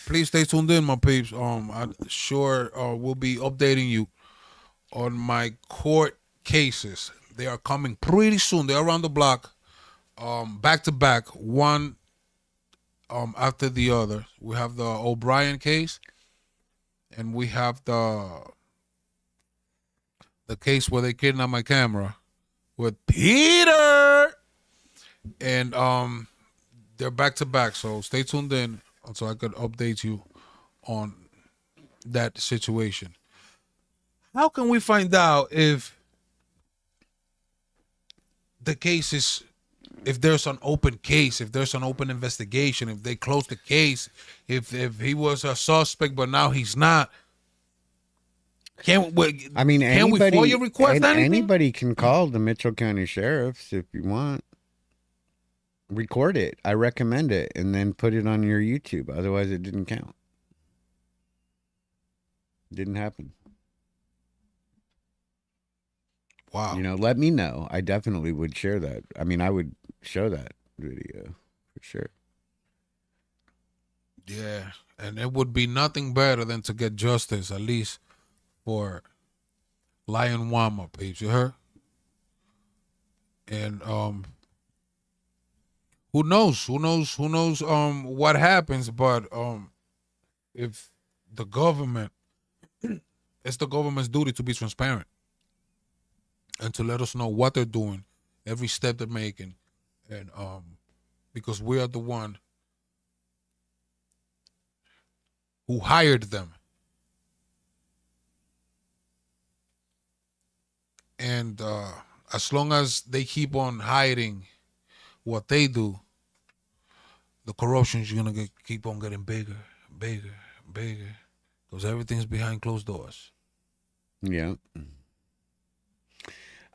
please stay tuned in, my peeps. I sure will be updating you on my court cases. They are coming pretty soon. They're around the block, back to back, one after the other. We have the O'Brien case, and we have the case where they kidnapped my camera with Peter, and they're back to back. So stay tuned in so I could update you on that situation. How can we find out if the case is, if there's an open case, if there's an open investigation, if they close the case, if he was a suspect but now he's not? Can we, I mean, can we anybody, FOIA request anything? anybody can call the Mitchell County Sheriffs if you want. Record it. I recommend it, and then put it on your YouTube. Otherwise, it didn't count. Didn't happen. Wow. You know, let me know. I definitely would share that. I mean, I would show that video for sure. Yeah, and it would be nothing better than to get justice, at least for Lion Wama, page. You heard? And who knows what happens, but if the government, it's the government's duty to be transparent and to let us know what they're doing, every step they're making, and because we are the one who hired them. And as long as they keep on hiding what they do, the corruption's gonna keep on getting bigger, bigger, bigger, because everything's behind closed doors. Yeah.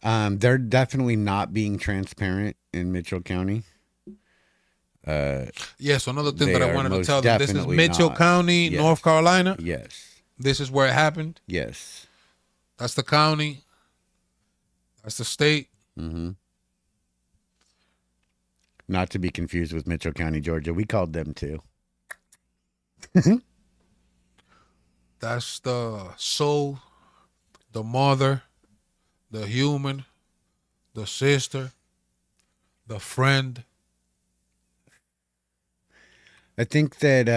They're definitely not being transparent in Mitchell County. Yes, another thing They that I are wanted to most tell them. This is definitely Mitchell not. County, Yes. North Carolina. Yes. This is where it happened. Yes. That's the county. That's the state. Mm-hmm. Not to be confused with Mitchell County, Georgia. We called them too. That's the soul, the mother, the human, the sister, the friend. I think that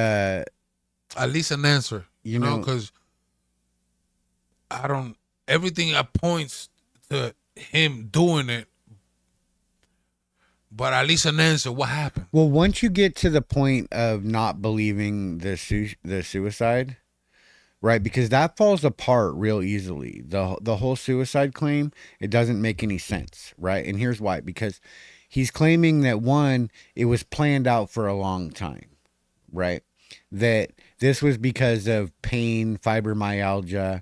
At least an answer, you know, because everything points to him doing it, but at least an answer. What happened? well, once you get to the point of not believing the suicide, right? Because that falls apart real easily. The whole suicide claim, it doesn't make any sense, right? And here's why: because he's claiming that one, it was planned out for a long time, right? That this was because of pain, fibromyalgia,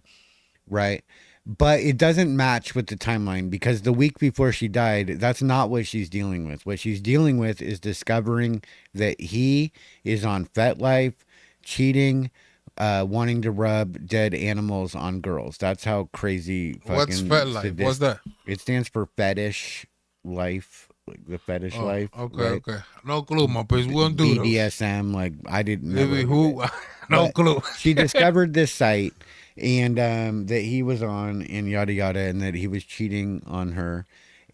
right? But it doesn't match with the timeline, because the week before she died, that's not what she's dealing with. What she's dealing with is discovering that he is on FetLife, cheating, wanting to rub dead animals on girls. That's how crazy. What's FetLife? What's that? It stands for fetish life, like the fetish life. Okay, right? okay. No clue, my place. We don't do those. BDSM, like I didn't know. Maybe who? No But clue. She discovered this site, and that he was on, and yada yada, and that he was cheating on her,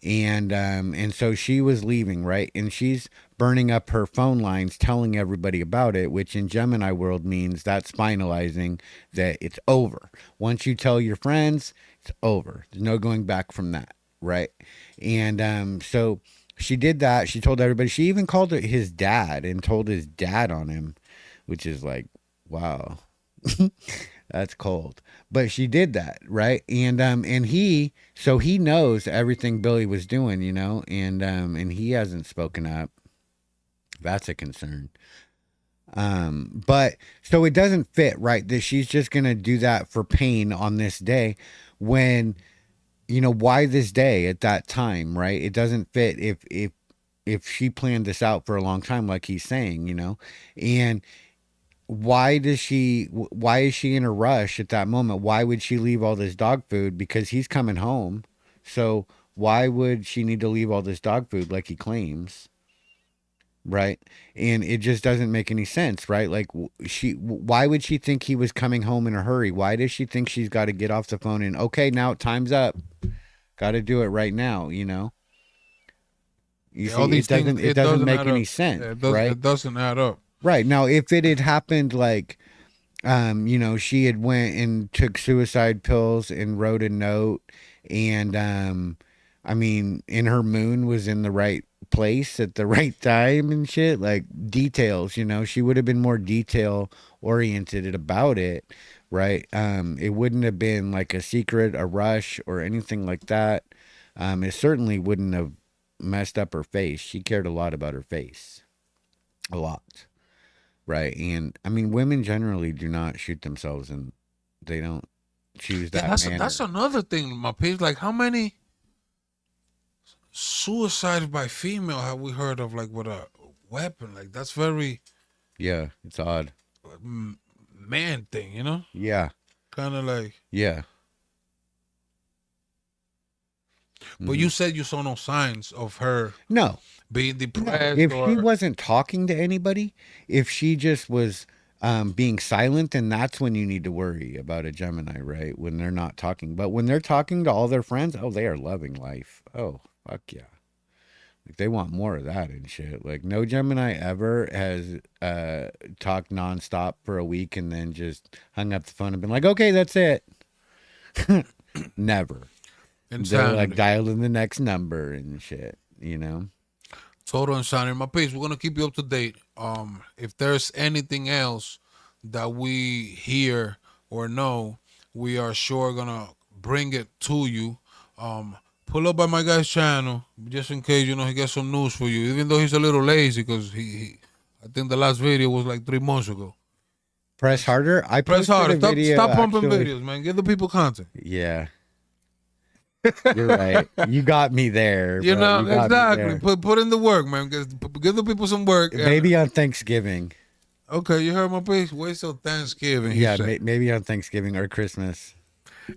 and so she was leaving, right? And she's burning up her phone lines, telling everybody about it, which in Gemini world means that's finalizing, that it's over. Once you tell your friends, it's over. There's no going back from that, right? And so she did that. She told everybody. She even called his dad and told his dad on him, which is like, wow. That's cold. But she did that, right? And he knows everything Billy was doing, you know, and he hasn't spoken up. That's a concern. But so it doesn't fit, right? That she's just gonna do that for pain on this day, when, you know, why this day at that time, right? It doesn't fit if she planned this out for a long time, like he's saying, you know. And why is she in a rush at that moment? Why would she leave all this dog food? Because he's coming home. So why would she need to leave all this dog food like he claims? Right? And it just doesn't make any sense, right? Like, why would she think he was coming home in a hurry? Why does she think she's got to get off the phone and, okay, now time's up. Got to do it right now, you know? You see, All these it doesn't things, make add any up. sense, Yeah, right? It doesn't add up. Right. Now, if it had happened like, you know, she had went and took suicide pills and wrote a note, and I mean, and her moon was in the right place at the right time and shit, like details, you know, she would have been more detail oriented about it, right? It wouldn't have been like a secret, a rush, or anything like that. It certainly wouldn't have messed up her face. She cared a lot about her face. A lot. Right. And I mean, women generally do not shoot themselves, and they don't choose that manner. That's another thing, my page. Like, how many suicides by female have we heard of, like, with a weapon? Like, that's very Yeah, it's odd. man thing, you know? Yeah. Kind of like. Yeah. But you said you saw no signs of her No. being depressed. If or... she wasn't talking to anybody, if she just was being silent, then that's when you need to worry about a Gemini, right? When they're not talking. But when they're talking to all their friends, oh, they are loving life. Oh, fuck yeah. Like, they want more of that and shit. Like, no Gemini ever has talked nonstop for a week and then just hung up the phone and been like, okay, that's it. Never. Insanity. They're like dialing the next number and shit, you know? Total insanity. My piece, we're gonna keep you up to date. If there's anything else that we hear or know, we are sure gonna bring it to you. Pull up by my guy's channel just in case, you know, he gets some news for you. Even though he's a little lazy, because I think the last video was like 3 months ago. Press harder. I Press harder. Stop pumping actually. videos, man. Give the people content. Yeah. You're right. You got me there. You bro. know, You got me exactly. there. Put in the work, man. Give the people some work. Maybe on Thanksgiving. Okay, you heard my piece. Wait till Thanksgiving. Yeah, maybe on Thanksgiving or Christmas.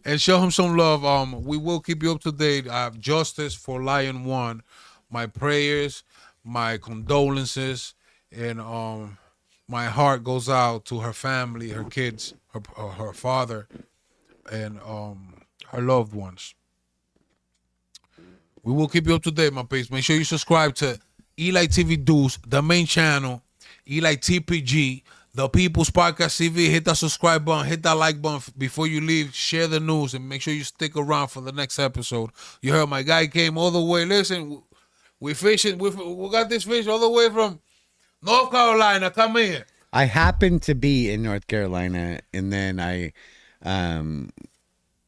And show him some love. We will keep you up to date. Justice for Lion One. My prayers, my condolences, and my heart goes out to her family, her kids, her father, and her loved ones. We will keep you up to date, my peeps. Make sure you subscribe to Eli TV Deuce, the main channel, Eli TPG, The People's Podcast TV. Hit that subscribe button, hit that like button before you leave. Share the news, and make sure you stick around for the next episode. You heard my guy came all the way. Listen, we fishing. We got this fish all the way from North Carolina. Come in. I happened to be in North Carolina, and then I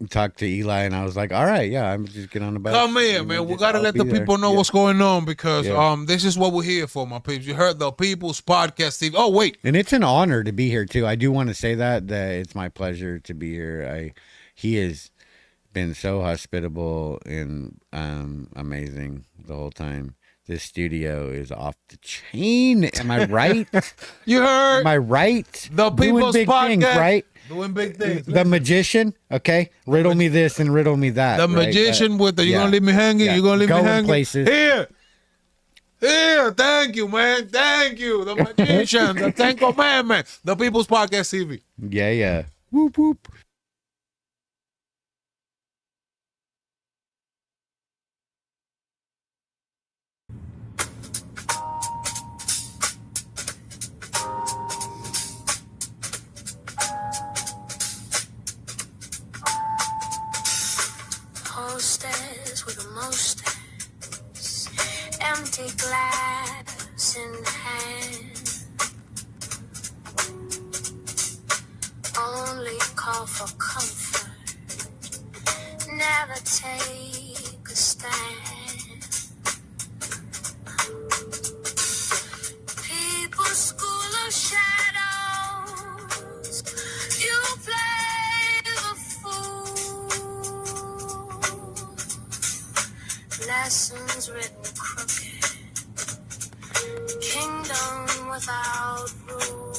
talked to Eli, and I was like, all right, yeah, I'm just getting on the boat. Come in, man. We got to let the people know what's going on, because this is what we're here for, my peeps. You heard The People's Podcast TV. Oh, wait. And it's an honor to be here, too. I do want to say that it's my pleasure to be here. He has been so hospitable and amazing the whole time. This studio is off the chain. Am I right? You heard? Am I right? The People's Doing big Podcast. things, right? Doing big things. The magician, okay? Riddle me this and riddle me that. The right? magician with the, you gonna leave me hanging? Yeah. You gonna leave me Going hanging? places. Here, thank you, man. Thank you. The magician, the Ten Commandments, The People's Podcast TV. Yeah. Whoop, whoop. Hostess with a mostess, empty glass in hand. Only call for comfort, never take a stand. People's school of shadows, you play the fool. Lessons written crooked, kingdom without rule.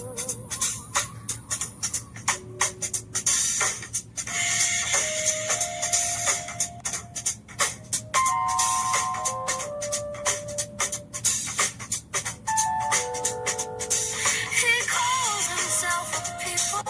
He calls himself a people